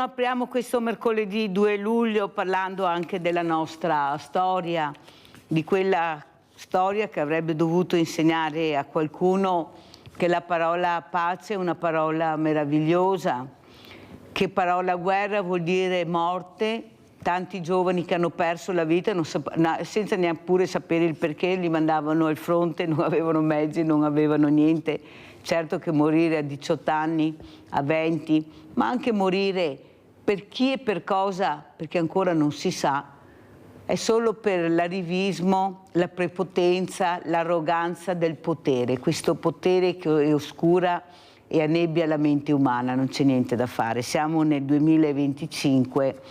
apriamo questo mercoledì 2 luglio parlando anche della nostra storia, di quella storia che avrebbe dovuto insegnare a qualcuno che la parola pace è una parola meravigliosa, che parola guerra vuol dire morte. Tanti giovani che hanno perso la vita senza neppure sapere il perché, li mandavano al fronte, non avevano mezzi, non avevano niente. Certo che morire a 18 anni, a 20, ma anche morire per chi e per cosa, perché ancora non si sa, è solo per l'arivismo, la prepotenza, l'arroganza del potere, questo potere che oscura e annebbia la mente umana, non c'è niente da fare. Siamo nel 2025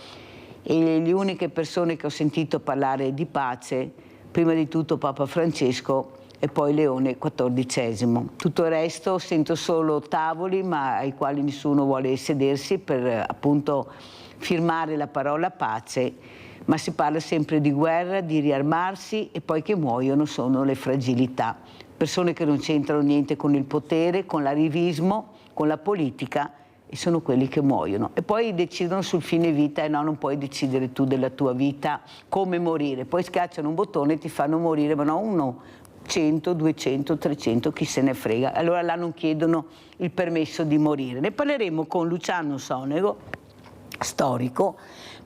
e le uniche persone che ho sentito parlare di pace, prima di tutto Papa Francesco e poi Leone XIV. Tutto il resto sento solo tavoli ma ai quali nessuno vuole sedersi per appunto firmare la parola pace, ma si parla sempre di guerra, di riarmarsi e poi che muoiono sono le fragilità. Persone che non c'entrano niente con il potere, con l'arivismo, con la politica, e sono quelli che muoiono. E poi decidono sul fine vita e no, non puoi decidere tu della tua vita come morire. Poi schiacciano un bottone e ti fanno morire, ma no, 1, 100, 200, 300, chi se ne frega. Allora là non chiedono il permesso di morire. Ne parleremo con Luciano Sonego, storico,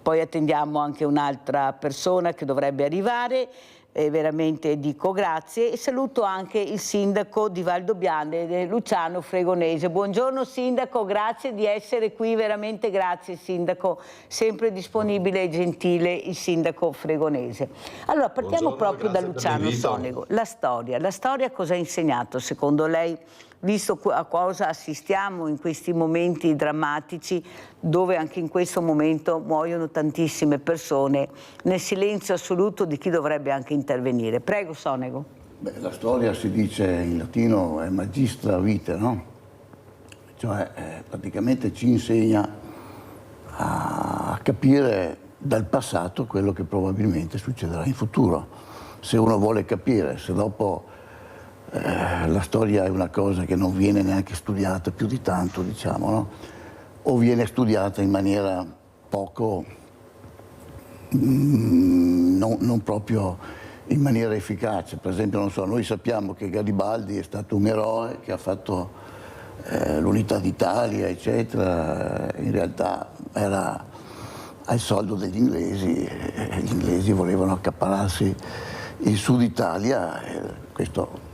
poi attendiamo anche un'altra persona che dovrebbe arrivare. Veramente dico grazie e saluto anche il sindaco di Valdobbiadene, Luciano Fregonese. Buongiorno sindaco, grazie di essere qui, veramente grazie sindaco, sempre disponibile e gentile il sindaco Fregonese. Allora partiamo proprio da Luciano Sonego, la storia cosa ha insegnato secondo lei, visto a cosa assistiamo in questi momenti drammatici dove anche in questo momento muoiono tantissime persone nel silenzio assoluto di chi dovrebbe anche intervenire. Prego Sonego. Beh, la storia si dice in latino è magistra vitae, no? Cioè praticamente ci insegna a capire dal passato quello che probabilmente succederà in futuro. Se uno vuole capire, se dopo la storia è una cosa che non viene neanche studiata più di tanto, diciamo, no? O viene studiata in maniera poco, non proprio in maniera efficace. Per esempio, non so, noi sappiamo che Garibaldi è stato un eroe che ha fatto l'unità d'Italia, eccetera. In realtà era al soldo degli inglesi, e gli inglesi volevano accaparrarsi il Sud Italia, questo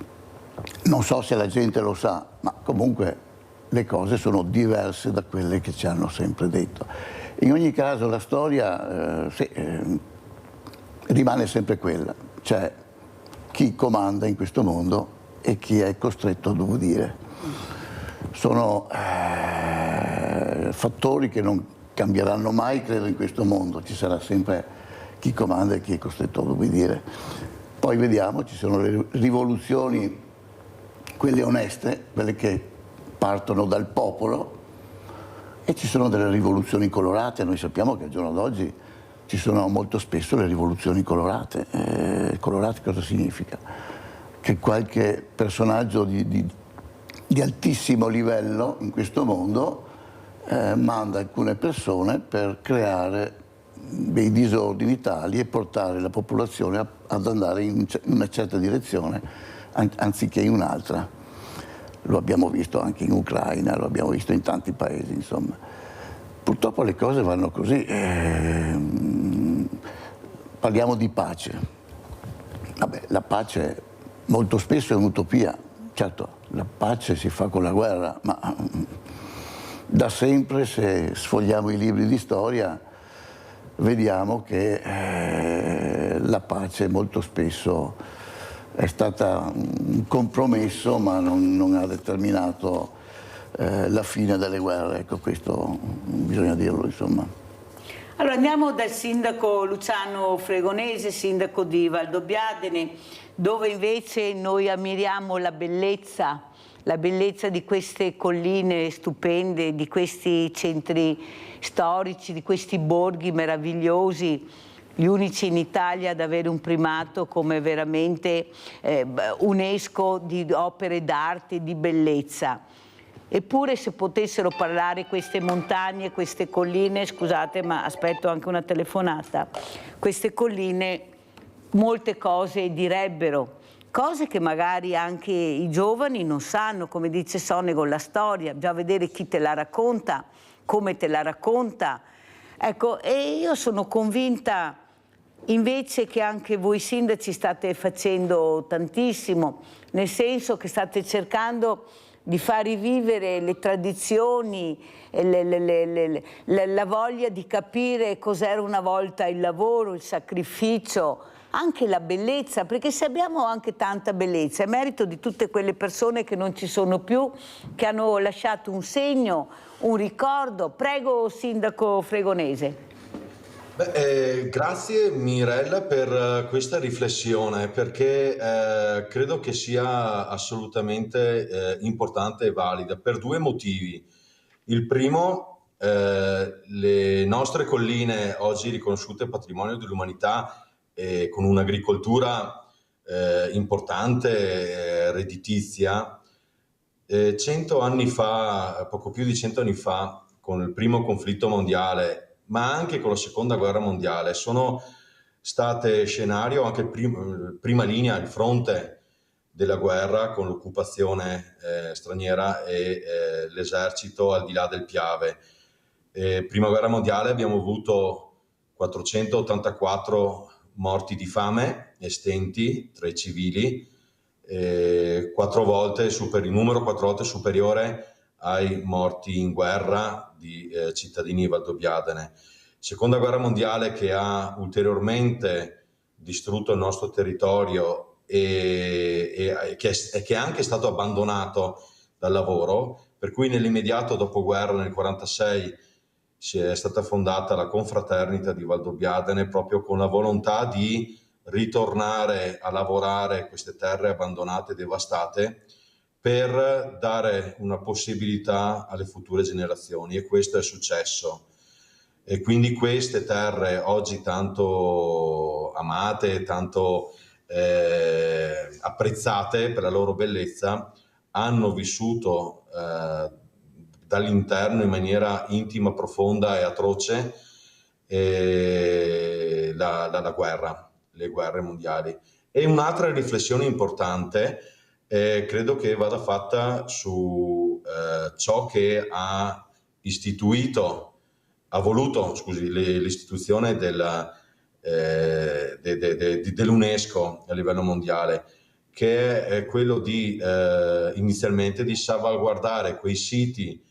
non so se la gente lo sa, ma comunque le cose sono diverse da quelle che ci hanno sempre detto. In ogni caso la storia rimane sempre quella, c'è chi comanda in questo mondo e chi è costretto ad ubbidire. Sono fattori che non cambieranno mai, credo, in questo mondo, ci sarà sempre chi comanda e chi è costretto ad ubbidire. Poi vediamo, ci sono le rivoluzioni, quelle oneste, quelle che partono dal popolo, e ci sono delle rivoluzioni colorate. Noi sappiamo che al giorno d'oggi ci sono molto spesso le rivoluzioni colorate. Colorate cosa significa? Che qualche personaggio di altissimo livello in questo mondo manda alcune persone per creare dei disordini tali e portare la popolazione ad andare in una certa direzione anziché in un'altra. Lo abbiamo visto anche in Ucraina, lo abbiamo visto in tanti paesi, insomma. Purtroppo le cose vanno così. Parliamo di pace. Vabbè, la pace molto spesso è un'utopia. Certo, la pace si fa con la guerra, ma da sempre, se sfogliamo i libri di storia, vediamo che la pace molto spesso è stata un compromesso, ma non ha determinato la fine delle guerre. Ecco, questo bisogna dirlo, insomma. Allora andiamo dal sindaco Luciano Fregonese, sindaco di Valdobbiadene, dove invece noi ammiriamo la bellezza di queste colline stupende, di questi centri storici, di questi borghi meravigliosi, gli unici in Italia ad avere un primato come veramente UNESCO di opere d'arte, di bellezza. Eppure se potessero parlare queste montagne, queste colline, scusate ma aspetto anche una telefonata, queste colline molte cose direbbero, cose che magari anche i giovani non sanno, come dice Sonego, la storia, già vedere chi te la racconta, come te la racconta. Ecco, e io sono convinta invece che anche voi sindaci state facendo tantissimo, nel senso che state cercando di far rivivere le tradizioni, la voglia di capire cos'era una volta il lavoro, il sacrificio, anche la bellezza, perché se abbiamo anche tanta bellezza è merito di tutte quelle persone che non ci sono più, che hanno lasciato un segno, un ricordo. Prego, Sindaco Fregonese. Grazie Mirella per questa riflessione, perché credo che sia assolutamente importante e valida per due motivi. Il primo, le nostre colline oggi riconosciute patrimonio dell'umanità con un'agricoltura importante, redditizia, 100 anni fa, poco più di 100 anni fa, con il primo conflitto mondiale, ma anche con la seconda guerra mondiale, sono state scenario anche prima linea, il fronte della guerra con l'occupazione straniera e l'esercito al di là del Piave. Prima guerra mondiale abbiamo avuto 484 morti di fame e stenti tra i civili, il numero 4 volte superiore ai morti in guerra di cittadini valdobbiadene. Seconda guerra mondiale che ha ulteriormente distrutto il nostro territorio e che è anche stato abbandonato dal lavoro, per cui nell'immediato dopoguerra, nel 1946, è stata fondata la Confraternita di Valdobbiadene proprio con la volontà di ritornare a lavorare queste terre abbandonate e devastate per dare una possibilità alle future generazioni, e questo è successo. E quindi queste terre oggi tanto amate, tanto apprezzate per la loro bellezza, hanno vissuto dall'interno in maniera intima, profonda e atroce la guerra, le guerre mondiali. E un'altra riflessione importante credo che vada fatta su ciò che ha voluto l'istituzione dell'UNESCO a livello mondiale, che è quello di inizialmente di salvaguardare quei siti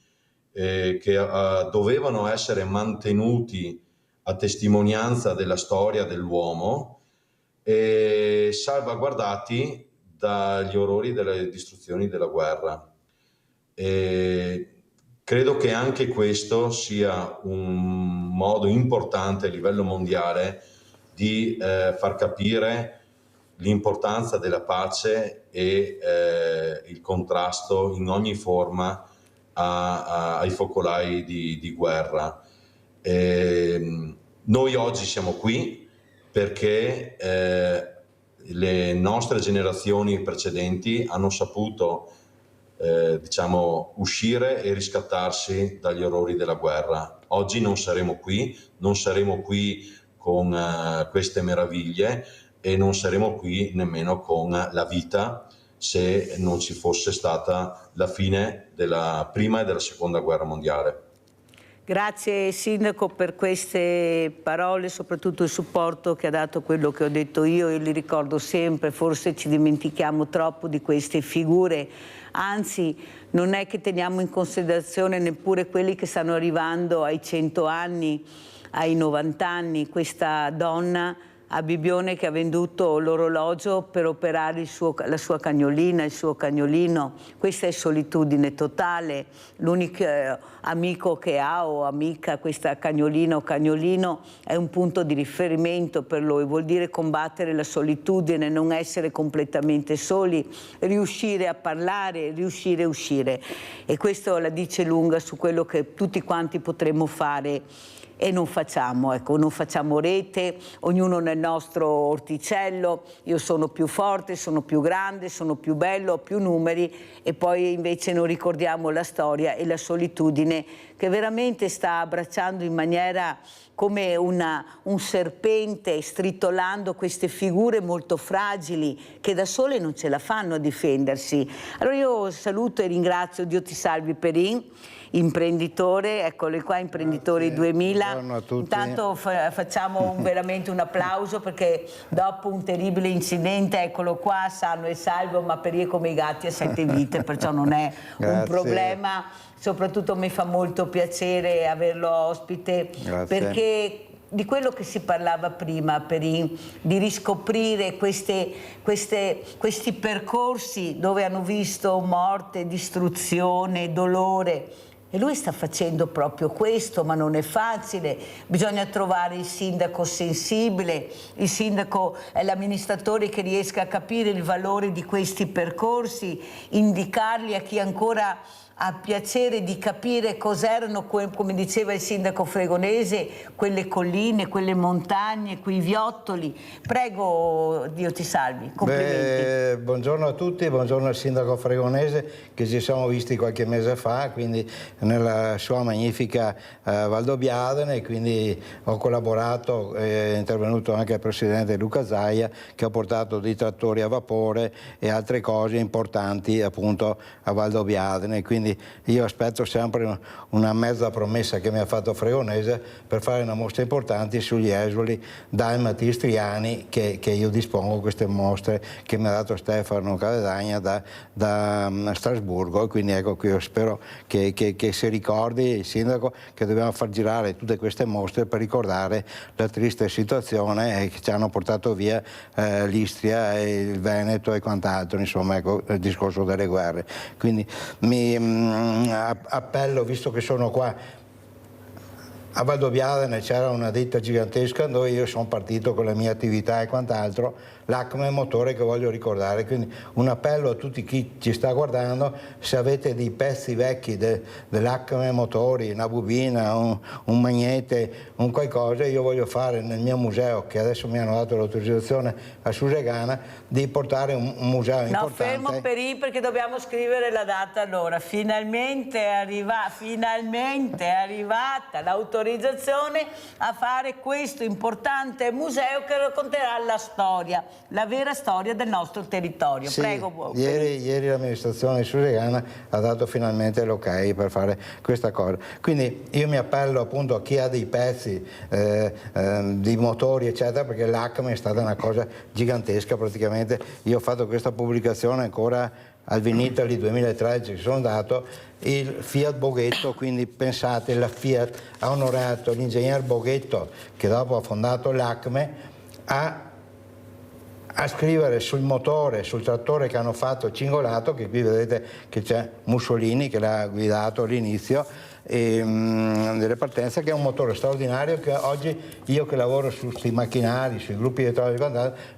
che dovevano essere mantenuti a testimonianza della storia dell'uomo e salvaguardati dagli orrori delle distruzioni della guerra. Credo che anche questo sia un modo importante a livello mondiale di far capire l'importanza della pace e il contrasto in ogni forma ai focolai di guerra. Noi oggi siamo qui perché le nostre generazioni precedenti hanno saputo uscire e riscattarsi dagli orrori della guerra. Oggi non saremo qui con queste meraviglie e non saremo qui nemmeno con la vita se non ci fosse stata la fine della prima e della seconda guerra mondiale. Grazie Sindaco per queste parole, soprattutto il supporto che ha dato quello che ho detto io li ricordo sempre, forse ci dimentichiamo troppo di queste figure, anzi non è che teniamo in considerazione neppure quelli che stanno arrivando ai 100 anni, ai 90 anni, questa donna a Bibbione che ha venduto l'orologio per operare la sua cagnolina, il suo cagnolino. Questa è solitudine totale, l'unico amico che ha o amica questa cagnolina o cagnolino è un punto di riferimento per lui, vuol dire combattere la solitudine, non essere completamente soli, riuscire a parlare, riuscire a uscire, e questo la dice lunga su quello che tutti quanti potremmo fare. e non facciamo rete, ognuno nel nostro orticello, io sono più forte, sono più grande, sono più bello, ho più numeri, e poi invece non ricordiamo la storia e la solitudine che veramente sta abbracciando in maniera come un serpente, stritolando queste figure molto fragili che da sole non ce la fanno a difendersi. Allora io saluto e ringrazio Dio ti salvi Perin, imprenditore, eccolo qua, Imprenditori 2000. Buongiorno a tutti. Intanto facciamo veramente un applauso, perché dopo un terribile incidente, eccolo qua, sano e salvo, ma Perin come i gatti a 7 vite, perciò non è un problema. Soprattutto mi fa molto piacere averlo ospite. Grazie. Perché di quello che si parlava prima, Perin, di riscoprire questi percorsi dove hanno visto morte, distruzione, dolore. E lui sta facendo proprio questo, ma non è facile. Bisogna trovare il sindaco sensibile, il sindaco è l'amministratore che riesca a capire il valore di questi percorsi, indicarli a chi ancora ha piacere di capire cos'erano, come diceva il sindaco Fregonese, quelle colline, quelle montagne, quei viottoli. Prego, Dio ti salvi, complimenti. Buongiorno a tutti, buongiorno al sindaco Fregonese, che ci siamo visti qualche mese fa, quindi nella sua magnifica Valdobbiadene, quindi ho collaborato, è intervenuto anche il presidente Luca Zaia, che ha portato dei trattori a vapore e altre cose importanti appunto a Valdobbiadene. Quindi io aspetto sempre una mezza promessa che mi ha fatto Fregonese per fare una mostra importante sugli esuli dalmati istriani che io dispongo, queste mostre che mi ha dato Stefano Cavedagna da Strasburgo. Quindi ecco, qui io spero che si ricordi il sindaco che dobbiamo far girare tutte queste mostre per ricordare la triste situazione che ci hanno portato via l'Istria e il Veneto e quant'altro, insomma, ecco, il discorso delle guerre. Quindi appello, visto che sono qua a Valdobbiadene, c'era una ditta gigantesca dove io sono partito con la mia attività e quant'altro, l'Acme Motore, che voglio ricordare. Quindi un appello a tutti chi ci sta guardando: se avete dei pezzi vecchi dell'Acme Motori, una bobina, un magnete, un qualcosa, io voglio fare nel mio museo, che adesso mi hanno dato l'autorizzazione a Susegana, di portare un museo importante. No, fermo Perin, perché dobbiamo scrivere la data. Allora, finalmente è arrivata l'autorizzazione a fare questo importante museo che racconterà la storia, la vera storia del nostro territorio. Sì, prego. Ieri l'amministrazione di Susegana ha dato finalmente l'ok per fare questa cosa. Quindi io mi appello appunto a chi ha dei pezzi di motori eccetera, perché l'Acme è stata una cosa gigantesca. Praticamente io ho fatto questa pubblicazione ancora al Vinitaly 2013, sono andato, il Fiat Boghetto, quindi pensate, la Fiat ha onorato l'ingegner Boghetto, che dopo ha fondato l'Acme, a scrivere sul motore, sul trattore che hanno fatto Cingolato, che qui vedete che c'è Mussolini che l'ha guidato all'inizio delle partenze, che è un motore straordinario che oggi io che lavoro su questi macchinari, sui gruppi elettronici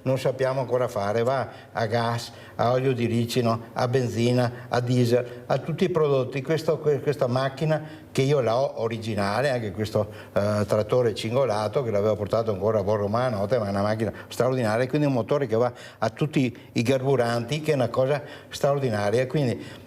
non sappiamo ancora fare. Va a gas, a olio di ricino, a benzina, a diesel, a tutti i prodotti. Questa macchina che io la ho originale, anche questo trattore Cingolato che l'avevo portato ancora a Borgo Malanotte, ma è una macchina straordinaria, quindi un motore che va a tutti i carburanti, che è una cosa straordinaria. Quindi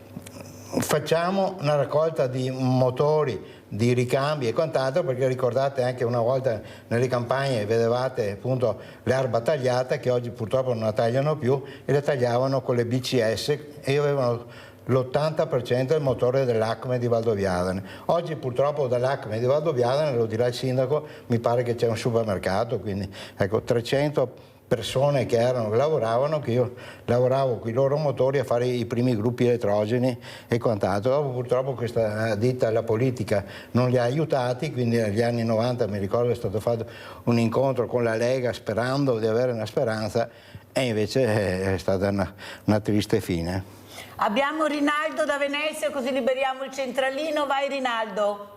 facciamo una raccolta di motori, di ricambi e quant'altro, perché ricordate anche una volta nelle campagne vedevate appunto l'erba tagliata, che oggi purtroppo non la tagliano più, e la tagliavano con le BCS e avevano l'80% del motore dell'Acme di Valdobbiadene. Oggi purtroppo dall'Acme di Valdobbiadene, lo dirà il sindaco, mi pare che c'è un supermercato, quindi ecco 300 persone che lavoravano, che io lavoravo con i loro motori a fare i primi gruppi elettrogeni e quant'altro. Dopo purtroppo questa ditta, la politica, non li ha aiutati, quindi negli anni 90 mi ricordo è stato fatto un incontro con la Lega sperando di avere una speranza, e invece è stata una triste fine. Abbiamo Rinaldo da Venezia, così liberiamo il centralino. Vai Rinaldo.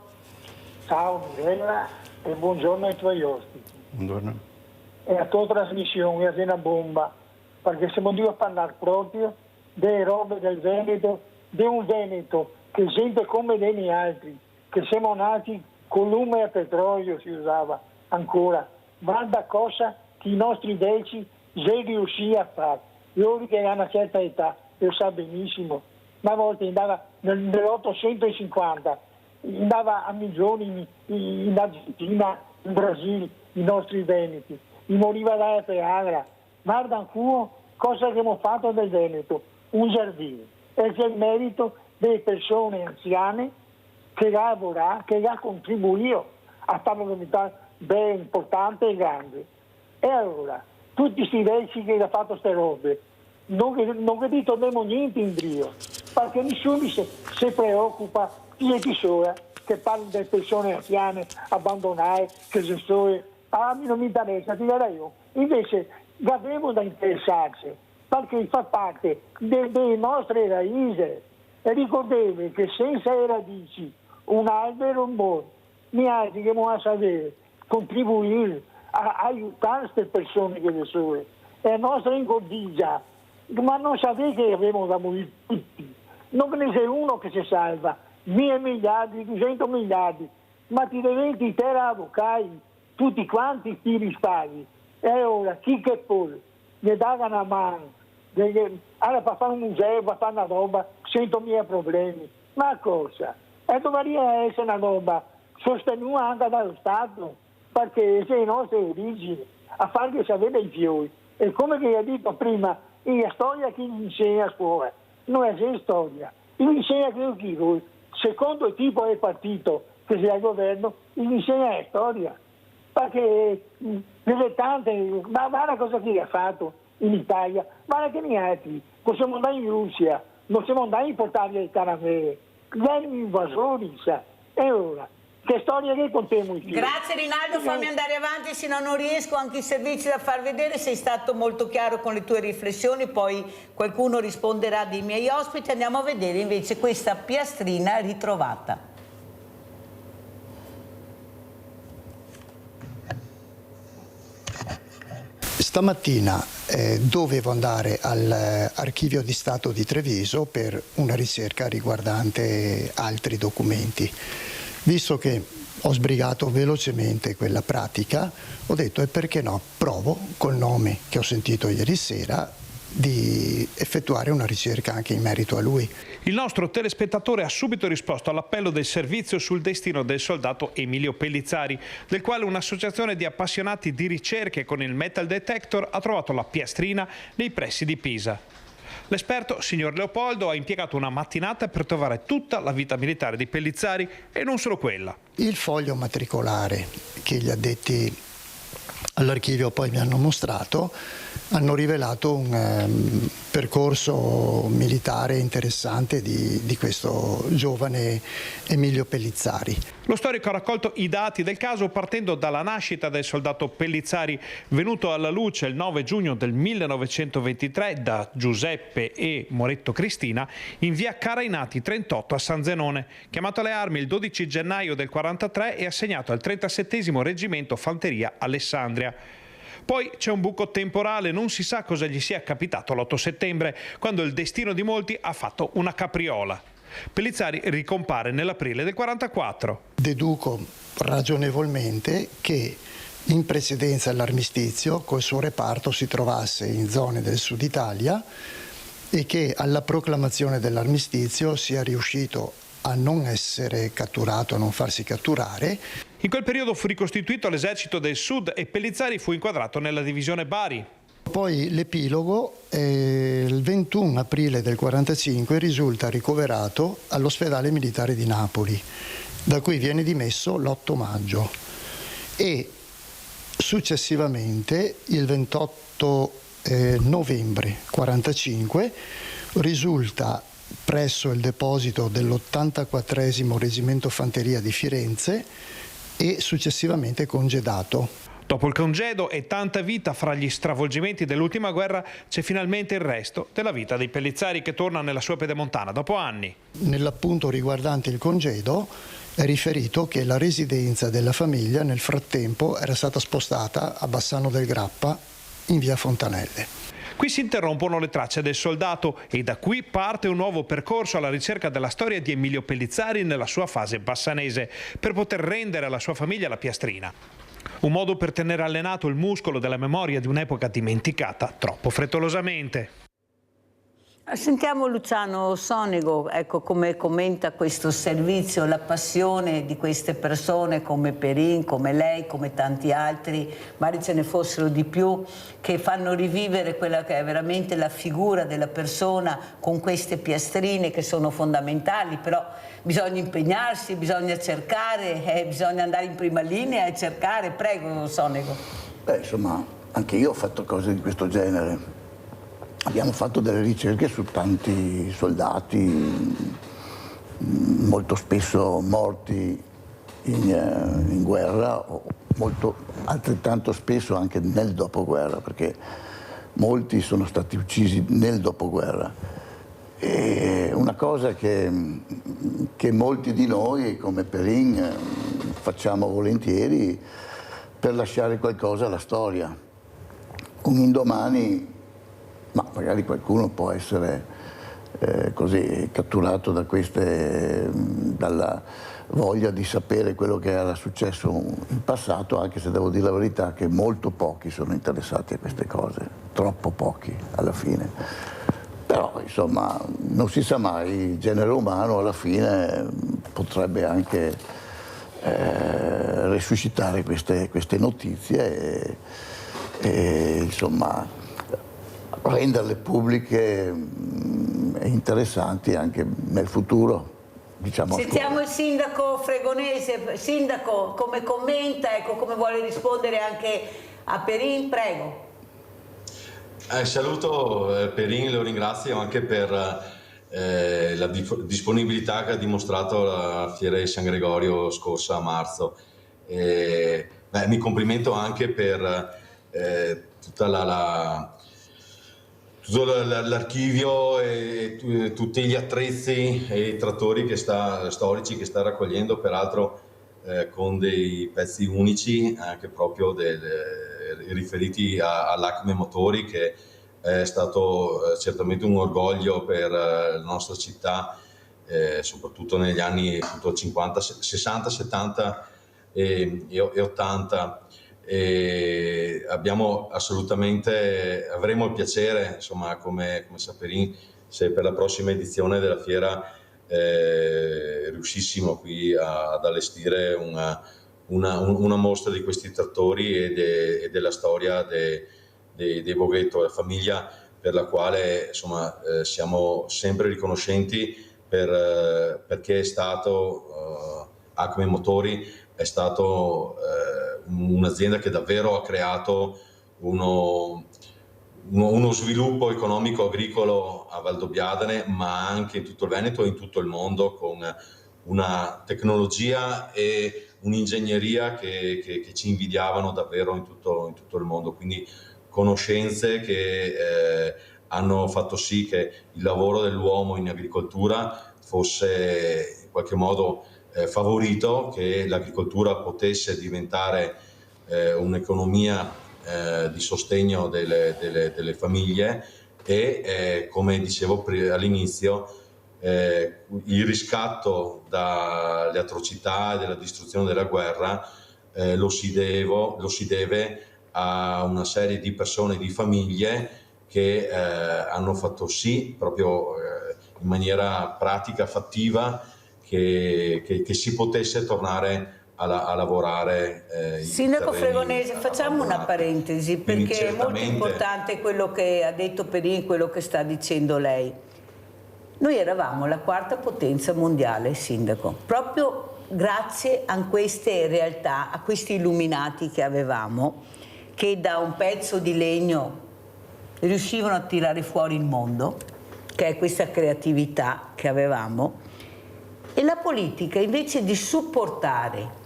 Ciao Mirella e buongiorno ai tuoi ospiti. Buongiorno. E a tua trasmissione è una bomba, perché siamo due a parlare proprio delle robe del Veneto, di un Veneto che gente come degli altri, che siamo nati con lume a petrolio si usava ancora. Guarda cosa che i nostri vecchi si riuscì a fare. Io che hanno una certa età, lo sa benissimo, una volta andava nell'850, andava a milioni in Argentina, in Brasile, i nostri veneti, mi moriva dalla peagra. Guarda ancora cosa abbiamo fatto nel Veneto, un giardino. E c'è il merito delle persone anziane che ha lavorato, che ha contribuito a fare una comunità ben importante e grande. E allora, tutti questi vecchi che hanno fatto queste robe, non ritorniamo niente in brio, perché nessuno si preoccupa di persone che parlano delle persone anziane, abbandonate, che si sono, non mi interessa, ti direi io. Invece, abbiamo da interessarsi, perché fa parte delle nostre radici. E ricordatevi che senza le radici, un albero non buono, neanche che dobbiamo sapere contribuire a aiutare queste persone che le sono. È la nostra ingordigia, ma non sapete che abbiamo da morire tutti. Non ne c'è uno che si salva, 1000 miliardi, 200 miliardi, ma ti diventi terra avvocati, tutti quanti ti risparmi. E ora chi che può, gli dà una mano, allora per fare un museo, per fare una roba, 100.000 problemi. Ma cosa? E dovrebbe essere una roba sostenuta anche dallo Stato, perché sono le nostre origini, a farli sapere i fiori. E come vi ho detto prima, la storia che gli insegna a scuola non è storia, gli insegna che voi, secondo il tipo del partito che sia al governo, gli insegna la storia. Perché nelle tante, ma guarda cosa che ha fatto in Italia, guarda che ne altri, possiamo andare in Russia, non siamo andati a portargli le caramelle, gli erano invasori, sa. E ora, che storia che contiamo i figli? Grazie Rinaldo, fammi andare avanti, se no non riesco, anche i servizi da far vedere, sei stato molto chiaro con le tue riflessioni, poi qualcuno risponderà dei miei ospiti, andiamo a vedere invece questa piastrina ritrovata. Stamattina dovevo andare all'Archivio di Stato di Treviso per una ricerca riguardante altri documenti. Visto che ho sbrigato velocemente quella pratica, ho detto e perché no, provo col nome che ho sentito ieri sera di effettuare una ricerca anche in merito a lui. Il nostro telespettatore ha subito risposto all'appello del servizio sul destino del soldato Emilio Pellizzari, del quale un'associazione di appassionati di ricerche con il metal detector ha trovato la piastrina nei pressi di Pisa. L'esperto, signor Leopoldo, ha impiegato una mattinata per trovare tutta la vita militare di Pellizzari e non solo quella. Il foglio matricolare che gli addetti all'archivio poi mi hanno mostrato hanno rivelato un percorso militare interessante di questo giovane Emilio Pellizzari. Lo storico ha raccolto i dati del caso partendo dalla nascita del soldato Pellizzari, venuto alla luce il 9 giugno del 1923 da Giuseppe e Moretto Cristina in via Carainati 38 a San Zenone, chiamato alle armi il 12 gennaio del 43 e assegnato al 37° Reggimento Fanteria Alessandria. Poi c'è un buco temporale, non si sa cosa gli sia capitato l'8 settembre, quando il destino di molti ha fatto una capriola. Pellizzari ricompare nell'aprile del 44. Deduco ragionevolmente che in precedenza all'armistizio col suo reparto si trovasse in zone del sud Italia e che alla proclamazione dell'armistizio sia riuscito a non essere catturato, a non farsi catturare. In quel periodo fu ricostituito l'esercito del Sud e Pellizzari fu inquadrato nella divisione Bari. Poi l'epilogo, il 21 aprile del 45 risulta ricoverato all'ospedale militare di Napoli, da cui viene dimesso l'8 maggio e successivamente il 28 novembre 45 risulta presso il deposito dell'84° Reggimento Fanteria di Firenze e successivamente congedato. Dopo il congedo e tanta vita fra gli stravolgimenti dell'ultima guerra, c'è finalmente il resto della vita dei Pellizzari che torna nella sua pedemontana dopo anni. Nell'appunto riguardante il congedo è riferito che la residenza della famiglia nel frattempo era stata spostata a Bassano del Grappa in via Fontanelle. Qui si interrompono le tracce del soldato e da qui parte un nuovo percorso alla ricerca della storia di Emilio Pellizzari nella sua fase bassanese, per poter rendere alla sua famiglia la piastrina. Un modo per tenere allenato il muscolo della memoria di un'epoca dimenticata troppo frettolosamente. Sentiamo Luciano Sonego, ecco come commenta questo servizio, la passione di queste persone come Perin, come lei, come tanti altri, magari ce ne fossero di più, che fanno rivivere quella che è veramente la figura della persona con queste piastrine che sono fondamentali, però bisogna impegnarsi, bisogna cercare, bisogna andare in prima linea e cercare. Prego Sonego. Beh, insomma, anche io ho fatto cose di questo genere. Abbiamo fatto delle ricerche su tanti soldati, molto spesso morti in guerra, o altrettanto spesso anche nel dopoguerra, perché molti sono stati uccisi nel dopoguerra. E una cosa che molti di noi, come Perin, facciamo volentieri per lasciare qualcosa alla storia. Un indomani, ma magari qualcuno può essere così catturato dalla voglia di sapere quello che era successo in passato, anche se devo dire la verità che molto pochi sono interessati a queste cose, troppo pochi alla fine. Però insomma non si sa mai, il genere umano alla fine potrebbe anche resuscitare queste notizie e insomma renderle pubbliche e interessanti anche nel futuro. Diciamo. Sentiamo il sindaco Fregonese. Sindaco, come commenta, ecco, come vuole rispondere anche a Perin, prego. Saluto Perin, lo ringrazio anche per la disponibilità che ha dimostrato la Fiera di San Gregorio scorsa a marzo. Mi complimento anche per tutto l'archivio e tutti gli attrezzi e i trattori storici che sta raccogliendo, peraltro con dei pezzi unici anche proprio riferiti all'Acme Motori, che è stato certamente un orgoglio per la nostra città, soprattutto negli anni 50, 60, 70 e 80. E avremo il piacere, insomma, come Saperin, se per la prossima edizione della fiera riuscissimo qui ad allestire una mostra di questi trattori e della storia dei Boghetto, la famiglia per la quale insomma siamo sempre riconoscenti perché è stato Acme Motori è stato un'azienda che davvero ha creato uno sviluppo economico agricolo a Valdobbiadene, ma anche in tutto il Veneto e in tutto il mondo, con una tecnologia e un'ingegneria che ci invidiavano davvero in tutto il mondo. Quindi conoscenze che hanno fatto sì che il lavoro dell'uomo in agricoltura fosse in qualche modo favorito, che l'agricoltura potesse diventare un'economia di sostegno delle famiglie e come dicevo all'inizio il riscatto dalle atrocità e dalla distruzione della guerra lo si deve a una serie di persone, di famiglie che hanno fatto sì proprio in maniera pratica, fattiva, che si potesse tornare a lavorare. Sindaco Fregonese, facciamo una parentesi, perché è molto importante quello che ha detto Perin, quello che sta dicendo lei. Noi eravamo la quarta potenza mondiale, Sindaco, proprio grazie a queste realtà, a questi illuminati che avevamo, che da un pezzo di legno riuscivano a tirare fuori il mondo, che è questa creatività che avevamo. E la politica, invece di supportare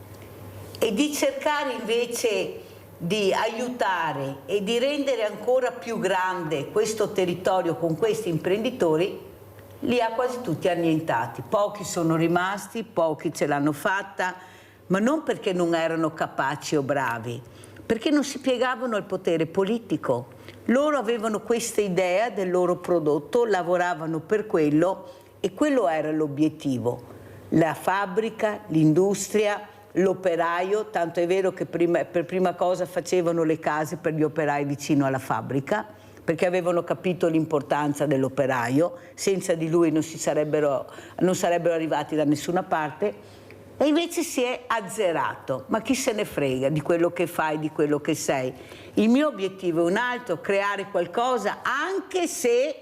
e di cercare invece di aiutare e di rendere ancora più grande questo territorio con questi imprenditori, li ha quasi tutti annientati. Pochi sono rimasti, pochi ce l'hanno fatta, ma non perché non erano capaci o bravi, perché non si piegavano al potere politico, Loro avevano questa idea del loro prodotto, lavoravano per quello e quello era l'obiettivo. La fabbrica, l'industria, l'operaio, tanto è vero che per prima cosa facevano le case per gli operai vicino alla fabbrica, perché avevano capito l'importanza dell'operaio, senza di lui non sarebbero arrivati da nessuna parte, e invece si è azzerato. Ma chi se ne frega di quello che fai, di quello che sei? Il mio obiettivo è un altro, creare qualcosa, anche se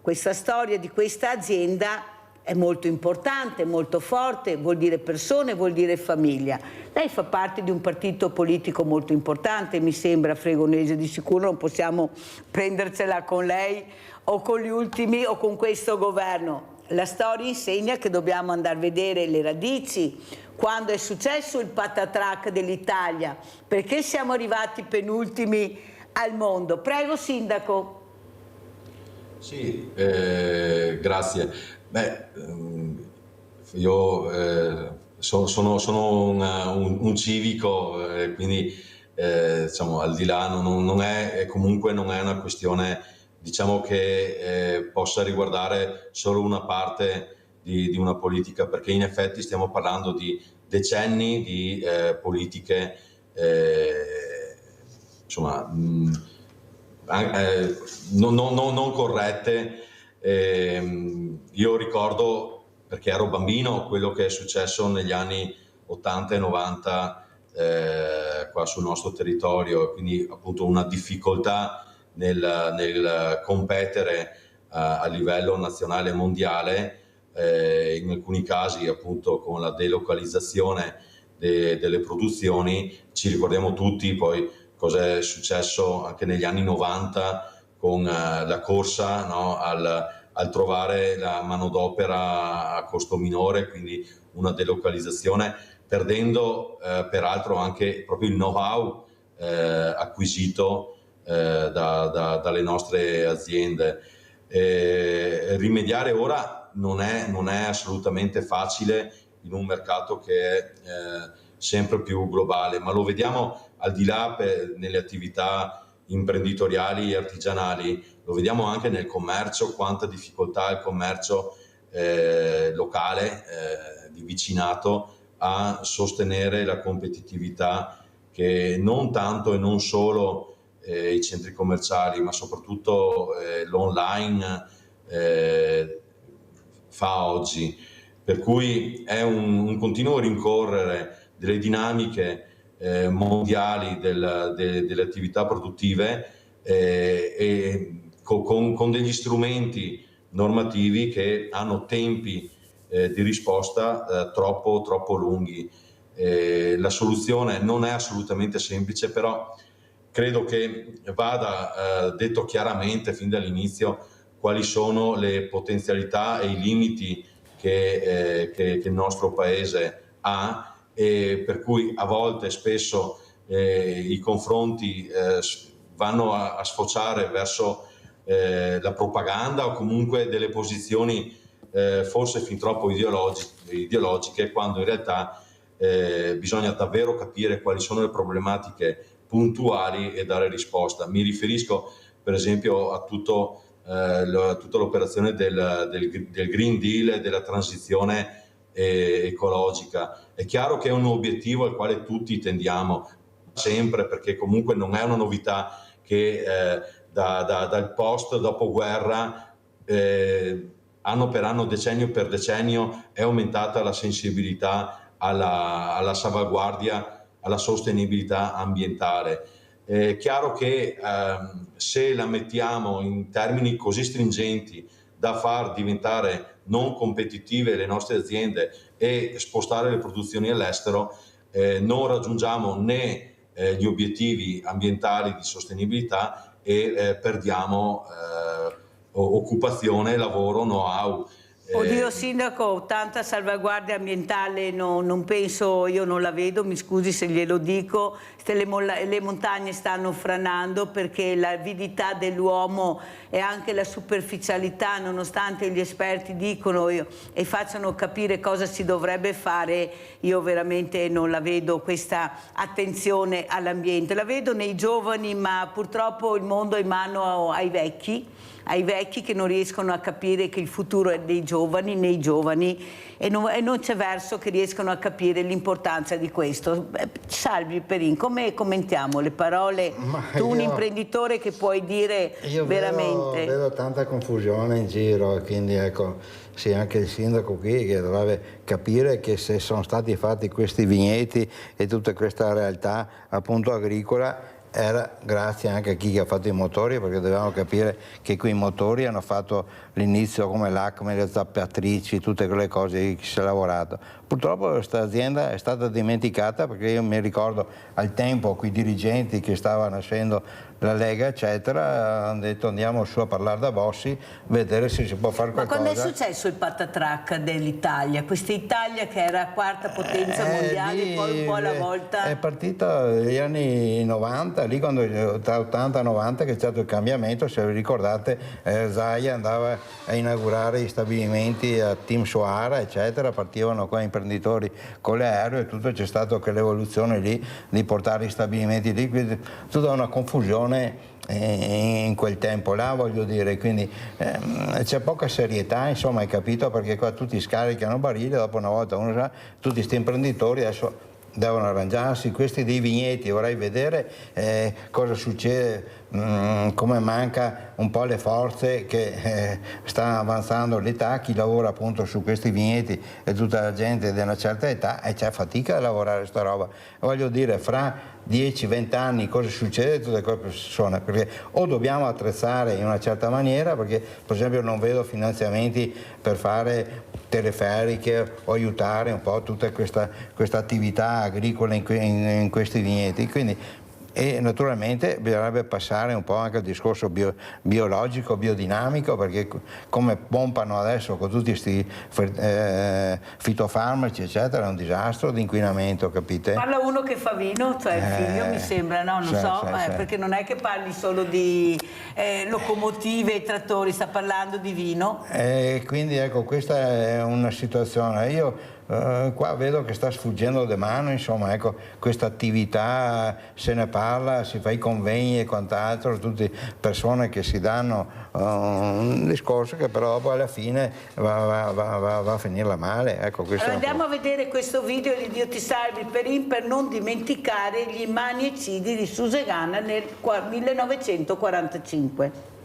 questa storia di questa azienda è molto importante, molto forte, vuol dire persone, vuol dire famiglia. Lei fa parte di un partito politico molto importante, mi sembra, Fregonese, di sicuro non possiamo prendercela con lei o con gli ultimi o con questo governo. La storia insegna che dobbiamo andare a vedere le radici, quando è successo il patatrac dell'Italia, perché siamo arrivati penultimi al mondo. Prego, Sindaco. Sì, grazie. Beh, io sono un civico, quindi diciamo, al di là comunque non è una questione, diciamo, che possa riguardare solo una parte di una politica, perché in effetti stiamo parlando di decenni di politiche insomma non corrette. Io ricordo, perché ero bambino, quello che è successo negli anni 80 e 90 qua sul nostro territorio, quindi appunto una difficoltà nel competere a livello nazionale e mondiale, in alcuni casi appunto con la delocalizzazione delle produzioni. Ci ricordiamo tutti poi cosa è successo anche negli anni 90 con la corsa, no, al trovare la manodopera a costo minore, quindi una delocalizzazione, perdendo peraltro anche proprio il know-how acquisito dalle nostre aziende. Rimediare ora non è assolutamente facile in un mercato che è sempre più globale, ma lo vediamo al di là nelle attività imprenditoriali e artigianali, lo vediamo anche nel commercio, quanta difficoltà ha il commercio locale, di vicinato, a sostenere la competitività che non tanto e non solo i centri commerciali, ma soprattutto l'online fa oggi. Per cui è un continuo rincorrere delle dinamiche mondiali delle attività produttive e con degli strumenti normativi che hanno tempi di risposta troppo lunghi. La soluzione non è assolutamente semplice, però credo che vada detto chiaramente fin dall'inizio quali sono le potenzialità e i limiti che il nostro Paese ha, e per cui a volte spesso i confronti vanno a sfociare verso la propaganda o comunque delle posizioni forse fin troppo ideologiche, quando in realtà bisogna davvero capire quali sono le problematiche puntuali e dare risposta. Mi riferisco per esempio a tutta l'operazione del Green Deal e della transizione ecologica. È chiaro che è un obiettivo al quale tutti tendiamo sempre, perché comunque non è una novità che dal post dopoguerra anno per anno, decennio per decennio, è aumentata la sensibilità alla salvaguardia, alla sostenibilità ambientale. È chiaro che se la mettiamo in termini così stringenti da far diventare non competitive le nostre aziende e spostare le produzioni all'estero, non raggiungiamo né gli obiettivi ambientali di sostenibilità e perdiamo occupazione, lavoro, know-how. Oddio sindaco, tanta salvaguardia ambientale non penso, io non la vedo, mi scusi se glielo dico, le montagne stanno franando perché l'avidità dell'uomo e anche la superficialità, nonostante gli esperti dicono e facciano capire cosa si dovrebbe fare, io veramente non la vedo questa attenzione all'ambiente, la vedo nei giovani, ma purtroppo il mondo è in mano ai vecchi che non riescono a capire che il futuro è dei giovani, nei giovani, e non c'è verso che riescano a capire l'importanza di questo. Salvi Perin, come commentiamo le parole? Un imprenditore che puoi dire veramente... Io vedo tanta confusione in giro, quindi ecco, sì, anche il sindaco qui che dovrebbe capire che se sono stati fatti questi vigneti e tutta questa realtà appunto agricola, era grazie anche a chi ha fatto i motori, perché dovevamo capire che quei motori hanno fatto l'inizio come l'Acme, le zappatrici, tutte quelle cose che si è lavorato. Purtroppo questa azienda è stata dimenticata, perché io mi ricordo al tempo quei dirigenti che stava nascendo la Lega eccetera hanno detto andiamo su a parlare da Bossi, vedere se si può fare qualcosa. Ma quando è successo il patatrac dell'Italia? Questa Italia che era quarta potenza mondiale, poi un po' alla volta... È partita negli anni 90, lì quando tra 80 e 90 che c'è stato il cambiamento, se vi ricordate Zaia andava a inaugurare gli stabilimenti a Timisoara eccetera, partivano qua imprenditori con le aeree e tutto, c'è stata quell'evoluzione lì di portare gli stabilimenti lì, quindi tutta una confusione in quel tempo là, voglio dire, quindi c'è poca serietà, insomma, hai capito, perché qua tutti scaricano barili, dopo una volta uno sa, tutti questi imprenditori adesso devono arrangiarsi, questi dei vigneti, vorrei vedere cosa succede, come manca un po' le forze che sta avanzando l'età, chi lavora appunto su questi vigneti e tutta la gente di una certa età e c'è fatica a lavorare sta roba, voglio dire, fra 10-20 anni cosa succede a tutte quelle persone, perché o dobbiamo attrezzare in una certa maniera, perché per esempio non vedo finanziamenti per fare teleferiche o aiutare un po' tutta questa attività agricola in questi vigneti, quindi e naturalmente bisognerebbe passare un po' anche al discorso biologico, biodinamico, perché come pompano adesso con tutti questi fitofarmaci eccetera è un disastro di inquinamento, capite? Parla uno che fa vino, cioè il figlio mi sembra, no? Non so, perché non è che parli solo di locomotive e trattori, sta parlando di vino. Quindi ecco, questa è una situazione, io qua vedo che sta sfuggendo di mano, insomma, ecco, questa attività se ne parla, si fa i convegni e quant'altro, tutte persone che si danno un discorso che però dopo alla fine va a finirla male. Ecco, allora andiamo a vedere questo video di Dio ti salvi Perin, per non dimenticare gli immaniecidi di Susegana nel 1945.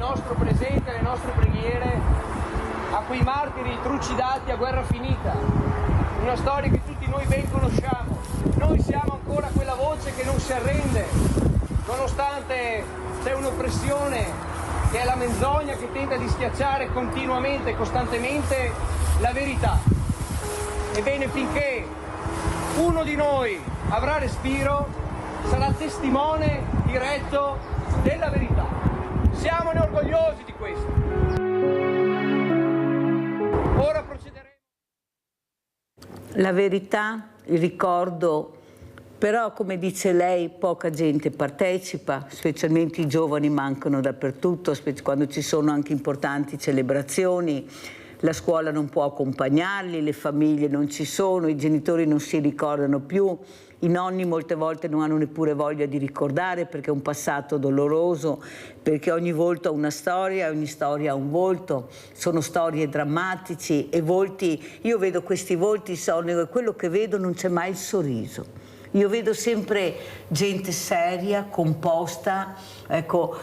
nostro presente, le nostre preghiere a quei martiri trucidati a guerra finita, una storia che tutti noi ben conosciamo. Noi siamo ancora quella voce che non si arrende, nonostante c'è un'oppressione che è la menzogna che tenta di schiacciare continuamente, costantemente la verità. Ebbene, finché uno di noi avrà respiro, sarà testimone diretto della verità. Siamone orgogliosi di questo. Ora procederemo. La verità, il ricordo, però come dice lei poca gente partecipa, specialmente i giovani mancano dappertutto, quando ci sono anche importanti celebrazioni. La scuola non può accompagnarli, le famiglie non ci sono, i genitori non si ricordano più, i nonni molte volte non hanno neppure voglia di ricordare perché è un passato doloroso, perché ogni volto ha una storia, ogni storia ha un volto, sono storie drammatici e volti, io vedo questi volti, Sonego, e quello che vedo non c'è mai il sorriso. Io vedo sempre gente seria, composta, ecco,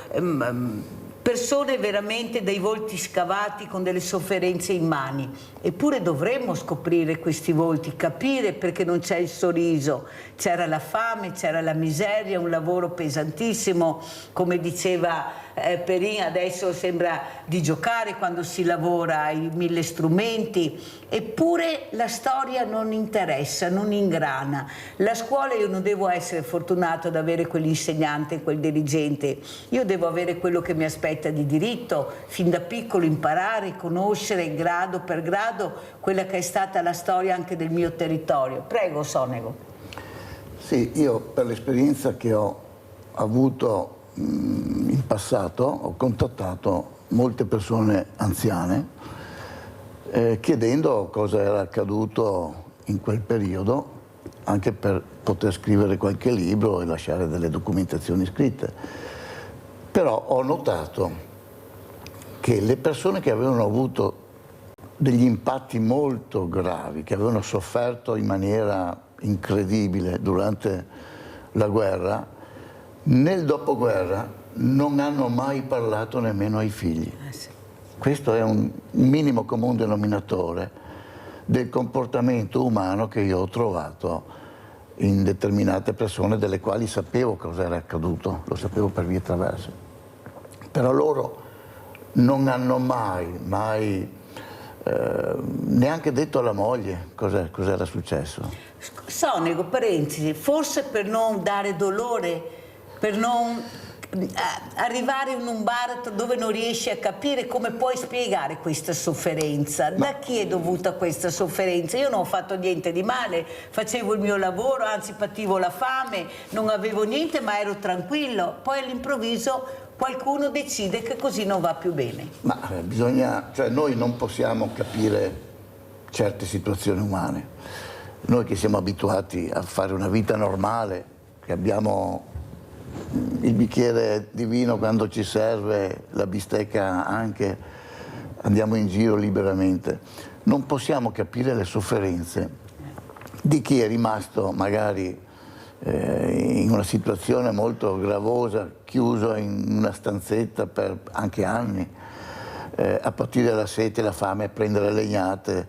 persone veramente dai volti scavati con delle sofferenze immani. Eppure dovremmo scoprire questi volti, capire perché non c'è il sorriso. C'era la fame, c'era la miseria, un lavoro pesantissimo, come diceva Perin, adesso sembra di giocare quando si lavora, ai 1000 strumenti, eppure la storia non interessa, non ingrana. La scuola, io non devo essere fortunato ad avere quell'insegnante, quel dirigente, io devo avere quello che mi aspetta di diritto, fin da piccolo imparare, conoscere grado per grado quella che è stata la storia anche del mio territorio. Prego, Sonego. Sì, io per l'esperienza che ho avuto in passato ho contattato molte persone anziane chiedendo cosa era accaduto in quel periodo, anche per poter scrivere qualche libro e lasciare delle documentazioni scritte. Però ho notato che le persone che avevano avuto degli impatti molto gravi, che avevano sofferto in maniera incredibile durante la guerra, nel dopoguerra non hanno mai parlato nemmeno ai figli. Questo è un minimo comune denominatore del comportamento umano che io ho trovato in determinate persone delle quali sapevo cosa era accaduto, lo sapevo per vie traverse. Però loro non hanno mai neanche detto alla moglie cos'era successo. Sonego, parentesi, forse per non dare dolore, per non arrivare in un baratro dove non riesci a capire come puoi spiegare questa sofferenza. Da chi è dovuta questa sofferenza? Io non ho fatto niente di male, facevo il mio lavoro, anzi pativo la fame, non avevo niente ma ero tranquillo. Poi all'improvviso qualcuno decide che così non va più bene. Ma cioè noi non possiamo capire certe situazioni umane. Noi che siamo abituati a fare una vita normale, che abbiamo il bicchiere di vino quando ci serve, la bistecca anche, andiamo in giro liberamente, non possiamo capire le sofferenze di chi è rimasto magari in una situazione molto gravosa, chiuso in una stanzetta per anche anni, a partire dalla sete, la fame, a prendere legnate.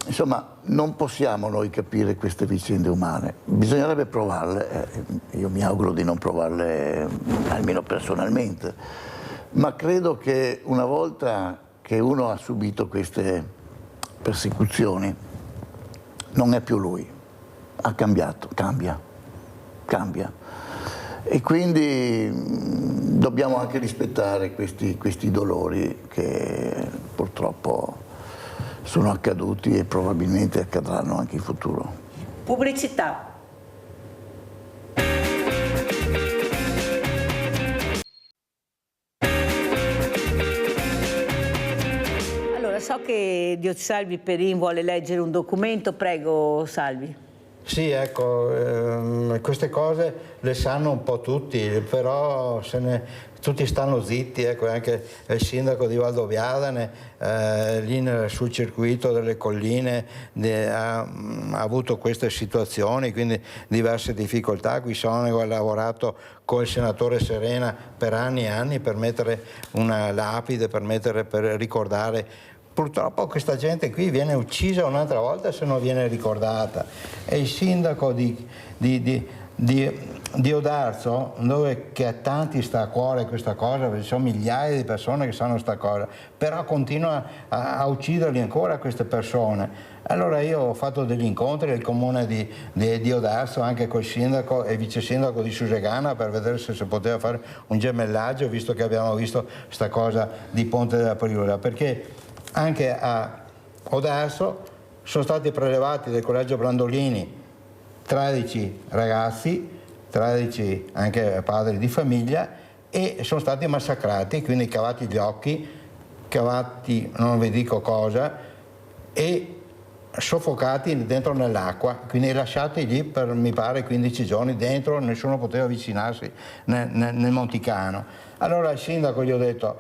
Insomma, non possiamo noi capire queste vicende umane, bisognerebbe provarle, io mi auguro di non provarle almeno personalmente, ma credo che una volta che uno ha subito queste persecuzioni non è più lui, ha cambiato, cambia. E quindi dobbiamo anche rispettare questi dolori che purtroppo sono accaduti e probabilmente accadranno anche in futuro. Pubblicità. Allora, so che Dio Salvi Perin vuole leggere un documento, prego Salvi. Sì, ecco, queste cose le sanno un po' tutti, però tutti stanno zitti, ecco, anche il sindaco di Valdobbiadene, lì sul circuito delle colline ha avuto queste situazioni, quindi diverse difficoltà. Qui Sonego ha lavorato con il senatore Serena per anni e anni per mettere una lapide, per ricordare. Purtroppo questa gente qui viene uccisa un'altra volta se non viene ricordata. E il sindaco di Odarzo, dove che a tanti sta a cuore questa cosa, perché ci sono migliaia di persone che sanno sta cosa, però continua a ucciderli ancora queste persone. Allora io ho fatto degli incontri al comune di Odarzo, anche col sindaco e vice sindaco di Susegana, per vedere se si poteva fare un gemellaggio, visto che abbiamo visto sta cosa di Ponte della Priora, perché anche a Odarzo sono stati prelevati dal collegio Brandolini 13 ragazzi, 13 anche padri di famiglia, e sono stati massacrati, quindi cavati gli occhi, cavati non vi dico cosa, e soffocati dentro nell'acqua, quindi lasciati lì per mi pare 15 giorni dentro, nessuno poteva avvicinarsi nel Monticano. Allora al sindaco gli ho detto,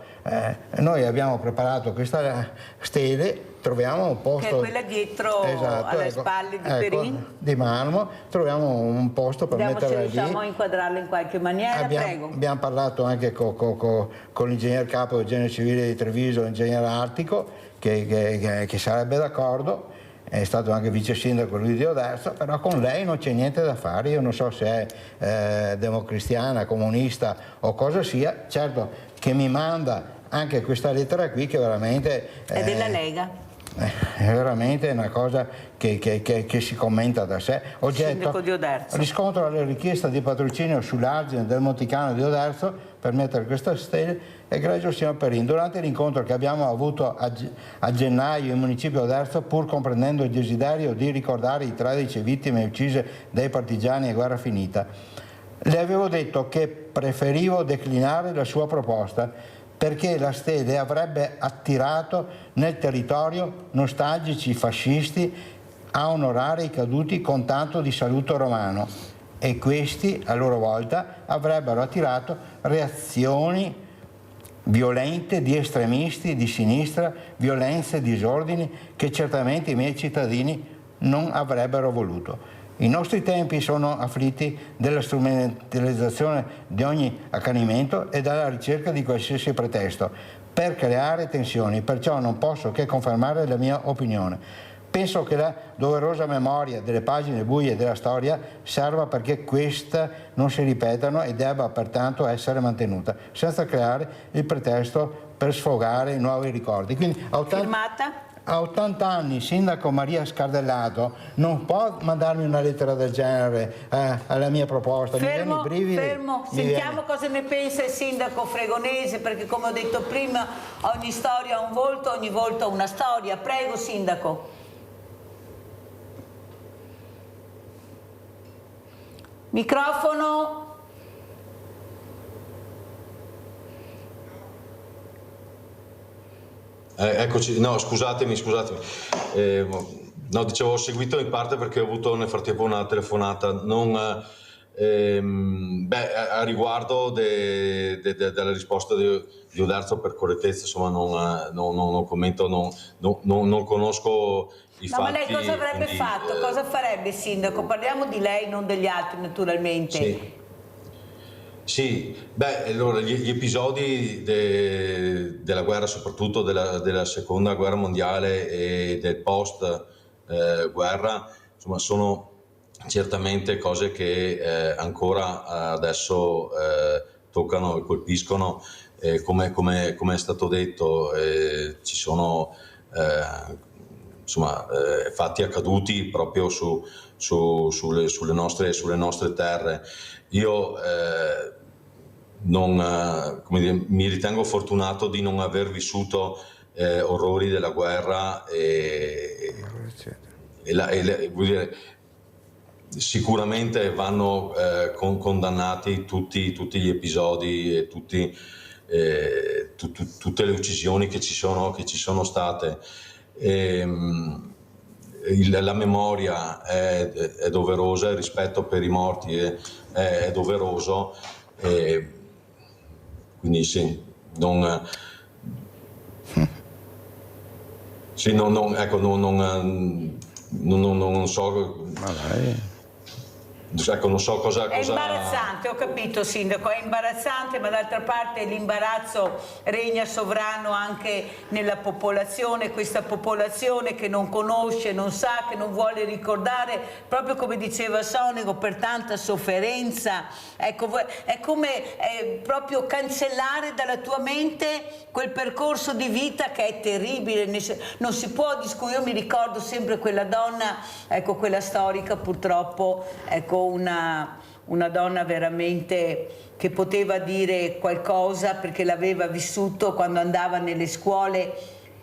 noi abbiamo preparato questa stele, troviamo un posto... Che è quella dietro, esatto, alle spalle di Perin. Di marmo, troviamo un posto per Vediamo metterla se lì. riusciamo a inquadrarla in qualche maniera, prego. Abbiamo parlato anche con l'ingegner capo del Genio Civile di Treviso, l'ingegner Artico, che sarebbe d'accordo. È stato anche vice sindaco lui di Odarzo, però con lei non c'è niente da fare. Io non so se è democristiana, comunista o cosa sia, certo che mi manda anche questa lettera qui che veramente è della Lega. È veramente una cosa che si commenta da sé. Sindaco di Odarzo. Riscontro la richiesta di patrocinio sull'argine del Monticano di Odarzo per mettere questa stele. Egregio signor Perin, durante l'incontro che abbiamo avuto a gennaio in municipio di Odarzo, pur comprendendo il desiderio di ricordare i 13 vittime uccise dai partigiani a guerra finita, le avevo detto che preferivo declinare la sua proposta perché la stele avrebbe attirato nel territorio nostalgici fascisti a onorare i caduti con tanto di saluto romano, e questi a loro volta avrebbero attirato reazioni violente di estremisti di sinistra, violenze e disordini che certamente i miei cittadini non avrebbero voluto. I nostri tempi sono afflitti dalla strumentalizzazione di ogni accanimento e dalla ricerca di qualsiasi pretesto per creare tensioni, perciò non posso che confermare la mia opinione. Penso che la doverosa memoria delle pagine buie della storia serva perché queste non si ripetano e debba pertanto essere mantenuta, senza creare il pretesto per sfogare nuovi ricordi. Quindi, firmata? A 80 anni, sindaco Maria Scardellato non può mandarmi una lettera del genere alla mia proposta. Fermo, mi viene i brividi. fermo. Sentiamo cosa ne pensa il sindaco Fregonese, perché come ho detto prima, ogni storia ha un volto, ogni volto ha una storia. Prego, sindaco. Microfono. Eccoci, no, scusatemi. No, dicevo, ho seguito in parte perché ho avuto nel frattempo una telefonata. A riguardo della risposta di Odarzo, per correttezza, insomma, non commento, non conosco i fatti. Ma lei cosa avrebbe fatto? Cosa farebbe il sindaco? Parliamo di lei, non degli altri, naturalmente. Sì, allora gli episodi della guerra, soprattutto della seconda guerra mondiale e del post guerra, insomma, sono certamente cose che ancora adesso toccano e colpiscono, come è stato detto, ci sono fatti accaduti proprio sulle nostre terre. Io mi ritengo fortunato di non aver vissuto orrori della guerra vuol dire, sicuramente vanno condannati tutti gli episodi e tutte le uccisioni che ci sono state. la memoria è doverosa, il rispetto per i morti è doveroso, quindi sì, non so. Ecco, non so cosa... È imbarazzante, ho capito Sindaco, è imbarazzante, ma d'altra parte l'imbarazzo regna sovrano anche nella popolazione, questa popolazione che non conosce, non sa, che non vuole ricordare, proprio come diceva Sonego, per tanta sofferenza. Ecco, è come proprio cancellare dalla tua mente quel percorso di vita che è terribile, non si può discutere. Io mi ricordo sempre quella donna, ecco, quella storica purtroppo, ecco, una donna veramente che poteva dire qualcosa perché l'aveva vissuto quando andava nelle scuole.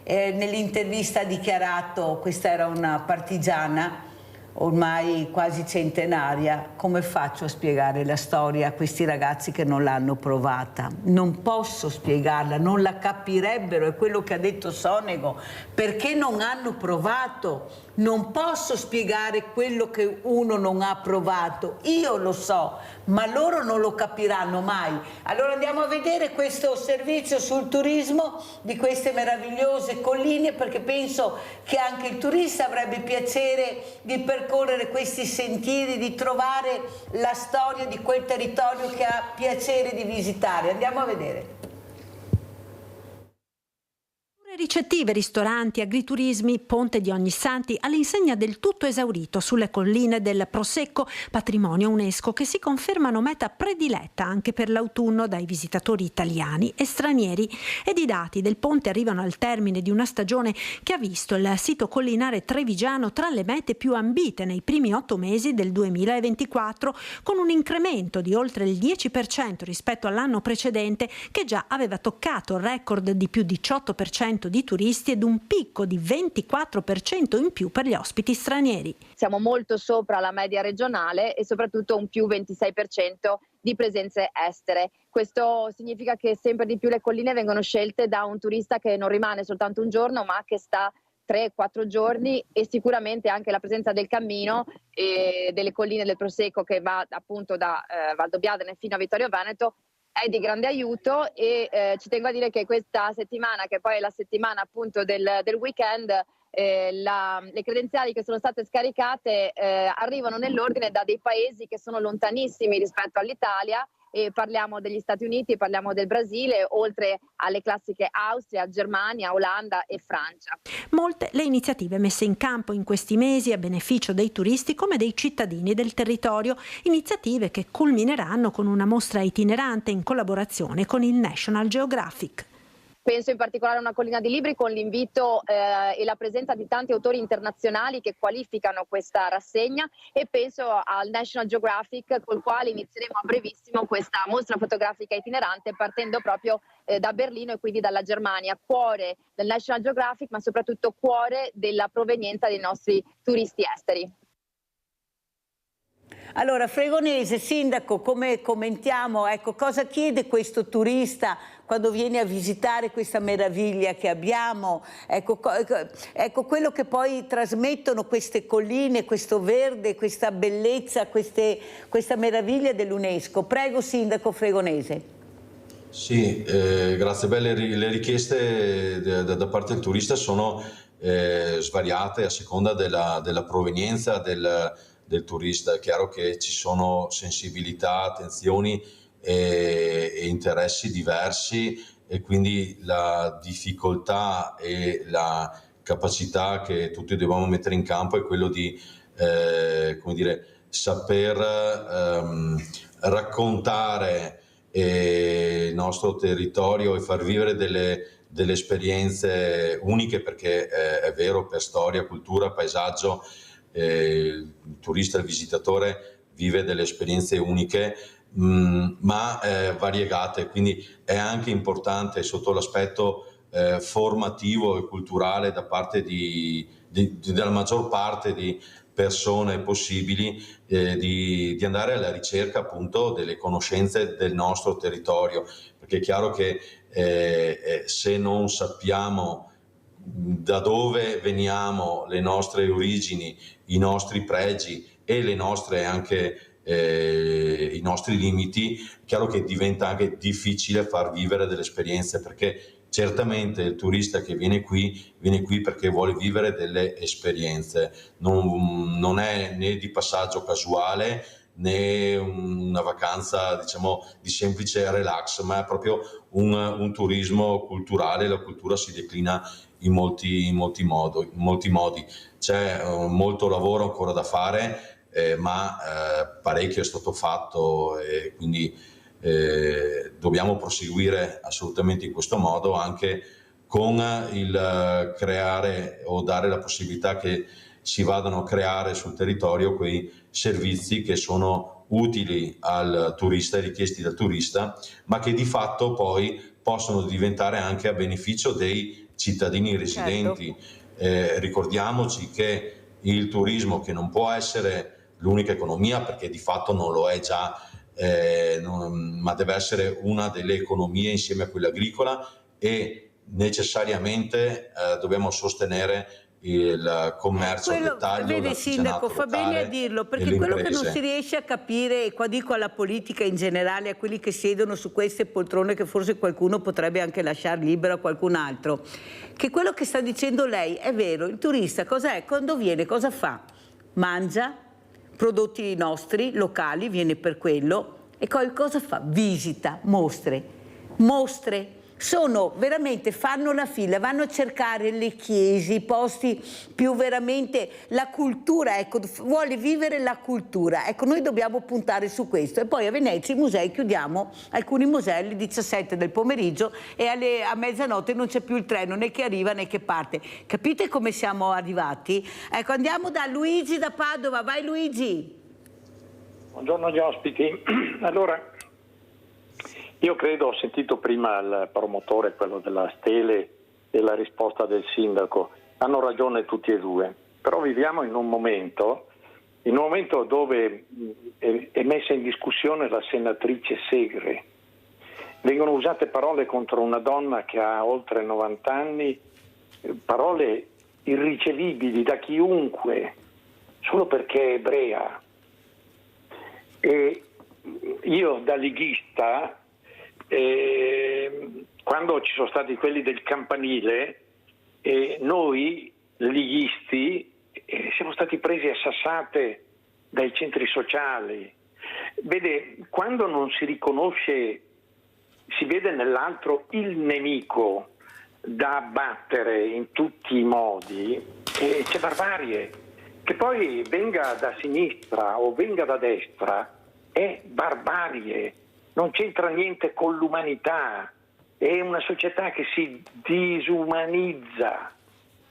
Nell'intervista ha dichiarato, questa era una partigiana ormai quasi centenaria: come faccio a spiegare la storia a questi ragazzi che non l'hanno provata? Non posso spiegarla, non la capirebbero, è quello che ha detto Sonego, perché non hanno provato. Non posso spiegare quello che uno non ha provato, io lo so, ma loro non lo capiranno mai. Allora andiamo a vedere questo servizio sul turismo di queste meravigliose colline, perché penso che anche il turista avrebbe piacere di percorrere questi sentieri, di trovare la storia di quel territorio che ha piacere di visitare. Andiamo a vedere. Ricettive, ristoranti, agriturismi, Ponte di Ognissanti all'insegna del tutto esaurito sulle colline del Prosecco, patrimonio UNESCO che si confermano meta prediletta anche per l'autunno dai visitatori italiani e stranieri. Ed i dati del ponte arrivano al termine di una stagione che ha visto il sito collinare trevigiano tra le mete più ambite nei primi 8 mesi del 2024, con un incremento di oltre il 10% rispetto all'anno precedente, che già aveva toccato il record di più 18% di turisti ed un picco di 24% in più per gli ospiti stranieri. Siamo molto sopra la media regionale e soprattutto un più 26% di presenze estere. Questo significa che sempre di più le colline vengono scelte da un turista che non rimane soltanto un giorno, ma che sta 3-4 giorni, e sicuramente anche la presenza del cammino e delle colline del Prosecco, che va appunto da Valdobbiadene fino a Vittorio Veneto, è di grande aiuto. E ci tengo a dire che questa settimana, che poi è la settimana appunto del weekend, le credenziali che sono state scaricate arrivano nell'ordine da dei paesi che sono lontanissimi rispetto all'Italia, e parliamo degli Stati Uniti, parliamo del Brasile, oltre alle classiche Austria, Germania, Olanda e Francia. Molte le iniziative messe in campo in questi mesi a beneficio dei turisti come dei cittadini del territorio, iniziative che culmineranno con una mostra itinerante in collaborazione con il National Geographic. Penso in particolare a una collina di libri, con l'invito e la presenza di tanti autori internazionali che qualificano questa rassegna, e penso al National Geographic, col quale inizieremo a brevissimo questa mostra fotografica itinerante, partendo proprio da Berlino e quindi dalla Germania, cuore del National Geographic, ma soprattutto cuore della provenienza dei nostri turisti esteri. Allora, Fregonese, sindaco, come commentiamo, ecco, cosa chiede questo turista quando viene a visitare questa meraviglia che abbiamo? Ecco, quello che poi trasmettono queste colline, questo verde, questa bellezza, questa meraviglia dell'UNESCO. Prego, sindaco Fregonese. Sì, grazie. Beh, le richieste da parte del turista sono svariate a seconda della provenienza del turista. È chiaro che ci sono sensibilità, attenzioni e interessi diversi, e quindi la difficoltà e la capacità che tutti dobbiamo mettere in campo è quello di come dire, saper raccontare il nostro territorio e far vivere delle esperienze uniche, perché è vero, per storia, cultura, paesaggio, il turista, il visitatore vive delle esperienze uniche, ma variegate, quindi è anche importante sotto l'aspetto formativo e culturale da parte della maggior parte di persone possibili, di andare alla ricerca appunto delle conoscenze del nostro territorio, perché è chiaro che se non sappiamo da dove veniamo, le nostre origini, i nostri pregi e le nostre anche i nostri limiti, è chiaro che diventa anche difficile far vivere delle esperienze, perché certamente il turista che viene qui perché vuole vivere delle esperienze, non è né di passaggio casuale né una vacanza, diciamo, di semplice relax, ma è proprio un turismo culturale. La cultura si declina in molti modi. C'è molto lavoro ancora da fare, ma parecchio è stato fatto, e quindi dobbiamo proseguire assolutamente in questo modo, anche con il creare o dare la possibilità che si vadano a creare sul territorio quei servizi che sono utili al turista e richiesti dal turista, ma che di fatto poi possono diventare anche a beneficio dei cittadini residenti. Certo. Ricordiamoci che il turismo, che non può essere l'unica economia, perché di fatto non lo è già, ma deve essere una delle economie insieme a quella agricola, e necessariamente dobbiamo sostenere il commercio al dettaglio. Vede Sindaco, fa bene a dirlo, perché quello che non si riesce a capire, e qua dico alla politica in generale, a quelli che siedono su queste poltrone, che forse qualcuno potrebbe anche lasciare libero a qualcun altro, che quello che sta dicendo lei è vero. Il turista cos'è? Quando viene cosa fa? Mangia prodotti nostri, locali, viene per quello, e poi cosa fa? Visita, mostre. Sono veramente, fanno la fila, vanno a cercare le chiese, i posti più veramente, la cultura, ecco, vuole vivere la cultura. Ecco, noi dobbiamo puntare su questo. E poi a Venezia i musei chiudiamo, alcuni musei alle 17 del pomeriggio, e a mezzanotte non c'è più il treno né che arriva né che parte. Capite come siamo arrivati? Ecco, andiamo da Luigi da Padova. Vai Luigi. Buongiorno agli ospiti. Allora, io credo, ho sentito prima il promotore, quello della Stele, e la risposta del sindaco. Hanno ragione tutti e due, però viviamo in un momento dove è messa in discussione la senatrice Segre. Vengono usate parole contro una donna che ha oltre 90 anni, parole irricevibili da chiunque, solo perché è ebrea. E io da leghista, quando ci sono stati quelli del campanile, noi leghisti siamo stati presi a sassate dai centri sociali. Vede, quando non si riconosce, si vede nell'altro il nemico da abbattere in tutti i modi, c'è barbarie. Che poi venga da sinistra o venga da destra è barbarie, non c'entra niente con l'umanità, è una società che si disumanizza.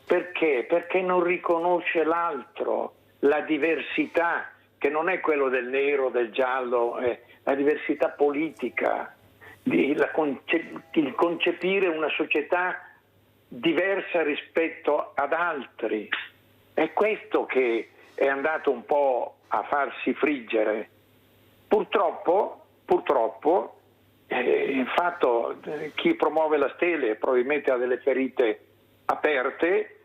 Perché? Perché non riconosce l'altro, la diversità, che non è quello del nero, del giallo, la diversità politica, il concepire una società diversa rispetto ad altri. È questo che è andato un po' a farsi friggere. Purtroppo, il fatto chi promuove la Stele probabilmente ha delle ferite aperte,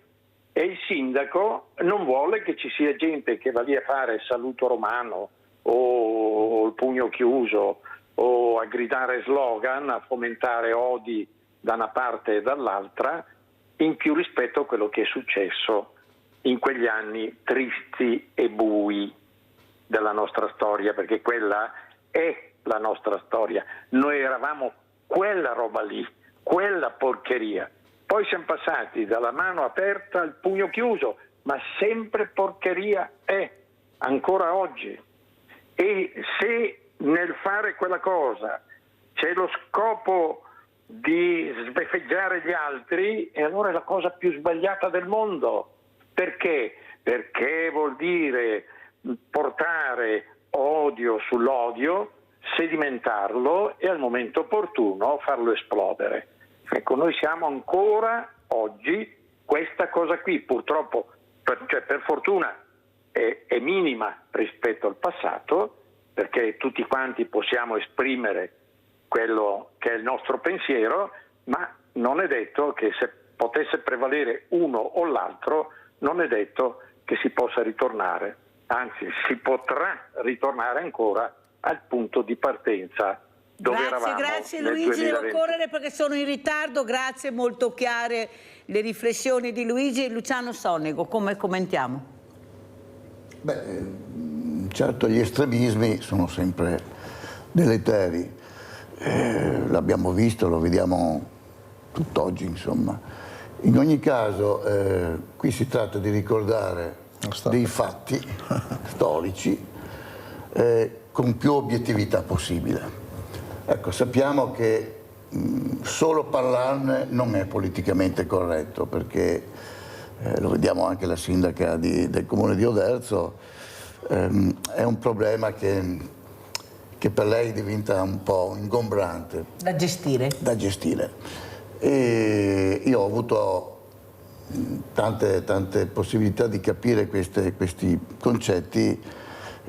e il sindaco non vuole che ci sia gente che va lì a fare il saluto romano o il pugno chiuso o a gridare slogan, a fomentare odi da una parte e dall'altra, in più rispetto a quello che è successo in quegli anni tristi e bui della nostra storia, perché quella è la nostra storia. Noi eravamo quella roba lì, quella porcheria. Poi siamo passati dalla mano aperta al pugno chiuso, ma sempre porcheria è, ancora oggi. E se nel fare quella cosa c'è lo scopo di sbeffeggiare gli altri, e allora è la cosa più sbagliata del mondo. Perché? Perché vuol dire portare odio sull'odio, sedimentarlo e al momento opportuno farlo esplodere. Ecco, noi siamo ancora oggi questa cosa qui, purtroppo, per fortuna è minima rispetto al passato, perché tutti quanti possiamo esprimere quello che è il nostro pensiero, ma non è detto che se potesse prevalere uno o l'altro, non è detto che si possa ritornare, anzi si potrà ritornare ancora al punto di partenza dove eravamo. Grazie nel Luigi, 2020. devo correre perché sono in ritardo, grazie, molto chiare le riflessioni di Luigi. Luciano Sonego, come commentiamo? Certo, gli estremismi sono sempre deleteri, l'abbiamo visto, lo vediamo tutt'oggi, insomma. In ogni caso, qui si tratta di ricordare dei fatti storici con più obiettività possibile. Ecco, sappiamo che solo parlarne non è politicamente corretto, perché lo vediamo anche la sindaca del comune di Oderzo, è un problema che per lei diventa un po' ingombrante. Da gestire. E io ho avuto tante possibilità di capire questi concetti,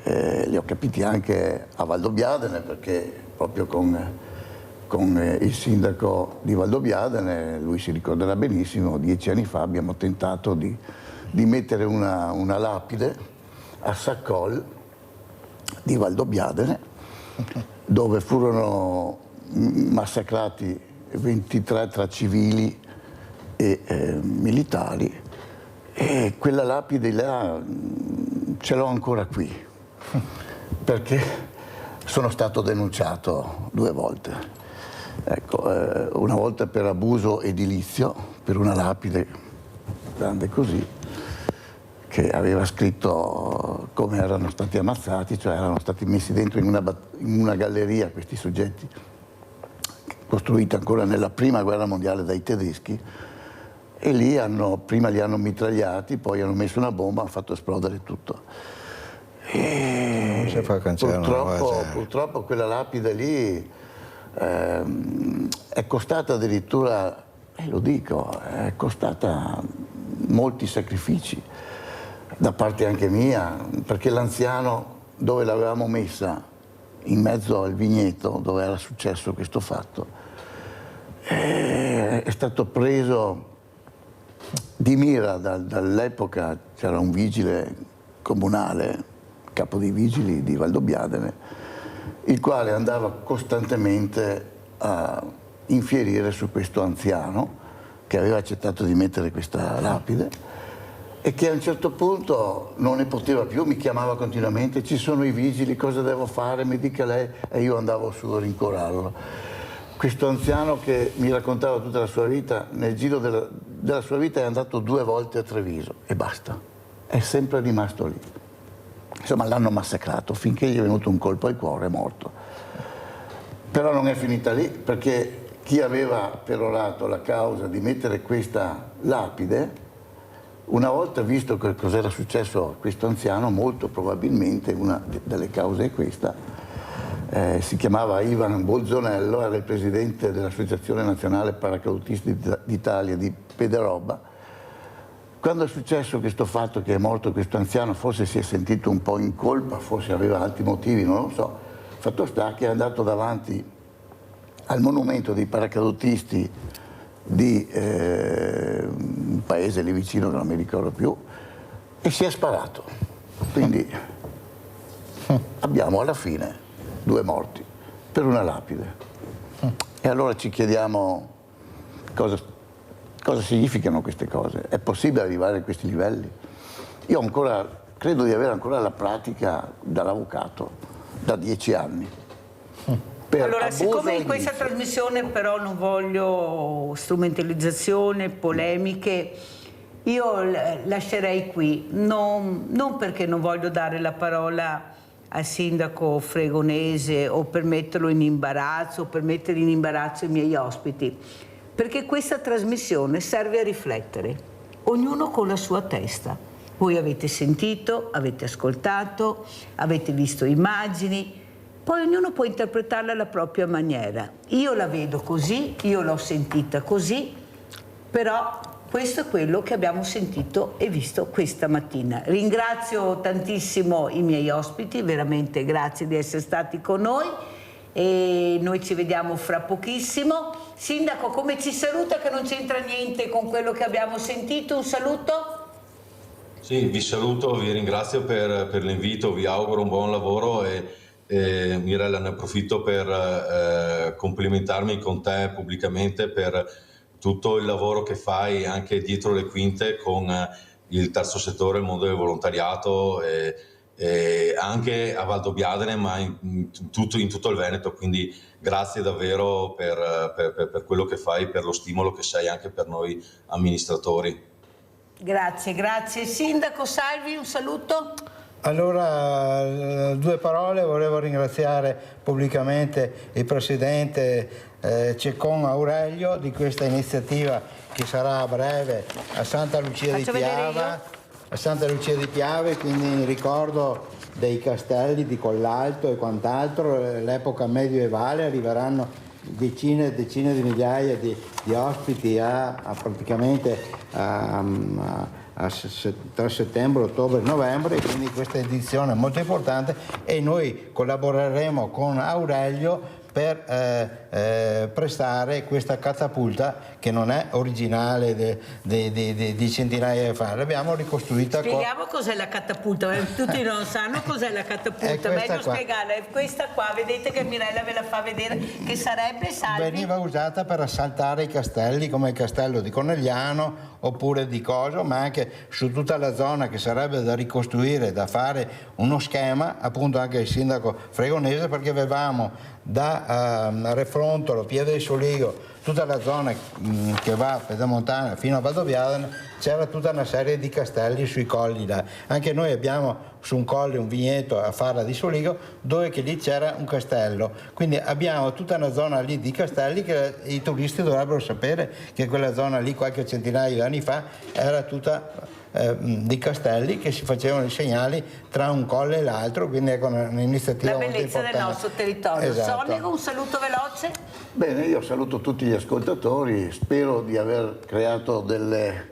li ho capiti anche a Valdobbiadene, perché proprio con il sindaco di Valdobbiadene, lui si ricorderà benissimo, 10 anni fa abbiamo tentato di mettere una lapide a Saccol di Valdobbiadene, dove furono massacrati 23 tra civili e militari, e quella lapide là ce l'ho ancora qui, perché sono stato denunciato 2 volte. Ecco, una volta per abuso edilizio, per una lapide grande così, che aveva scritto come erano stati ammazzati, cioè erano stati messi dentro in una galleria questi soggetti, costruita ancora nella prima guerra mondiale dai tedeschi, e lì prima li hanno mitragliati, poi hanno messo una bomba, hanno fatto esplodere tutto. E purtroppo quella lapide lì è costata addirittura, lo dico, è costata molti sacrifici da parte anche mia, perché l'anziano dove l'avevamo messa, in mezzo al vigneto dove era successo questo fatto, è stato preso di mira dall'epoca, c'era un vigile comunale, capo dei vigili di Valdobbiadene, il quale andava costantemente a infierire su questo anziano che aveva accettato di mettere questa lapide, e che a un certo punto non ne poteva più, mi chiamava continuamente: ci sono i vigili, cosa devo fare, mi dica lei, e io andavo su a rincorarlo. Questo anziano che mi raccontava tutta la sua vita, nel giro della sua vita è andato 2 volte a Treviso e basta, è sempre rimasto lì. Insomma, l'hanno massacrato finché gli è venuto un colpo al cuore, è morto. Però non è finita lì, perché chi aveva perorato la causa di mettere questa lapide, una volta visto che cos'era successo a questo anziano, molto probabilmente una delle cause è questa, si chiamava Ivan Bolzonello, era il presidente dell'Associazione Nazionale Paracadutisti d'Italia di Pederobba. Quando è successo questo fatto che è morto questo anziano, forse si è sentito un po' in colpa, forse aveva altri motivi, non lo so. Fatto sta che è andato davanti al monumento dei paracadutisti di un paese lì vicino che non mi ricordo più, e si è sparato. Quindi abbiamo alla fine 2 morti per una lapide. E allora ci chiediamo cosa significano queste cose. È possibile arrivare a questi livelli? Io credo di avere ancora la pratica dall'avvocato da 10 anni. Allora, siccome in questa trasmissione però non voglio strumentalizzazione, polemiche, io lascerei qui, non perché non voglio dare la parola al sindaco fregonese o per metterlo in imbarazzo o per mettere in imbarazzo i miei ospiti, perché questa trasmissione serve a riflettere, ognuno con la sua testa. Voi avete sentito, avete ascoltato, avete visto immagini, poi ognuno può interpretarla alla propria maniera. Io la vedo così, io l'ho sentita così, però questo è quello che abbiamo sentito e visto questa mattina. Ringrazio tantissimo i miei ospiti, veramente grazie di essere stati con noi, e noi ci vediamo fra pochissimo. Sindaco, come ci saluta, che non c'entra niente con quello che abbiamo sentito? Un saluto? Sì, vi saluto, vi ringrazio per l'invito, vi auguro un buon lavoro e Mirella, ne approfitto per complimentarmi con te pubblicamente per tutto il lavoro che fai anche dietro le quinte con il terzo settore, il mondo del volontariato, anche a Valdobbiadene, ma in tutto il Veneto, quindi grazie davvero per quello che fai, per lo stimolo che sei anche per noi amministratori. Grazie, grazie. Sindaco Salvi, un saluto? Allora, 2 parole, volevo ringraziare pubblicamente il Presidente Ceccon Aurelio di questa iniziativa che sarà a breve a Santa Lucia di Piave, quindi ricordo dei castelli di Collalto e quant'altro, l'epoca medievale, arriveranno decine e decine di migliaia di ospiti praticamente tra settembre, ottobre e novembre, quindi questa edizione è molto importante e noi collaboreremo con Aurelio per prestare questa catapulta che non è originale di centinaia di fa. L'abbiamo ricostruita. Spieghiamo cos'è la catapulta, tutti non sanno cos'è la catapulta, meglio spiegarla. È questa qua, vedete che Mirella ve la fa vedere, che sarebbe, Salvi? Veniva usata per assaltare i castelli come il castello di Conegliano oppure di Coso, ma anche su tutta la zona che sarebbe da ricostruire, da fare uno schema, appunto anche il sindaco Fregonese, perché avevamo da Refrontolo, Pieve di Soligo, tutta la zona che va pedemontana fino a Valdobbiadene, c'era tutta una serie di castelli sui colli là. Anche noi abbiamo su un colle un vigneto a Farla di Soligo dove che lì c'era un castello, quindi abbiamo tutta una zona lì di castelli che i turisti dovrebbero sapere che quella zona lì qualche centinaio di anni fa era tutta di castelli che si facevano i segnali tra un colle e l'altro, quindi è un'iniziativa molto importante. La bellezza del nostro territorio. Esatto. Sonico, un saluto veloce. Bene, io saluto tutti gli ascoltatori, spero di aver creato delle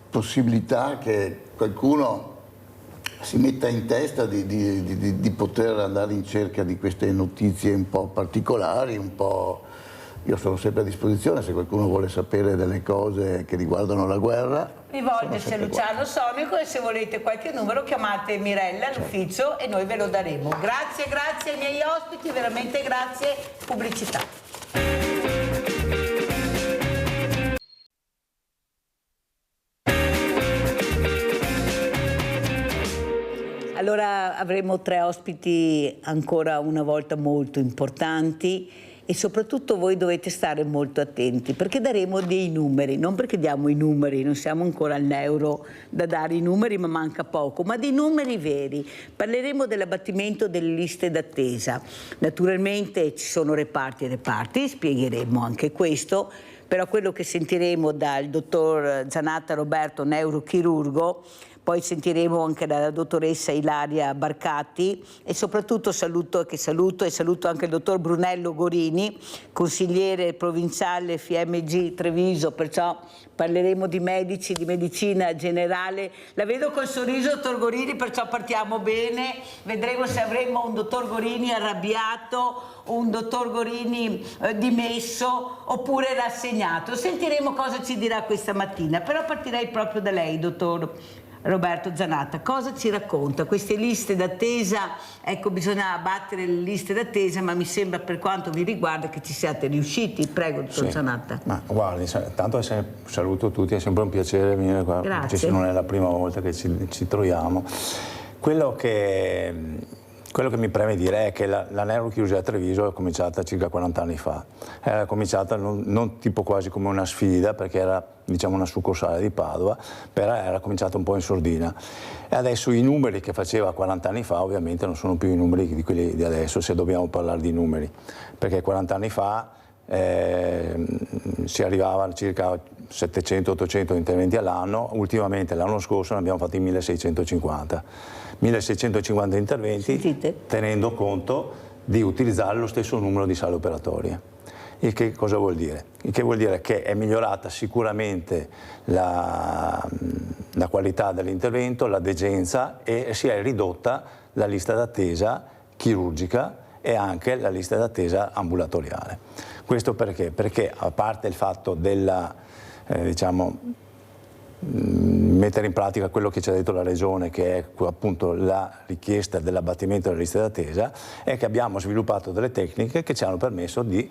possibilità che qualcuno si metta in testa di poter andare in cerca di queste notizie un po' particolari, un po'. Io sono sempre a disposizione se qualcuno vuole sapere delle cose che riguardano la guerra. Rivolgersi a Luciano Sonico e se volete qualche numero chiamate Mirella all'ufficio e noi ve lo daremo. Grazie, grazie ai miei ospiti, veramente grazie. Pubblicità. Allora avremo 3 ospiti ancora una volta molto importanti e soprattutto voi dovete stare molto attenti perché daremo dei numeri, non perché diamo i numeri, non siamo ancora all'euro da dare i numeri ma manca poco, ma dei numeri veri. Parleremo dell'abbattimento delle liste d'attesa. Naturalmente ci sono reparti e reparti, spiegheremo anche questo, però quello che sentiremo dal dottor Zanatta Roberto, neurochirurgo, poi sentiremo anche dalla dottoressa Ilaria Barcatti e soprattutto saluto anche il dottor Brunello Gorini, consigliere provinciale FMG Treviso, perciò parleremo di medici, di medicina generale. La vedo col sorriso, dottor Gorini, perciò partiamo bene. Vedremo se avremo un dottor Gorini arrabbiato, un dottor Gorini dimesso oppure rassegnato. Sentiremo cosa ci dirà questa mattina, però partirei proprio da lei, dottor Roberto Zanatta. Cosa ci racconta? Queste liste d'attesa, ecco, bisogna abbattere le liste d'attesa, ma mi sembra, per quanto vi riguarda, che ci siate riusciti. Prego, dottor Zanatta. Ma guardi, tanto saluto tutti, è sempre un piacere venire qua, grazie. Non è la prima volta che ci troviamo. Quello che mi preme dire è che la neurochirurgia a Treviso è cominciata circa 40 anni fa. Era cominciata non tipo quasi come una sfida, perché era, diciamo, una succursale di Padova, però era cominciata un po' in sordina. E adesso i numeri che faceva 40 anni fa ovviamente non sono più i numeri di quelli di adesso, se dobbiamo parlare di numeri, perché 40 anni fa si arrivava a circa 700-800 interventi all'anno, ultimamente l'anno scorso ne abbiamo fatti 1650. 1650 interventi. Sentite? Tenendo conto di utilizzare lo stesso numero di sale operatorie. Il che cosa vuol dire? Il che vuol dire che è migliorata sicuramente la qualità dell'intervento, la degenza e si è ridotta la lista d'attesa chirurgica e anche la lista d'attesa ambulatoriale. Questo perché? Perché a parte il fatto della, mettere in pratica quello che ci ha detto la Regione, che è appunto la richiesta dell'abbattimento della lista d'attesa, è che abbiamo sviluppato delle tecniche che ci hanno permesso di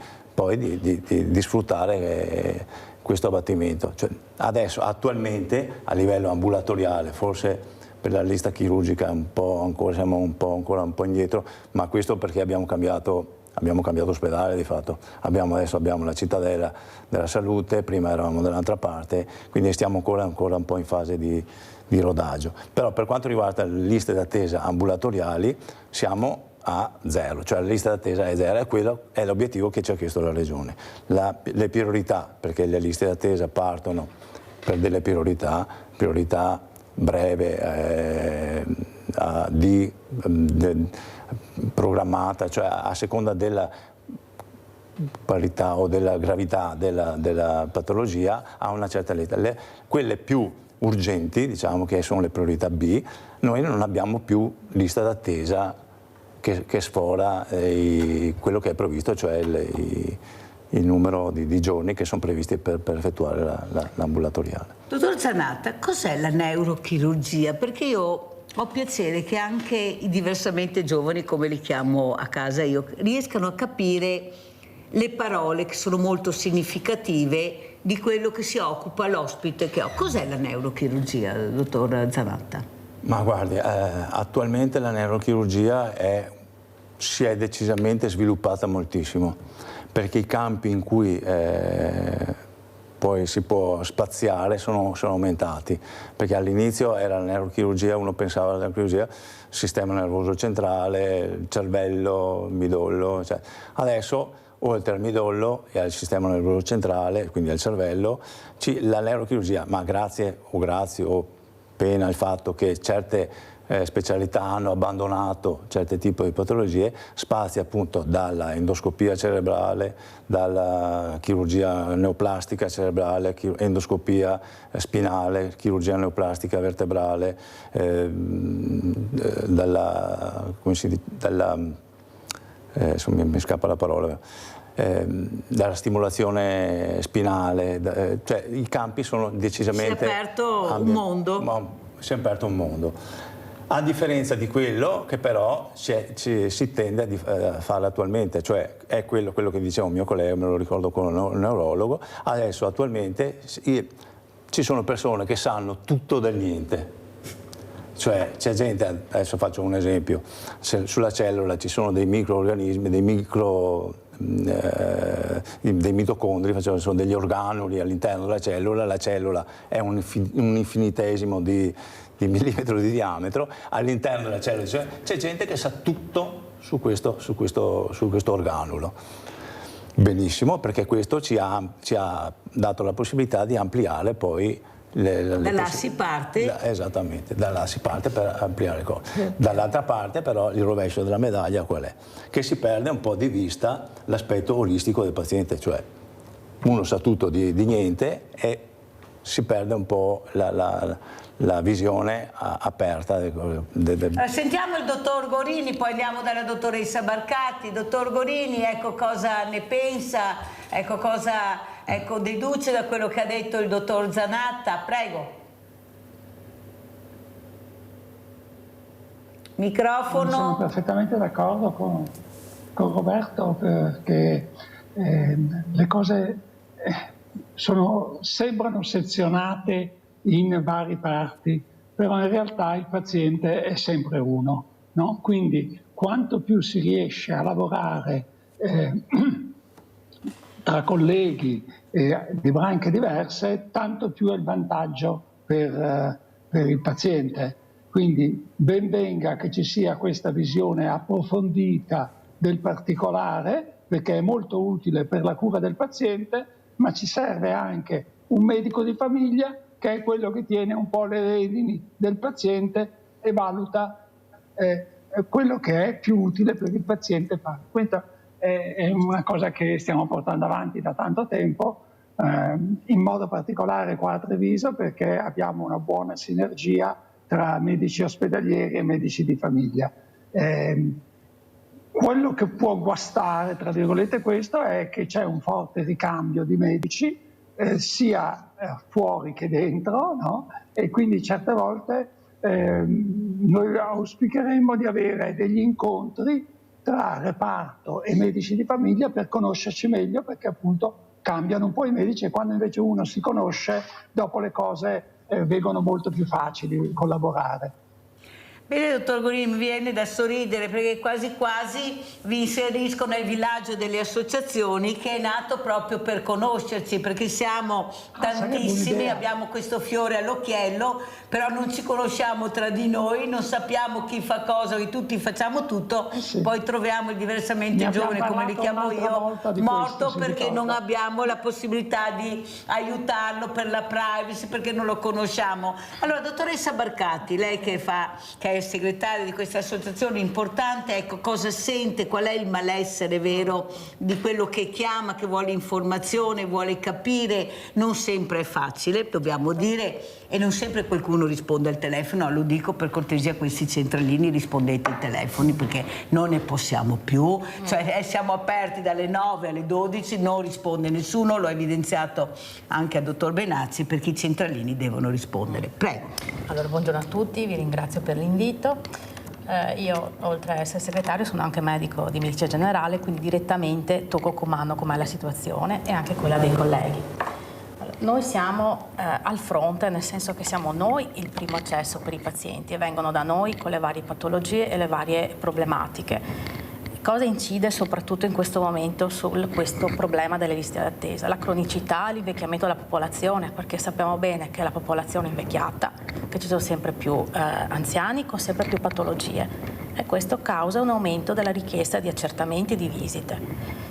sfruttare questo abbattimento. Cioè, adesso attualmente a livello ambulatoriale, forse per la lista chirurgica siamo ancora un po' indietro, ma questo perché abbiamo cambiato ospedale di fatto. Adesso abbiamo la cittadella della salute, prima eravamo dall'altra parte, quindi stiamo ancora un po' in fase di rodaggio. Però per quanto riguarda le liste d'attesa ambulatoriali siamo a zero, cioè la lista d'attesa è zero, e quello è l'obiettivo che ci ha chiesto la Regione. Le priorità, perché le liste d'attesa partono per delle priorità breve, programmata, cioè a seconda della qualità o della gravità della patologia, a una certa lista. Quelle più urgenti, diciamo che sono le priorità B, noi non abbiamo più lista d'attesa che sfora quello che è previsto, cioè il numero di giorni che sono previsti per effettuare l'ambulatoriale. Dottor Zanatta, cos'è la neurochirurgia? Perché io ho piacere che anche i diversamente giovani, come li chiamo a casa io, riescano a capire le parole che sono molto significative di quello che si occupa l'ospite che ho. Cos'è la neurochirurgia, dottor Zanatta? Ma guardi, attualmente la neurochirurgia si è decisamente sviluppata moltissimo, perché i campi in cui poi si può spaziare sono aumentati, perché all'inizio era la neurochirurgia, uno pensava alla neurochirurgia, sistema nervoso centrale, cervello, midollo, cioè. Adesso oltre al midollo e al sistema nervoso centrale, quindi al cervello, la neurochirurgia, ma grazie o pena il fatto che certe specialità hanno abbandonato certi tipi di patologie, spazia appunto dalla endoscopia cerebrale, dalla chirurgia neoplastica cerebrale, endoscopia spinale, chirurgia neoplastica vertebrale, mi scappa la parola, dalla stimolazione spinale, cioè i campi sono decisamente... Si è aperto un mondo. Si è aperto un mondo. A differenza di quello che però si tende a fare attualmente, cioè è quello che diceva un mio collega, me lo ricordo con un neurologo, adesso attualmente ci sono persone che sanno tutto del niente. Cioè c'è gente, adesso faccio un esempio, sulla cellula ci sono dei microorganismi, dei mitocondri, sono degli organuli all'interno della la cellula è un infinitesimo di millimetro di diametro, all'interno della cellula c'è gente che sa tutto su questo organulo. Benissimo, perché questo ci ha dato la possibilità di ampliare poi da là si parte? Esattamente, da là si parte per ampliare le cose. Dall'altra parte però il rovescio della medaglia qual è? Che si perde un po' di vista l'aspetto olistico del paziente, cioè uno sa tutto di niente e si perde un po' la visione aperta. Sentiamo il dottor Gorini, poi andiamo dalla dottoressa Barcatti. Dottor Gorini, ecco cosa ne pensa, ecco cosa deduce da quello che ha detto il dottor Zanatta. Prego. Microfono. Sono perfettamente d'accordo con Roberto, perché le cose sembrano sezionate in varie parti, però in realtà il paziente è sempre uno, no? Quindi quanto più si riesce a lavorare tra colleghi di branche diverse, tanto più è il vantaggio per il paziente. Quindi ben venga che ci sia questa visione approfondita del particolare, perché è molto utile per la cura del paziente, ma ci serve anche un medico di famiglia che è quello che tiene un po' le redini del paziente e valuta quello che è più utile per il paziente fare. Questa è una cosa che stiamo portando avanti da tanto tempo, in modo particolare qua a Treviso, perché abbiamo una buona sinergia tra medici ospedalieri e medici di famiglia. quello che può guastare, tra virgolette, questo è che c'è un forte ricambio di medici, sia fuori che dentro, no? E quindi certe volte noi auspicheremmo di avere degli incontri tra reparto e medici di famiglia per conoscerci meglio, perché appunto cambiano un po' i medici, e quando invece uno si conosce, dopo le cose vengono molto più facili collaborare. Bene, dottor Gorini, mi viene da sorridere perché quasi quasi vi inserisco nel villaggio delle associazioni, che è nato proprio per conoscerci, perché siamo tantissimi, abbiamo questo fiore all'occhiello, però non ci conosciamo tra di noi, non sappiamo chi fa cosa, che tutti facciamo tutto, poi troviamo il diversamente giovane, come li chiamo io, morto perché non abbiamo la possibilità di aiutarlo per la privacy, perché non lo conosciamo. Allora, dottoressa Barcatti, lei che è segretaria di questa associazione importante, ecco, cosa sente, qual è il malessere vero di quello che chiama, che vuole informazione, vuole capire? Non sempre è facile, dobbiamo dire, e non sempre qualcuno risponde al telefono. Lo dico per cortesia a questi centralini: rispondete ai telefoni, perché non ne possiamo più, cioè siamo aperti dalle 9 alle 12, non risponde nessuno, l'ho evidenziato anche al dottor Benazzi, perché i centralini devono rispondere. Prego. Allora, buongiorno a tutti, vi ringrazio per l'invito. Io, oltre a essere segretario, sono anche medico di medicina generale, quindi direttamente tocco con mano com'è la situazione e anche quella dei colleghi. Allora, noi siamo al fronte, nel senso che siamo noi il primo accesso per i pazienti, e vengono da noi con le varie patologie e le varie problematiche. Cosa incide soprattutto in questo momento su questo problema delle liste d'attesa? La cronicità, l'invecchiamento della popolazione, perché sappiamo bene che la popolazione è invecchiata, che ci sono sempre più anziani con sempre più patologie, e questo causa un aumento della richiesta di accertamenti e di visite.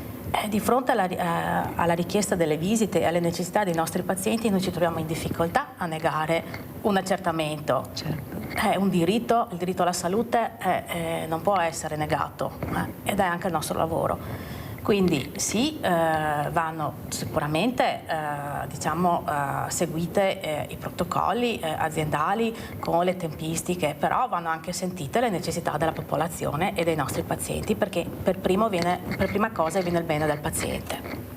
Di fronte alla richiesta delle visite e alle necessità dei nostri pazienti, noi ci troviamo in difficoltà a negare un accertamento. È un diritto, il diritto alla salute non può essere negato, ed è anche il nostro lavoro. Quindi sì, vanno sicuramente seguite i protocolli aziendali con le tempistiche, però vanno anche sentite le necessità della popolazione e dei nostri pazienti, perché per prima cosa viene il bene del paziente.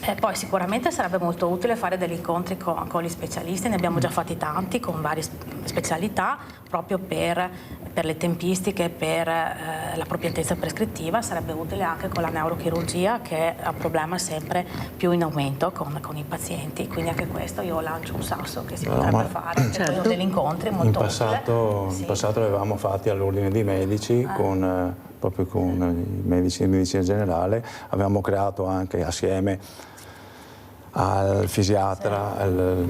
E poi sicuramente sarebbe molto utile fare degli incontri con gli specialisti, ne abbiamo già fatti tanti con varie specialità, proprio per le tempistiche, per la appropriatezza prescrittiva. Sarebbe utile anche con la neurochirurgia, che è un problema sempre più in aumento con i pazienti, quindi anche questo io lancio un sasso che si potrebbe fare, certo. Degli incontri molto in passato l'avevamo fatti all'ordine dei medici, proprio con i medici di medicina generale. Avevamo creato anche assieme al fisiatra, al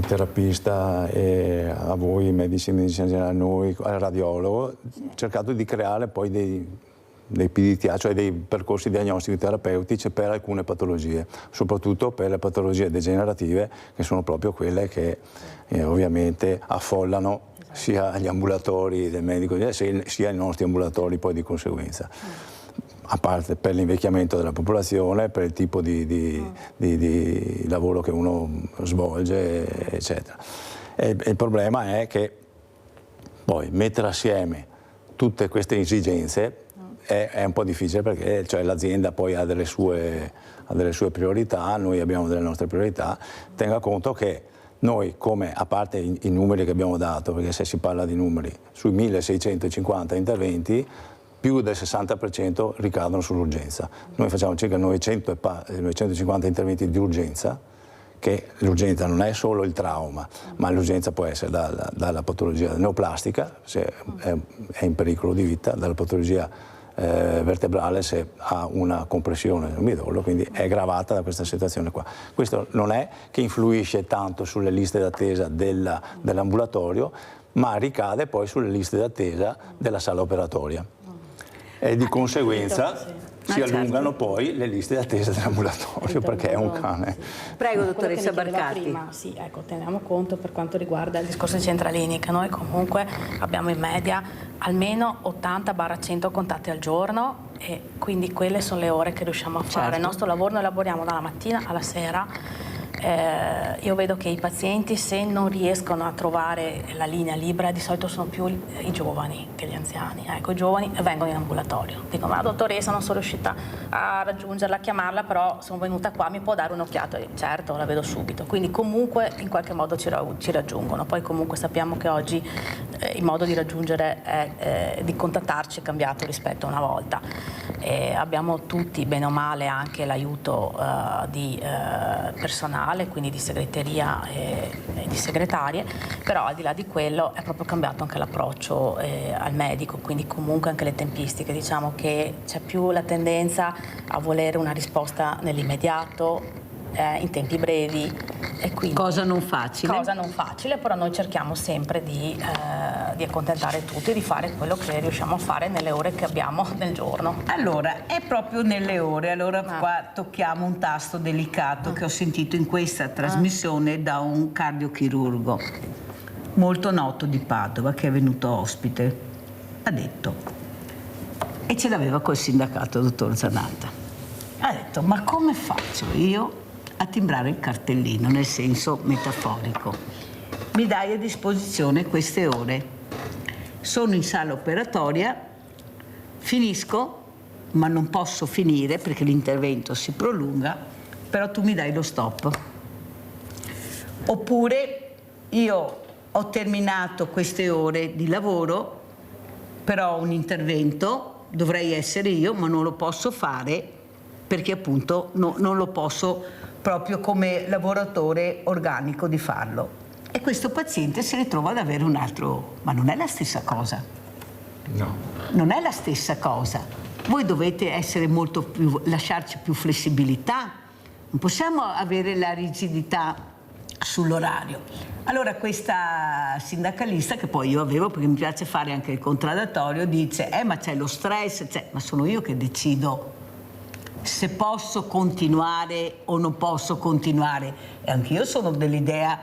terapista e a voi medici di medicina generale, noi al radiologo, cercato di creare poi dei PDTA, cioè dei percorsi diagnostici terapeutici per alcune patologie, soprattutto per le patologie degenerative, che sono proprio quelle che ovviamente affollano sia gli ambulatori del medico sia i nostri ambulatori poi di conseguenza. A parte per l'invecchiamento della popolazione, per il tipo di lavoro che uno svolge, eccetera. E il problema è che poi mettere assieme tutte queste esigenze è un po' difficile, perché cioè, l'azienda poi ha delle sue priorità, noi abbiamo delle nostre priorità. Tenga conto che noi, come a parte i numeri che abbiamo dato, perché se si parla di numeri, sui 1650 interventi, più del 60% ricadono sull'urgenza. Noi facciamo circa 950 interventi di urgenza, che l'urgenza non è solo il trauma, ma l'urgenza può essere dalla patologia neoplastica, se è in pericolo di vita, dalla patologia vertebrale, se ha una compressione del midollo, quindi è gravata da questa situazione qua. Questo non è che influisce tanto sulle liste d'attesa dell'ambulatorio, ma ricade poi sulle liste d'attesa della sala operatoria. E di conseguenza si allungano poi le liste d'attesa dell'ambulatorio, perché è un cane. Prego, dottoressa Barcatti. Sì, ecco, teniamo conto per quanto riguarda il discorso di centralini, che noi comunque abbiamo in media almeno 80-100 contatti al giorno, e quindi quelle sono le ore che riusciamo a fare. Il nostro lavoro, noi lavoriamo dalla mattina alla sera, io vedo che i pazienti, se non riescono a trovare la linea libera, di solito sono più i giovani che gli anziani. Ecco, i giovani vengono in ambulatorio, dicono: ma dottoressa, non sono riuscita a raggiungerla, a chiamarla, però sono venuta qua, mi può dare un'occhiata? Certo, la vedo subito. Quindi comunque in qualche modo ci raggiungono. Poi comunque sappiamo che oggi il modo di raggiungere, di contattarci, è cambiato rispetto a una volta. Abbiamo tutti, bene o male, anche l'aiuto di personale, quindi di segreteria e di segretarie, però al di là di quello è proprio cambiato anche l'approccio al medico, quindi comunque anche le tempistiche. Diciamo che c'è più la tendenza a volere una risposta nell'immediato, in tempi brevi, e quindi cosa non facile. Cosa non facile, però noi cerchiamo sempre di accontentare tutti e di fare quello che riusciamo a fare nelle ore che abbiamo nel giorno. Allora, è proprio nelle ore, allora qua tocchiamo un tasto delicato che ho sentito in questa trasmissione da un cardiochirurgo molto noto di Padova, che è venuto ospite. Ha detto, e ce l'aveva col sindacato, dottor Zanatta, ha detto: ma come faccio io a timbrare il cartellino, nel senso metaforico? Mi dai a disposizione queste ore, sono in sala operatoria, finisco, ma non posso finire perché l'intervento si prolunga, però tu mi dai lo stop. Oppure io ho terminato queste ore di lavoro, però ho un intervento, dovrei essere io, ma non lo posso fare perché appunto non lo posso proprio come lavoratore organico di farlo. E questo paziente si ritrova ad avere un altro... Ma non è la stessa cosa. No. Non è la stessa cosa. Voi dovete essere molto più... lasciarci più flessibilità. Non possiamo avere la rigidità sull'orario. Allora questa sindacalista, che poi io avevo, perché mi piace fare anche il contraddittorio, dice: ma c'è lo stress, ma sono io che decido se posso continuare o non posso continuare. E anch'io sono dell'idea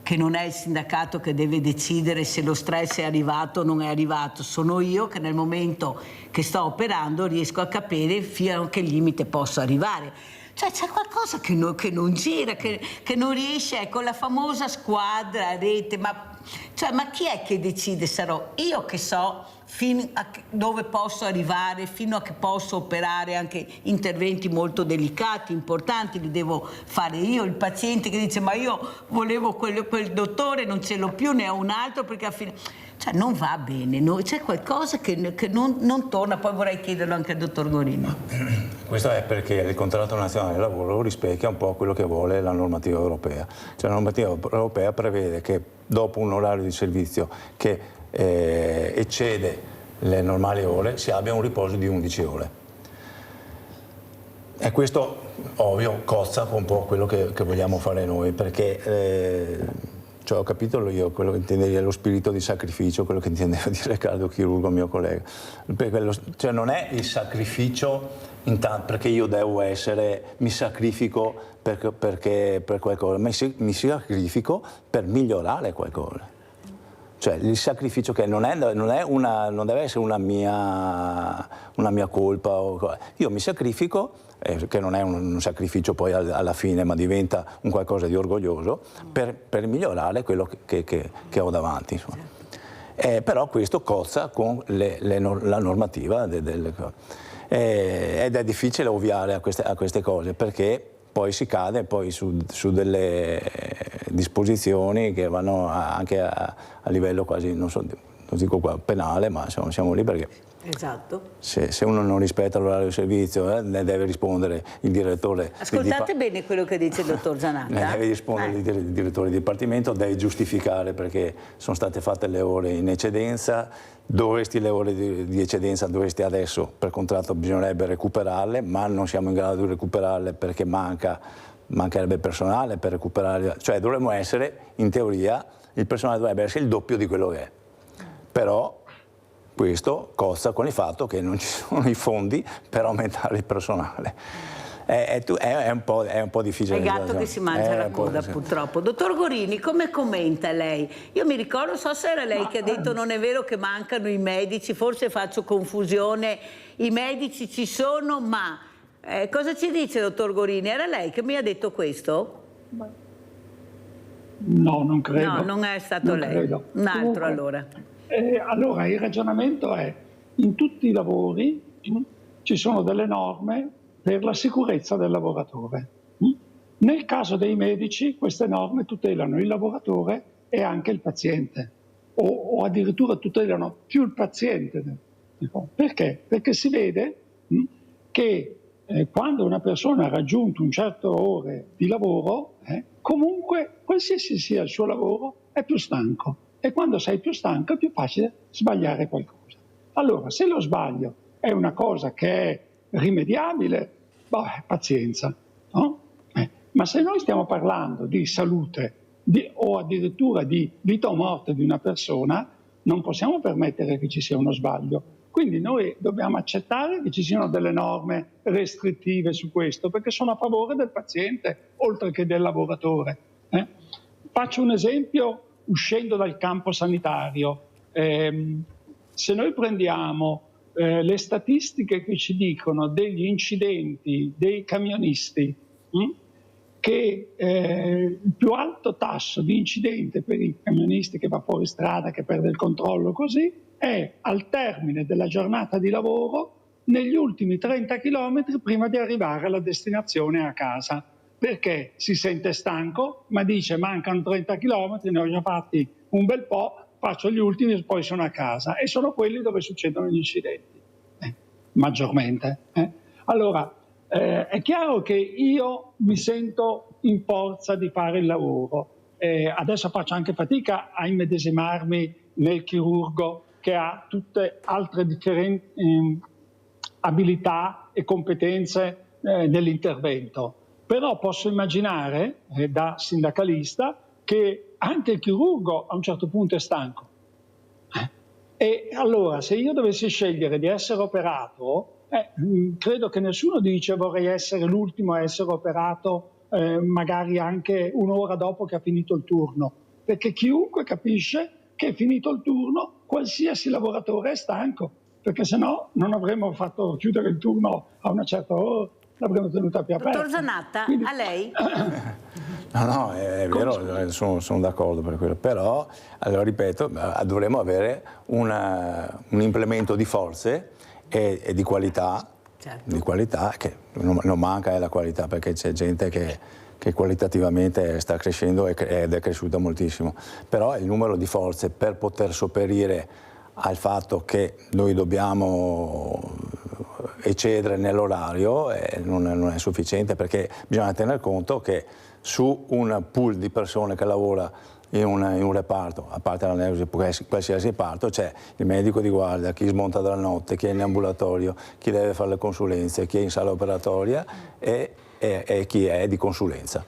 che non è il sindacato che deve decidere se lo stress è arrivato o non è arrivato, sono io che nel momento che sto operando riesco a capire fino a che limite posso arrivare. Cioè c'è qualcosa che non gira, che non riesce, ecco, la famosa squadra, rete, ma chi è che decide? Sarò io che so fino a dove posso arrivare, fino a che posso operare anche interventi molto delicati, importanti, li devo fare io. Il paziente che dice: ma io volevo quel dottore, non ce l'ho più, ne ho un altro perché a fine... Cioè non va bene, c'è qualcosa che non torna. Poi vorrei chiederlo anche al dottor Gorini. Questo è perché il contratto nazionale del lavoro rispecchia un po' quello che vuole la normativa europea. Cioè la normativa europea prevede che dopo un orario di servizio che eccede le normali ore si abbia un riposo di 11 ore. E questo, ovvio, cozza un po' quello che vogliamo fare noi, perché... Cioè, ho capito io quello che intendeva lo spirito di sacrificio, quello che intendeva dire Riccardo Chirurgo, mio collega. Cioè non è il sacrificio perché io devo essere, mi sacrifico per qualcosa, ma mi sacrifico per migliorare qualcosa. Cioè il sacrificio che non deve essere una mia colpa. Io mi sacrifico, che non è un sacrificio poi alla fine, ma diventa un qualcosa di orgoglioso, per migliorare quello che ho davanti. Però questo cozza con la normativa ed è difficile ovviare a queste cose, perché poi si cade su delle disposizioni che vanno anche a livello quasi, non dico qua penale, ma siamo lì perché esatto. Se uno non rispetta l'orario di servizio ne deve rispondere il direttore. Ascoltate bene quello che dice il dottor Zanatta. Ne deve rispondere il direttore di dipartimento, deve giustificare perché sono state fatte le ore in eccedenza. Le ore di eccedenza dovresti adesso, per contratto bisognerebbe recuperarle, ma non siamo in grado di recuperarle perché mancherebbe personale per recuperarle. Cioè dovremmo essere, in teoria, il personale dovrebbe essere il doppio di quello che è. Però questo cozza con il fatto che non ci sono i fondi per aumentare il personale. È un po' difficile. È il gatto che si mangia la coda, purtroppo. Dottor Gorini, come commenta lei? Io mi ricordo, non so se era lei che ha detto non è vero che mancano i medici, forse faccio confusione, i medici ci sono, ma cosa ci dice, dottor Gorini? Era lei che mi ha detto questo? No, non credo. No, non è stato lei. Credo. Un altro. Comunque, allora. Allora, il ragionamento è: in tutti i lavori ci sono delle norme per la sicurezza del lavoratore. Nel caso dei medici queste norme tutelano il lavoratore e anche il paziente, o addirittura tutelano più il paziente. Perché? Perché si vede che quando una persona ha raggiunto un certo ore di lavoro, comunque, qualsiasi sia il suo lavoro, è più stanco. E quando sei più stanco è più facile sbagliare qualcosa. Allora, se lo sbaglio è una cosa che è rimediabile, pazienza, no? Ma se noi stiamo parlando di salute o addirittura di vita o morte di una persona, non possiamo permettere che ci sia uno sbaglio. Quindi noi dobbiamo accettare che ci siano delle norme restrittive su questo, perché sono a favore del paziente oltre che del lavoratore. Faccio un esempio uscendo dal campo sanitario. Se noi prendiamo le statistiche che ci dicono degli incidenti dei camionisti, che il più alto tasso di incidente per i camionisti che va fuori strada, che perde il controllo così, è al termine della giornata di lavoro negli ultimi 30 km prima di arrivare alla destinazione a casa, perché si sente stanco, ma dice mancano 30 km, ne ho già fatti un bel po', faccio gli ultimi e poi sono a casa, e sono quelli dove succedono gli incidenti, maggiormente. Allora, è chiaro che io mi sento in forza di fare il lavoro. Adesso faccio anche fatica a immedesimarmi nel chirurgo che ha tutte altre differenti abilità e competenze nell'intervento. Però posso immaginare, da sindacalista, che anche il chirurgo a un certo punto è stanco. E allora, se io dovessi scegliere di essere operato, credo che nessuno dice vorrei essere l'ultimo a essere operato magari anche un'ora dopo che ha finito il turno, perché chiunque capisce che finito il turno qualsiasi lavoratore è stanco, perché sennò non avremmo fatto chiudere il turno a una certa ora, l'avremmo tenuta più aperta. Dottor Zanatta, quindi... a lei? No, è vero, sono d'accordo per quello, però, allora ripeto, dovremmo avere un implemento di forze e di qualità, certo. Di qualità che non manca la qualità, perché c'è gente che qualitativamente sta crescendo ed è cresciuta moltissimo, però il numero di forze per poter sopperire al fatto che noi dobbiamo eccedere nell'orario non è sufficiente, perché bisogna tener conto che su un pool di persone che lavora in un reparto, a parte la neosi, qualsiasi reparto, c'è il medico di guardia, chi smonta dalla notte, chi è in ambulatorio, chi deve fare le consulenze, chi è in sala operatoria e chi è di consulenza.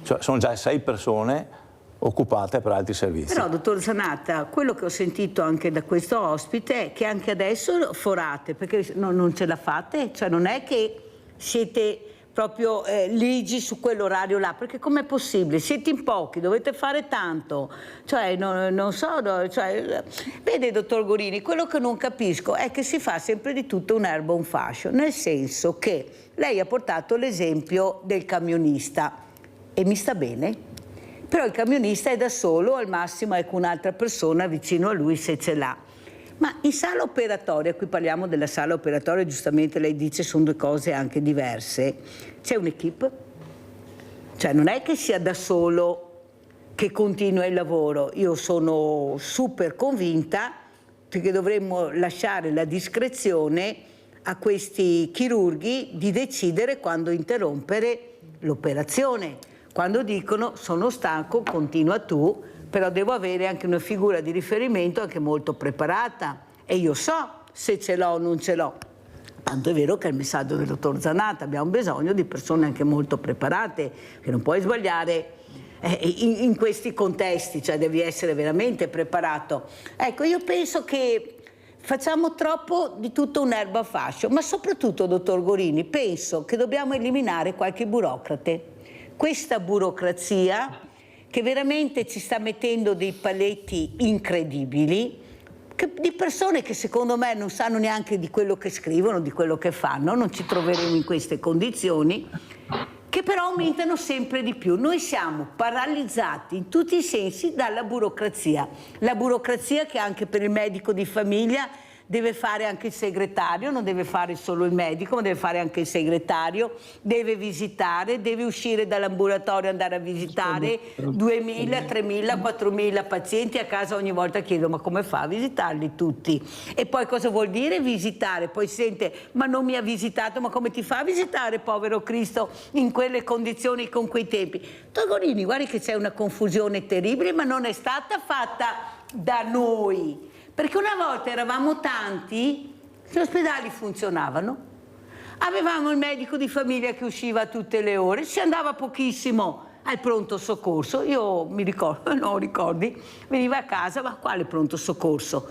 Cioè, sono già 6 persone occupate per altri servizi. Però, dottor Zanatta, quello che ho sentito anche da questo ospite è che anche adesso forate, perché non ce la fate, cioè non è che siete proprio ligi su quell'orario là, perché com'è possibile? Siete in pochi, dovete fare tanto, cioè non so, cioè, vede dottor Gorini, quello che non capisco è che si fa sempre di tutto un'erba un fascio, nel senso che lei ha portato l'esempio del camionista e mi sta bene, però il camionista è da solo, al massimo è con un'altra persona vicino a lui se ce l'ha. Ma in sala operatoria, qui parliamo della sala operatoria, giustamente lei dice sono due cose anche diverse, c'è un'equipe? Cioè non è che sia da solo che continua il lavoro, io sono super convinta che dovremmo lasciare la discrezione a questi chirurghi di decidere quando interrompere l'operazione, quando dicono sono stanco, continua tu, però devo avere anche una figura di riferimento anche molto preparata e io so se ce l'ho o non ce l'ho. Tanto è vero che è il messaggio del dottor Zanatta, abbiamo bisogno di persone anche molto preparate, che non puoi sbagliare in questi contesti, cioè devi essere veramente preparato. Ecco, io penso che facciamo troppo di tutto un'erba a fascio, ma soprattutto, dottor Gorini, penso che dobbiamo eliminare qualche burocrate. Questa burocrazia che veramente ci sta mettendo dei paletti incredibili, di persone che secondo me non sanno neanche di quello che scrivono, di quello che fanno, non ci troveremo in queste condizioni, che però però aumentano sempre di più. Noi siamo paralizzati in tutti i sensi dalla burocrazia. La burocrazia che anche per il medico di famiglia deve fare anche il segretario, non deve fare solo il medico, ma deve fare anche il segretario, deve visitare, deve uscire dall'ambulatorio e andare a visitare 2.000, 3.000, 4.000 pazienti a casa ogni volta. Chiedo, ma come fa a visitarli tutti? E poi cosa vuol dire visitare? Poi sente, ma non mi ha visitato, ma come ti fa a visitare, povero Cristo, in quelle condizioni, con quei tempi? Togorini, guardi che c'è una confusione terribile, ma non è stata fatta da noi. Perché una volta eravamo tanti, gli ospedali funzionavano, avevamo il medico di famiglia che usciva tutte le ore, si andava pochissimo al pronto soccorso. Io mi ricordo, no, ricordi, veniva a casa, ma quale pronto soccorso?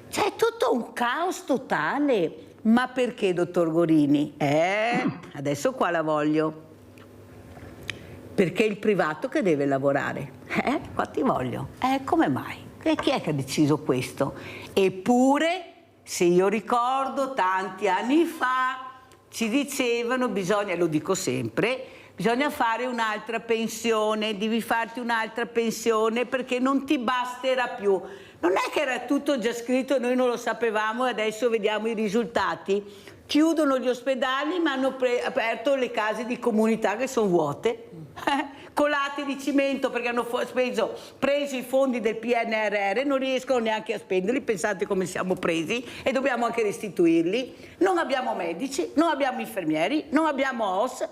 C'è tutto un caos totale. Ma perché, dottor Gorini? Adesso qua la voglio. Perché è il privato che deve lavorare. Qua ti voglio. Come mai? E chi è che ha deciso questo? Eppure, se io ricordo, tanti anni fa ci dicevano, bisogna, lo dico sempre, bisogna fare un'altra pensione, devi farti un'altra pensione perché non ti basterà più. Non è che era tutto già scritto e noi non lo sapevamo e adesso vediamo i risultati. Chiudono gli ospedali ma hanno aperto le case di comunità che sono vuote. Colate di cimento perché hanno preso i fondi del PNRR, non riescono neanche a spenderli, pensate come siamo presi, e dobbiamo anche restituirli. Non abbiamo medici, non abbiamo infermieri, non abbiamo OS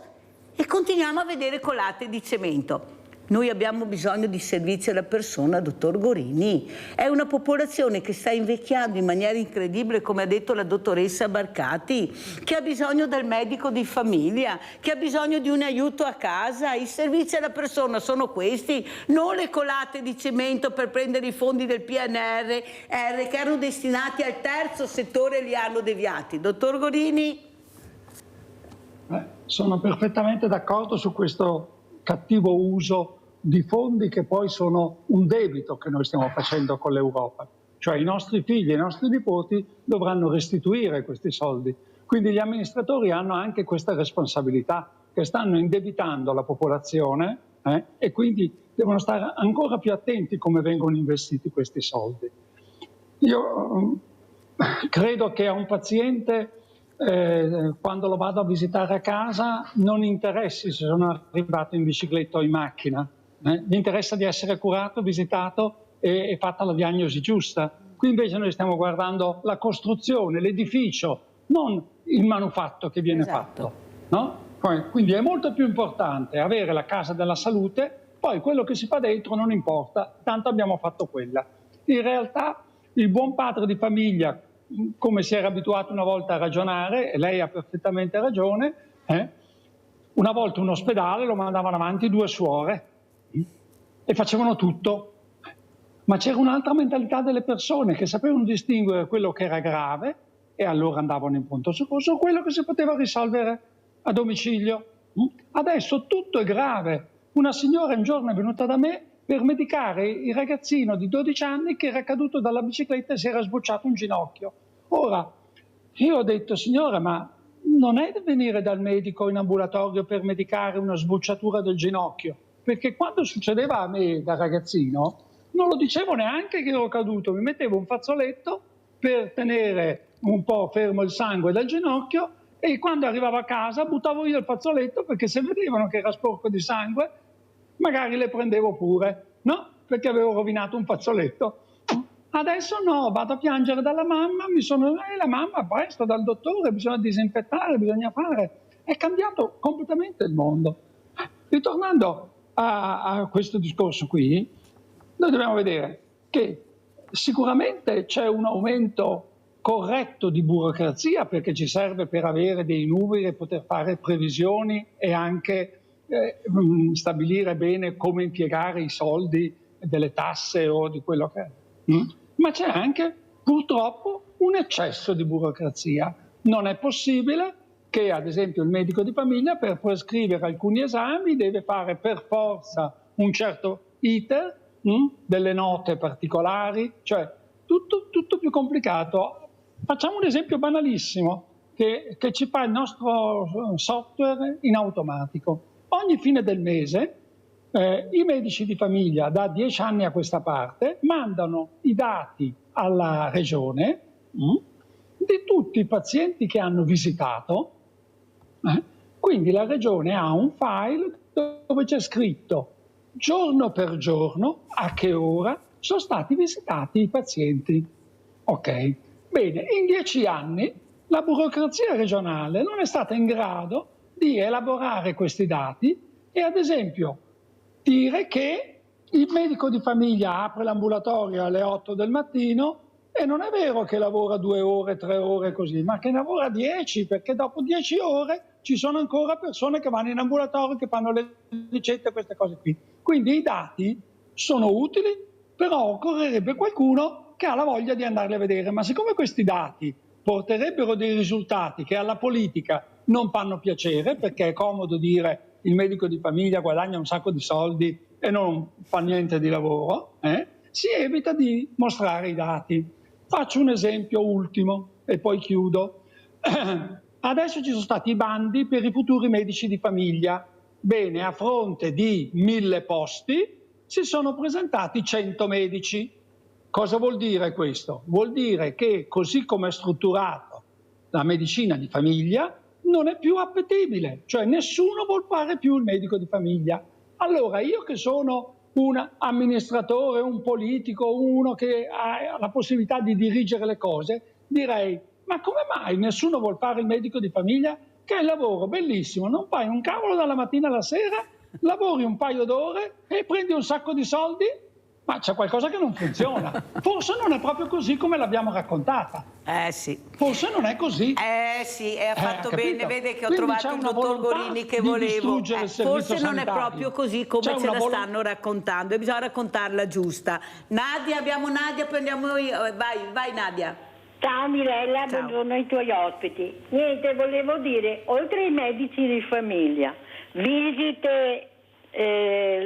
e continuiamo a vedere colate di cemento. Noi abbiamo bisogno di servizi alla persona, dottor Gorini. È una popolazione che sta invecchiando in maniera incredibile, come ha detto la dottoressa Barcati, che ha bisogno del medico di famiglia, che ha bisogno di un aiuto a casa. I servizi alla persona sono questi, non le colate di cemento per prendere i fondi del PNRR che erano destinati al terzo settore e li hanno deviati. Dottor Gorini? Sono perfettamente d'accordo su questo cattivo uso di fondi che poi sono un debito che noi stiamo facendo con l'Europa. Cioè i nostri figli e i nostri nipoti dovranno restituire questi soldi. Quindi gli amministratori hanno anche questa responsabilità, che stanno indebitando la popolazione e quindi devono stare ancora più attenti come vengono investiti questi soldi. Io credo che a un paziente quando lo vado a visitare a casa non interessi se sono arrivato in bicicletta o in macchina, gli interessa di essere curato, visitato e fatta la diagnosi giusta. Qui invece noi stiamo guardando la costruzione, l'edificio, non il manufatto che viene fatto, no? Quindi è molto più importante avere la casa della salute, poi quello che si fa dentro non importa, tanto abbiamo fatto quella. In realtà il buon padre di famiglia, come si era abituato una volta a ragionare, e lei ha perfettamente ragione, una volta un ospedale lo mandavano avanti 2 suore e facevano tutto, ma c'era un'altra mentalità delle persone che sapevano distinguere quello che era grave e allora andavano in pronto soccorso, quello che si poteva risolvere a domicilio. Adesso tutto è grave. Una signora un giorno è venuta da me per medicare il ragazzino di 12 anni che era caduto dalla bicicletta e si era sbocciato un ginocchio. Ora, io ho detto, signora, ma non è da venire dal medico in ambulatorio per medicare una sbocciatura del ginocchio, perché quando succedeva a me da ragazzino non lo dicevo neanche che ero caduto, mi mettevo un fazzoletto per tenere un po' fermo il sangue dal ginocchio e quando arrivavo a casa buttavo via il fazzoletto perché se vedevano che era sporco di sangue magari le prendevo pure, no? Perché avevo rovinato un fazzoletto. Adesso no, vado a piangere dalla mamma, la mamma presto dal dottore, bisogna disinfettare, bisogna fare. È cambiato completamente il mondo. Ritornando a questo discorso qui, noi dobbiamo vedere che sicuramente c'è un aumento corretto di burocrazia perché ci serve per avere dei numeri e poter fare previsioni e anche stabilire bene come impiegare i soldi delle tasse o di quello che è. Ma c'è anche purtroppo un eccesso di burocrazia. Non è possibile che ad esempio il medico di famiglia per prescrivere alcuni esami deve fare per forza un certo iter, delle note particolari, cioè tutto più complicato. Facciamo un esempio banalissimo che ci fa il nostro software in automatico. ogni fine del mese i medici di famiglia da 10 anni a questa parte mandano i dati alla regione di tutti i pazienti che hanno visitato. Quindi la regione ha un file dove c'è scritto giorno per giorno a che ora sono stati visitati i pazienti. Ok, bene, in 10 anni la burocrazia regionale non è stata in grado di elaborare questi dati e ad esempio dire che il medico di famiglia apre l'ambulatorio alle 8 del mattino e non è vero che lavora 2 ore, 3 ore così, ma che ne lavora 10, perché dopo 10 ore ci sono ancora persone che vanno in ambulatorio, che fanno le ricette, queste cose qui. Quindi i dati sono utili, però occorrerebbe qualcuno che ha la voglia di andarli a vedere. Ma siccome questi dati porterebbero dei risultati che alla politica non fanno piacere, perché è comodo dire il medico di famiglia guadagna un sacco di soldi e non fa niente di lavoro, si evita di mostrare i dati. Faccio un esempio ultimo e poi chiudo. Adesso ci sono stati i bandi per i futuri medici di famiglia. Bene, a fronte di 1000 posti si sono presentati 100 medici. Cosa vuol dire questo? Vuol dire che così come è strutturato la medicina di famiglia non è più appetibile, cioè nessuno vuol fare più il medico di famiglia. Allora io che sono un amministratore, un politico, uno che ha la possibilità di dirigere le cose, direi: ma come mai nessuno vuol fare il medico di famiglia, che è il lavoro bellissimo, non fai un cavolo dalla mattina alla sera, lavori un paio d'ore e prendi un sacco di soldi? Ma c'è qualcosa che non funziona. Forse non è proprio così come l'abbiamo raccontata. Sì. Forse non è così. Sì, ha fatto bene, vede che ho Quindi trovato il dottor Gorini che volevo. Forse non è proprio così come ce la stanno raccontando e bisogna raccontarla giusta. Nadia, abbiamo Nadia, poi andiamo noi. Vai Nadia. Ciao Mirella, buongiorno ai tuoi ospiti. Niente, volevo dire, oltre ai medici di famiglia, visite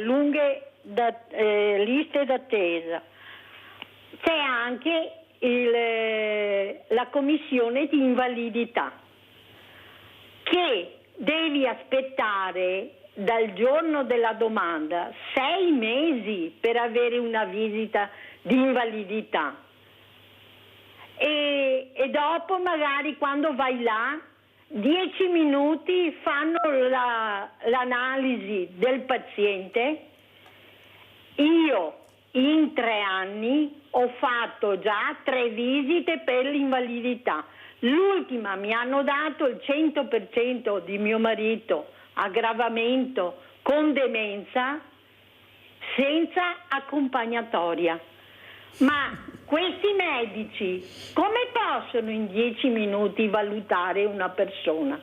lunghe, liste d'attesa, c'è anche la commissione di invalidità, che devi aspettare dal giorno della domanda 6 mesi per avere una visita di invalidità. E dopo magari quando vai là 10 minuti fanno l'analisi del paziente. Io in 3 anni ho fatto già 3 visite per l'invalidità. L'ultima mi hanno dato il 100% di mio marito, aggravamento con demenza, senza accompagnatoria. Ma questi medici come possono in 10 minuti valutare una persona?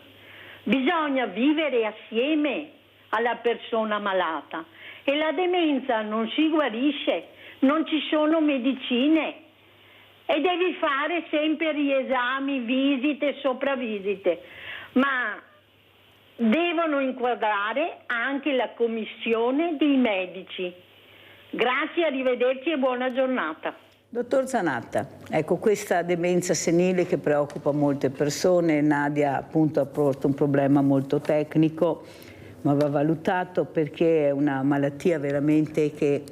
Bisogna vivere assieme alla persona malata e la demenza non si guarisce, non ci sono medicine e devi fare sempre riesami, visite, sopravvisite, ma devono inquadrare anche la commissione dei medici. Grazie, arrivederci e buona giornata. Dottor Zanatta, ecco questa demenza senile che preoccupa molte persone, Nadia appunto ha posto un problema molto tecnico, ma va valutato perché è una malattia veramente che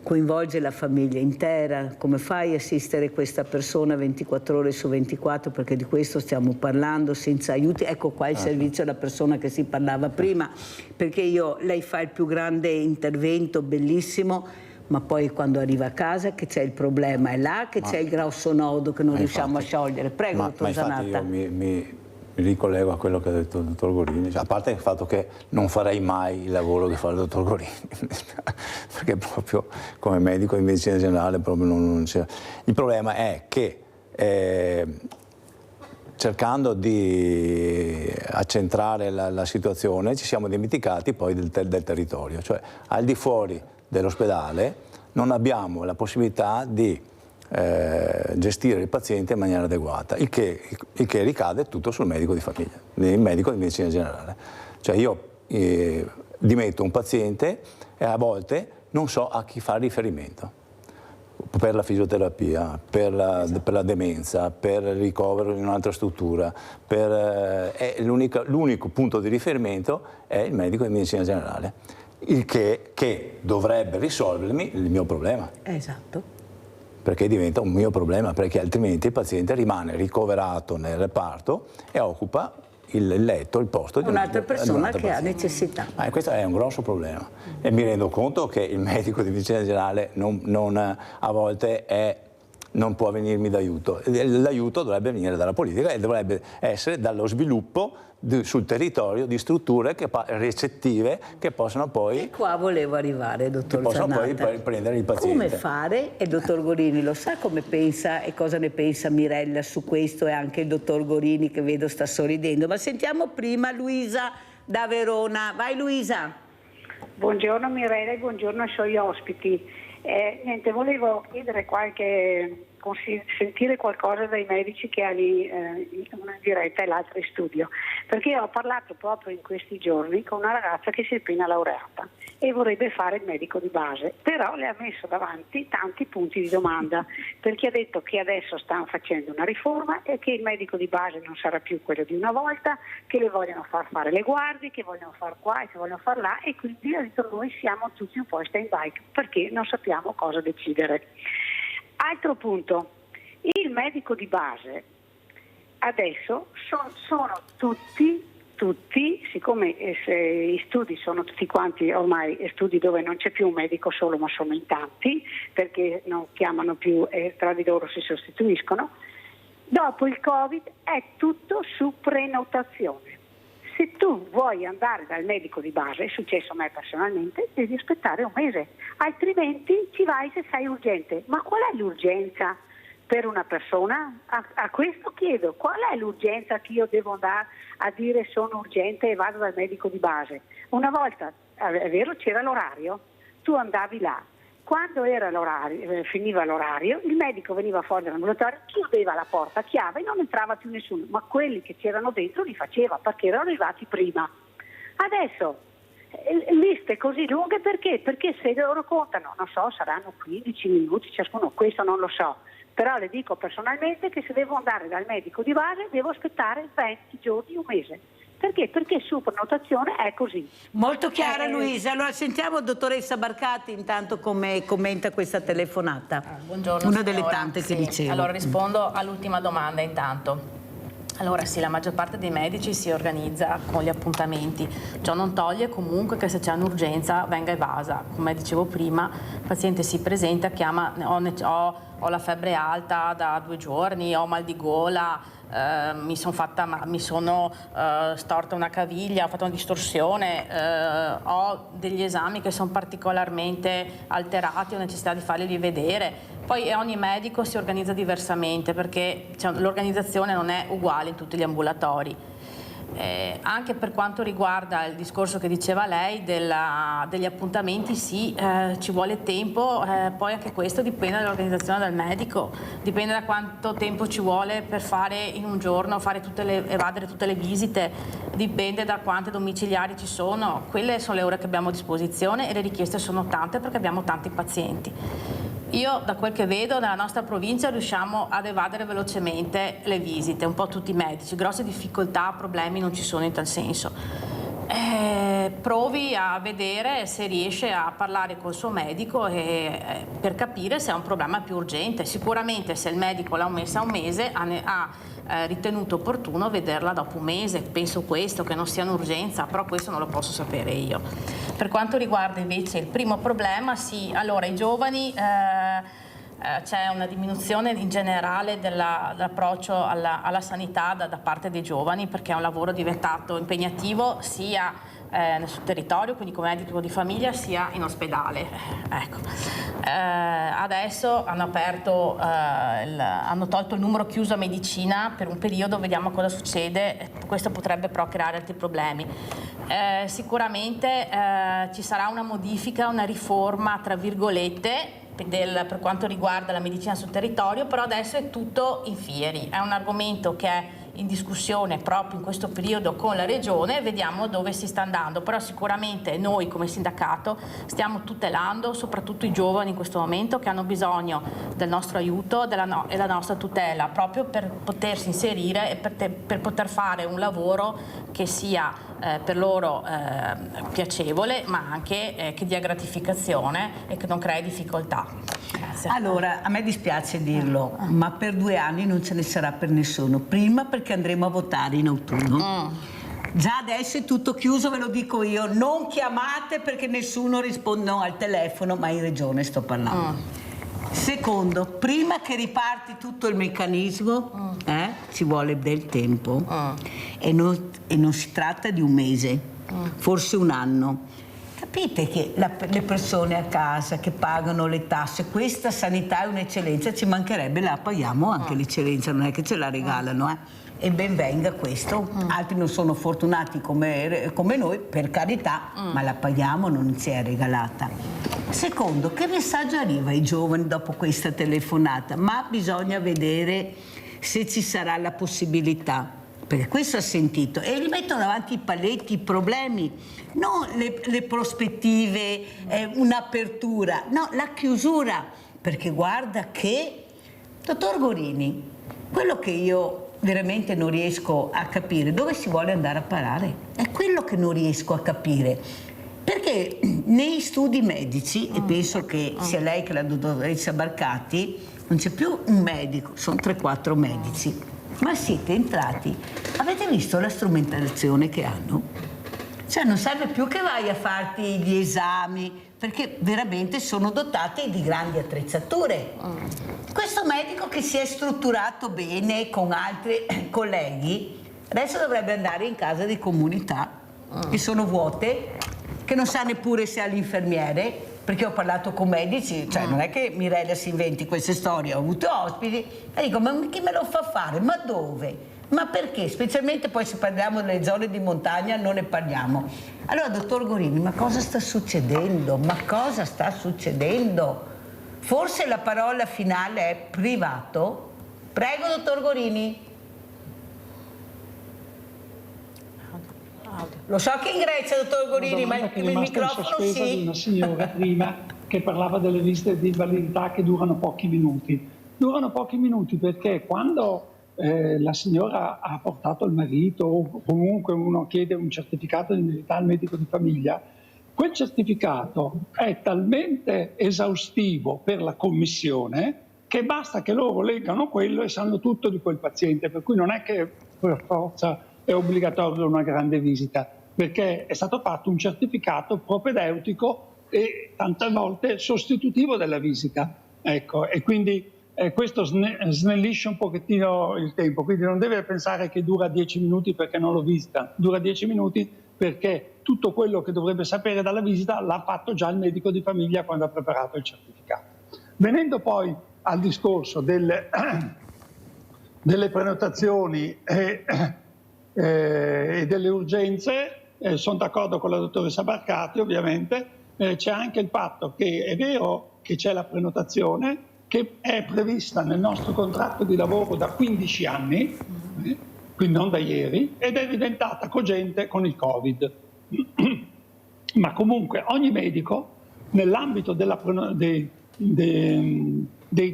coinvolge la famiglia intera. Come fai a assistere questa persona 24 ore su 24, perché di questo stiamo parlando, senza aiuti? Ecco qua il servizio alla persona che si parlava prima, perché lei fa il più grande intervento, bellissimo, ma poi quando arriva a casa che c'è il problema, è là che c'è il grosso nodo che non riusciamo a sciogliere. Prego, dottor Zanatta. Io mi ricollego a quello che ha detto il dottor Gorini, a parte il fatto che non farei mai il lavoro che fa il dottor Gorini, perché proprio come medico di medicina generale proprio non c'è. Il problema è che cercando di accentrare la situazione ci siamo dimenticati poi del territorio, cioè al di fuori dell'ospedale non abbiamo la possibilità di gestire il paziente in maniera adeguata, il che ricade tutto sul medico di famiglia, il medico di medicina generale. Cioè io dimetto un paziente e a volte non so a chi fare riferimento. per la fisioterapia, per la demenza, per il ricovero in un'altra struttura, l'unico punto di riferimento è il medico di medicina generale, il che dovrebbe risolvermi il mio problema. Esatto. Perché diventa un mio problema, perché altrimenti il paziente rimane ricoverato nel reparto e occupa il letto, il posto di un'altra persona che ha paziente. necessità. Questo è un grosso problema e mi rendo conto che il medico di medicina generale a volte non può venirmi d'aiuto. L'aiuto dovrebbe venire dalla politica e dovrebbe essere dallo sviluppo sul territorio di strutture ricettive che possono poi... E qua volevo arrivare, dottor Zannata. Possono poi prendere il paziente. Come fare? E il dottor Gorini lo sa come pensa e cosa ne pensa Mirella su questo, e anche il dottor Gorini che vedo sta sorridendo. Ma sentiamo prima Luisa da Verona. Vai Luisa. Buongiorno Mirella e buongiorno ai suoi ospiti. Niente, volevo chiedere sentire qualcosa dai medici che ha lì una in diretta e l'altra in studio, perché ho parlato proprio in questi giorni con una ragazza che si è appena laureata e vorrebbe fare il medico di base, però le ha messo davanti tanti punti di domanda, perché ha detto che adesso stanno facendo una riforma e che il medico di base non sarà più quello di una volta, che le vogliono far fare le guardie, che vogliono far qua e che vogliono far là, e quindi ha detto noi siamo tutti un po' in stand-by perché non sappiamo cosa decidere. Altro punto, il medico di base adesso sono tutti, siccome gli studi sono tutti quanti ormai studi dove non c'è più un medico solo ma sono in tanti, perché non chiamano più e tra di loro si sostituiscono, dopo il Covid è tutto su prenotazione. Se tu vuoi andare dal medico di base, è successo a me personalmente, devi aspettare un mese, altrimenti ci vai se sei urgente. Ma qual è l'urgenza per una persona? A questo chiedo, qual è l'urgenza che io devo andare a dire sono urgente e vado dal medico di base? Una volta, è vero, c'era l'orario, tu andavi là. Quando era l'orario, finiva l'orario, il medico veniva fuori dall'ambulatorio, chiudeva la porta a chiave e non entrava più nessuno, ma quelli che c'erano dentro li faceva perché erano arrivati prima. Adesso liste così lunghe perché? Perché se loro contano, non so, saranno 15 minuti ciascuno, questo non lo so, però le dico personalmente che se devo andare dal medico di base devo aspettare 20 giorni, un mese. Perché? Perché su prenotazione è così. Molto chiara Luisa. Allora sentiamo dottoressa Barcati intanto come commenta questa telefonata. Buongiorno. Una delle tante che dicevo. Allora rispondo all'ultima domanda intanto. Allora sì, la maggior parte dei medici si organizza con gli appuntamenti, ciò non toglie comunque che se c'è un'urgenza venga evasa. Come dicevo prima, il paziente si presenta, chiama, ho la febbre alta da 2 giorni, ho mal di gola, mi sono storta una caviglia, ho fatto una distorsione, ho degli esami che sono particolarmente alterati, ho necessità di farli rivedere. Poi ogni medico si organizza diversamente perché l'organizzazione non è uguale in tutti gli ambulatori. Anche per quanto riguarda il discorso che diceva lei degli appuntamenti, sì, ci vuole tempo, poi anche questo dipende dall'organizzazione del medico, dipende da quanto tempo ci vuole per fare in un giorno, evadere tutte le visite, dipende da quante domiciliari ci sono. Quelle sono le ore che abbiamo a disposizione e le richieste sono tante perché abbiamo tanti pazienti. Io da quel che vedo nella nostra provincia riusciamo ad evadere velocemente le visite, un po' tutti i medici, grosse difficoltà, problemi non ci sono in tal senso. Provi a vedere se riesce a parlare col suo medico per capire se è un problema più urgente. Sicuramente se il medico l'ha messa un mese ha ritenuto opportuno vederla dopo un mese, penso questo, che non sia un'urgenza, però questo non lo posso sapere io. Per quanto riguarda invece il primo problema, sì, allora i giovani c'è una diminuzione in generale dell'approccio alla sanità da parte dei giovani perché è un lavoro diventato impegnativo sia sul territorio, quindi come medico di famiglia, sia in ospedale. Ecco. Adesso hanno tolto il numero chiuso a medicina per un periodo, vediamo cosa succede, questo potrebbe però creare altri problemi. Sicuramente ci sarà una modifica, una riforma tra virgolette per quanto riguarda la medicina sul territorio, però adesso è tutto in fieri, è un argomento che è in discussione proprio in questo periodo con la Regione, vediamo dove si sta andando, però sicuramente noi come sindacato stiamo tutelando soprattutto i giovani in questo momento che hanno bisogno del nostro aiuto e della nostra tutela, proprio per potersi inserire e per poter fare un lavoro che sia per loro piacevole, ma anche che dia gratificazione e che non crei difficoltà. Grazie. Allora, a me dispiace dirlo, ma per 2 anni non ce ne sarà per nessuno. Prima perché andremo a votare in autunno. Già adesso è tutto chiuso, ve lo dico io, non chiamate perché nessuno risponde al telefono, ma in regione sto parlando. Secondo, prima che riparti tutto il meccanismo, ci vuole del tempo e non si tratta di un mese, forse un anno. Capite che le persone a casa che pagano le tasse, questa sanità è un'eccellenza, ci mancherebbe, la paghiamo anche l'eccellenza, non è che ce la regalano, e ben venga questo. Altri non sono fortunati come noi, per carità, ma la paghiamo, non ci è regalata. Secondo, che messaggio arriva ai giovani dopo questa telefonata? Ma bisogna vedere se ci sarà la possibilità, perché questo ha sentito, e li mettono davanti i paletti, i problemi, non le prospettive, un'apertura, no, la chiusura, perché guarda che, dottor Gorini, quello che io veramente non riesco a capire, dove si vuole andare a parare? È quello che non riesco a capire, perché nei studi medici, e penso che sia lei che la dottoressa Barcati, non c'è più un medico, sono 3-4 medici, ma siete entrati, avete visto la strumentazione che hanno? Cioè non serve più che vai a farti gli esami, perché veramente sono dotati di grandi attrezzature. Questo medico che si è strutturato bene con altri colleghi, adesso dovrebbe andare in case di comunità che sono vuote, che non sa neppure se ha l'infermiere, perché ho parlato con medici, cioè non è che Mirella si inventi queste storie, ho avuto ospiti e dico, ma chi me lo fa fare? Ma dove? Ma perché? Specialmente poi se parliamo delle zone di montagna non ne parliamo. Allora, dottor Gorini, ma cosa sta succedendo? Ma cosa sta succedendo? Forse la parola finale è privato? Prego, dottor Gorini. Lo so che in Grecia, dottor Gorini, ma il microfono sì. Una signora prima che parlava delle visite di invalidità che durano pochi minuti. Durano pochi minuti perché quando la signora ha portato il marito o comunque uno chiede un certificato di invalidità al medico di famiglia, quel certificato è talmente esaustivo per la commissione che basta che loro leggano quello e sanno tutto di quel paziente, per cui non è che per forza è obbligatorio una grande visita, perché è stato fatto un certificato propedeutico e tante volte sostitutivo della visita. Ecco, e quindi questo snellisce un pochettino il tempo, quindi non deve pensare che dura 10 minuti perché non l'ho vista, dura 10 minuti perché tutto quello che dovrebbe sapere dalla visita l'ha fatto già il medico di famiglia quando ha preparato il certificato. Venendo poi al discorso delle prenotazioni e delle urgenze, sono d'accordo con la dottoressa Barcati ovviamente, c'è anche il fatto che è vero che c'è la prenotazione, che è prevista nel nostro contratto di lavoro da 15 anni, quindi non da ieri, ed è diventata cogente con il Covid. Ma comunque ogni medico, nell'ambito dei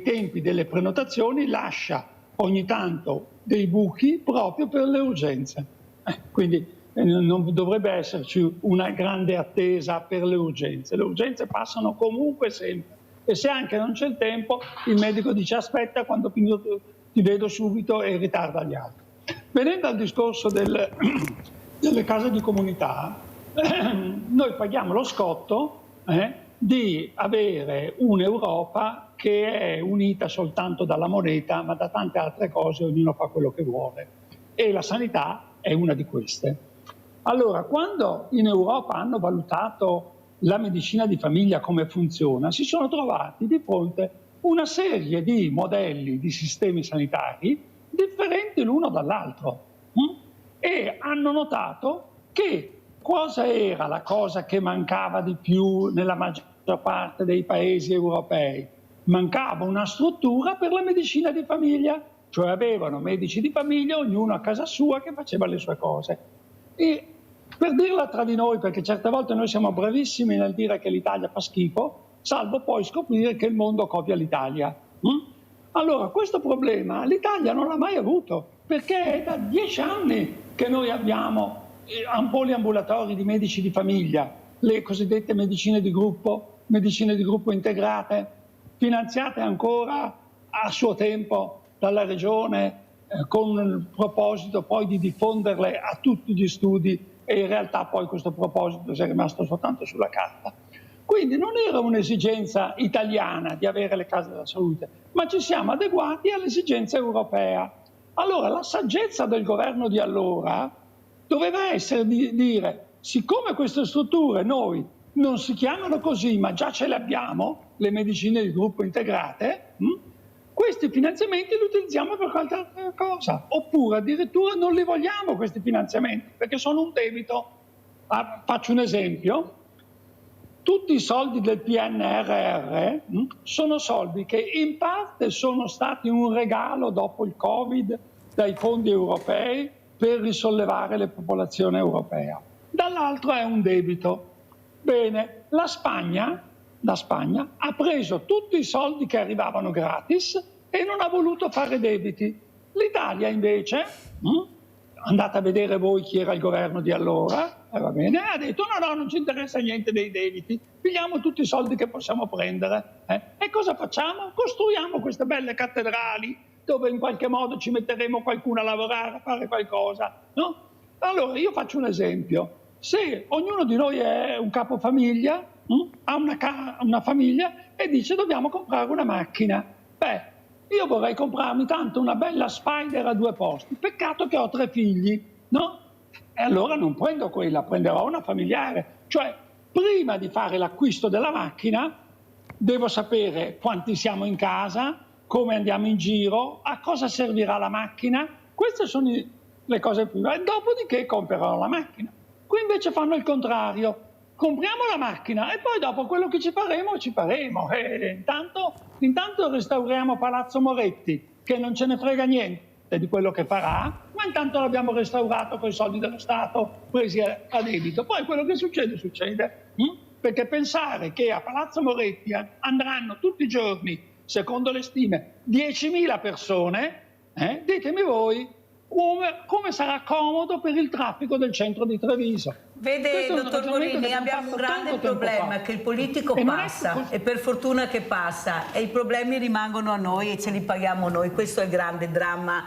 tempi delle prenotazioni, lascia ogni tanto dei buchi proprio per le urgenze. Quindi non dovrebbe esserci una grande attesa per le urgenze. Le urgenze passano comunque sempre. E se anche non c'è il tempo, il medico dice aspetta, quando finito ti vedo subito e ritarda gli altri. Venendo al discorso delle case di comunità, noi paghiamo lo scotto di avere un'Europa che è unita soltanto dalla moneta, ma da tante altre cose ognuno fa quello che vuole. E la sanità è una di queste. Allora, quando in Europa hanno valutato la medicina di famiglia come funziona, si sono trovati di fronte una serie di modelli di sistemi sanitari differenti l'uno dall'altro e hanno notato che cosa era la cosa che mancava di più nella maggior parte dei paesi europei? Mancava una struttura per la medicina di famiglia cioè avevano medici di famiglia, ognuno a casa sua che faceva le sue cose. E per dirla tra di noi, perché certe volte noi siamo bravissimi nel dire che l'Italia fa schifo, salvo poi scoprire che il mondo copia l'Italia. Allora, questo problema l'Italia non l'ha mai avuto, perché è da 10 anni che noi abbiamo poliambulatori di medici di famiglia, le cosiddette medicine di gruppo integrate, finanziate ancora a suo tempo dalla Regione con il proposito poi di diffonderle a tutti gli studi, e in realtà poi questo proposito è rimasto soltanto sulla carta. Quindi non era un'esigenza italiana di avere le case della salute, ma ci siamo adeguati all'esigenza europea. Allora la saggezza del governo di allora doveva essere di dire: siccome queste strutture noi non si chiamano così, ma già ce le abbiamo, le medicine di gruppo integrate, questi finanziamenti li utilizziamo per qualche altra cosa, oppure addirittura non li vogliamo questi finanziamenti perché sono un debito. Faccio un esempio: tutti i soldi del PNRR sono soldi che in parte sono stati un regalo dopo il Covid dai fondi europei per risollevare la popolazione europea, dall'altro è un debito. Bene, la Spagna ha preso tutti i soldi che arrivavano gratis e non ha voluto fare debiti. L'Italia invece, andate a vedere voi chi era il governo di allora, va bene, ha detto no, non ci interessa niente dei debiti, pigliamo tutti i soldi che possiamo prendere. E cosa facciamo? Costruiamo queste belle cattedrali dove in qualche modo ci metteremo qualcuno a lavorare, a fare qualcosa, no? Allora io faccio un esempio: se ognuno di noi è un capofamiglia, ha una famiglia e dice dobbiamo comprare una macchina, io vorrei comprarmi tanto una bella Spider a 2 posti, peccato che ho 3 figli, no? E allora non prendo quella, prenderò una familiare. Cioè, prima di fare l'acquisto della macchina devo sapere quanti siamo in casa, come andiamo in giro, a cosa servirà la macchina. Queste sono le cose prima, e dopodiché comprerò la macchina. Qui invece fanno il contrario: compriamo la macchina e poi dopo quello che ci faremo. Intanto restauriamo Palazzo Moretti, che non ce ne frega niente di quello che farà, ma intanto l'abbiamo restaurato con i soldi dello Stato presi a debito. Poi quello che succede, perché pensare che a Palazzo Moretti andranno tutti i giorni, secondo le stime, 10.000 persone, ditemi voi come sarà comodo per il traffico del centro di Treviso. Vede, dottor Morini, abbiamo un grande problema, che il politico passa, e per fortuna che passa, e i problemi rimangono a noi e ce li paghiamo noi. Questo è il grande dramma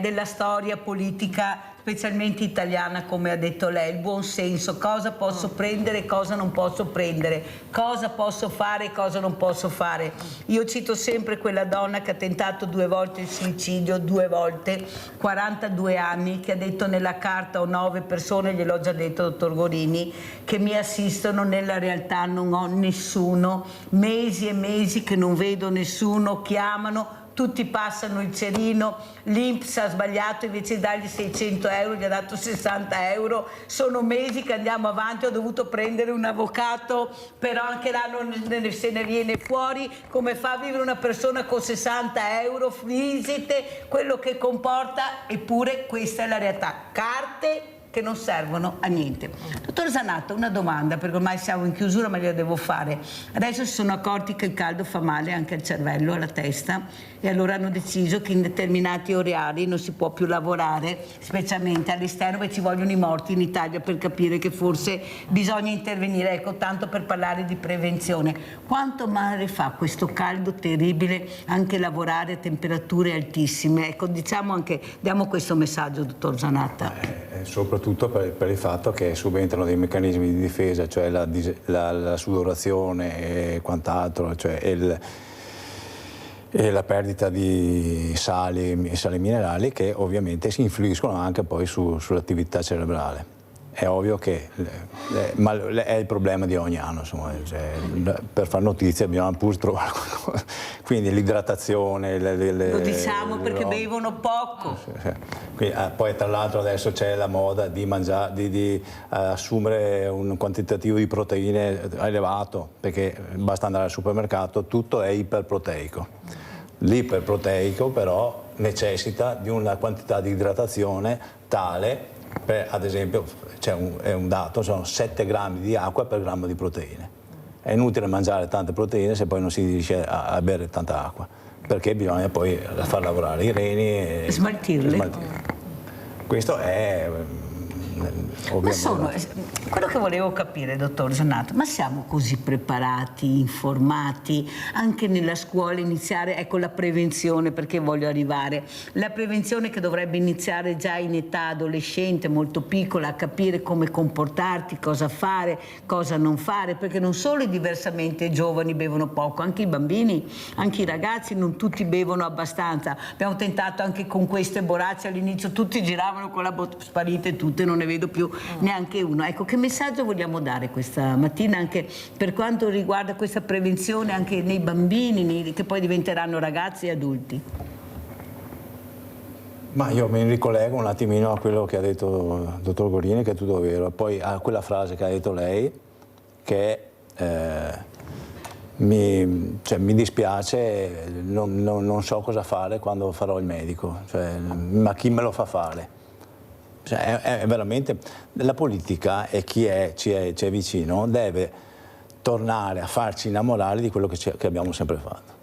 della storia politica, specialmente italiana, come ha detto lei, il buon senso: cosa posso prendere e cosa non posso prendere, cosa posso fare e cosa non posso fare. Io cito sempre quella donna che ha tentato 2 volte il suicidio, 2 volte, 42 anni, che ha detto nella carta: ho 9 persone, gliel'ho già detto, dottor Morini, che mi assistono, nella realtà non ho nessuno, mesi e mesi che non vedo nessuno, chiamano, tutti passano il cerino, l'INPS ha sbagliato, invece di dargli 600 euro gli ha dato 60 euro, sono mesi che andiamo avanti, ho dovuto prendere un avvocato, però anche là non se ne viene fuori. Come fa a vivere una persona con 60 euro, visite, quello che comporta? Eppure questa è la realtà, carte che non servono a niente. Dottor Zanatta, una domanda, perché ormai siamo in chiusura, ma gliela devo fare. Adesso si sono accorti che il caldo fa male anche al cervello, alla testa, e allora hanno deciso che in determinati orari non si può più lavorare, specialmente all'esterno, e ci vogliono i morti in Italia per capire che forse bisogna intervenire. Ecco, tanto per parlare di prevenzione. Quanto male fa questo caldo terribile anche lavorare a temperature altissime? Ecco, diciamo anche, diamo questo messaggio, dottor Zanatta. Soprattutto per il fatto che subentrano dei meccanismi di difesa, cioè la sudorazione e quant'altro, cioè e la perdita di sali minerali, che ovviamente si influiscono anche poi sull'attività cerebrale. È ovvio che ma è il problema di ogni anno, insomma, cioè, per fare notizia bisogna pure trovare qualcosa. Quindi l'idratazione, lo diciamo perché bevono poco. Quindi, poi tra l'altro adesso c'è la moda di mangiare, di assumere un quantitativo di proteine elevato, perché basta andare al supermercato, tutto è iperproteico. L'iperproteico però necessita di una quantità di idratazione tale, per, ad esempio, è un dato, sono 7 grammi di acqua per grammo di proteine. È inutile mangiare tante proteine se poi non si riesce a bere tanta acqua, perché bisogna poi far lavorare i reni e smaltirli. Questo è ovviamente. Quello che volevo capire, dottor Zanato, ma siamo così preparati, informati, anche nella scuola iniziare, ecco la prevenzione, perché voglio arrivare, la prevenzione che dovrebbe iniziare già in età adolescente, molto piccola, a capire come comportarti, cosa fare, cosa non fare, perché non solo i diversamente giovani bevono poco, anche i bambini, anche i ragazzi, non tutti bevono abbastanza. Abbiamo tentato anche con queste borracce, all'inizio tutti giravano con la sparite tutte, non ne vedo più neanche uno. Ecco, che messaggio vogliamo dare questa mattina anche per quanto riguarda questa prevenzione anche nei bambini che poi diventeranno ragazzi e adulti? Ma io mi ricollego un attimino a quello che ha detto il dottor Gorini, che è tutto vero, e poi a quella frase che ha detto lei, che mi dispiace, non so cosa fare quando farò il medico, ma chi me lo fa fare? È veramente, la politica e chi ci è vicino deve tornare a farci innamorare di quello che abbiamo sempre fatto.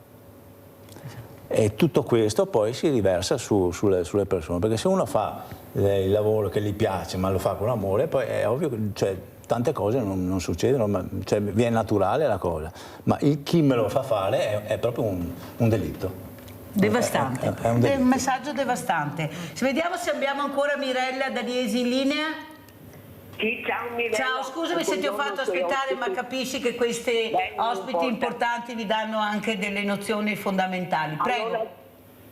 E tutto questo poi si riversa sulle persone, perché se uno fa il lavoro che gli piace ma lo fa con amore, poi è ovvio che tante cose non succedono, viene naturale la cosa, ma chi me lo fa fare è proprio un delitto. Devastante, è un messaggio devastante. Vediamo se abbiamo ancora Mirella da Liesi in linea. Sì, ciao Mirella. Ciao, scusami se ti ho fatto aspettare, ma capisci che questi ospiti importanti vi danno anche delle nozioni fondamentali. Prego. Allora,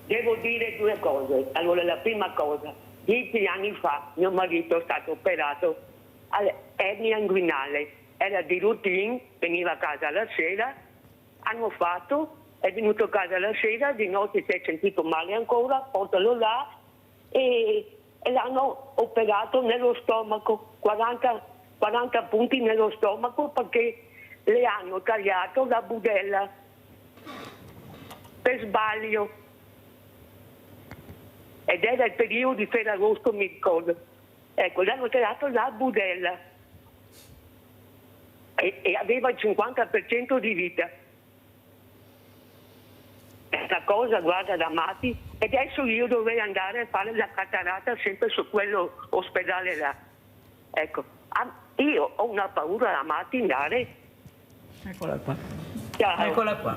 devo dire 2 cose. Allora, la prima cosa, 10 anni fa mio marito è stato operato all'ernia inguinale, era di routine, veniva a casa la sera, hanno fatto, è venuto a casa la sera, di notte si è sentito male ancora, portalo là e l'hanno operato nello stomaco, 40 punti nello stomaco, perché le hanno tagliato la budella per sbaglio. Ed era il periodo di Ferragosto, mi ricordo. Ecco, le hanno tagliato la budella e aveva il 50% di vita. Questa cosa, guarda, da matti. E adesso io dovrei andare a fare la catarata sempre su quello ospedale là. Ecco, io ho una paura da matti andare. Eccola qua. Ciao. Eccola qua.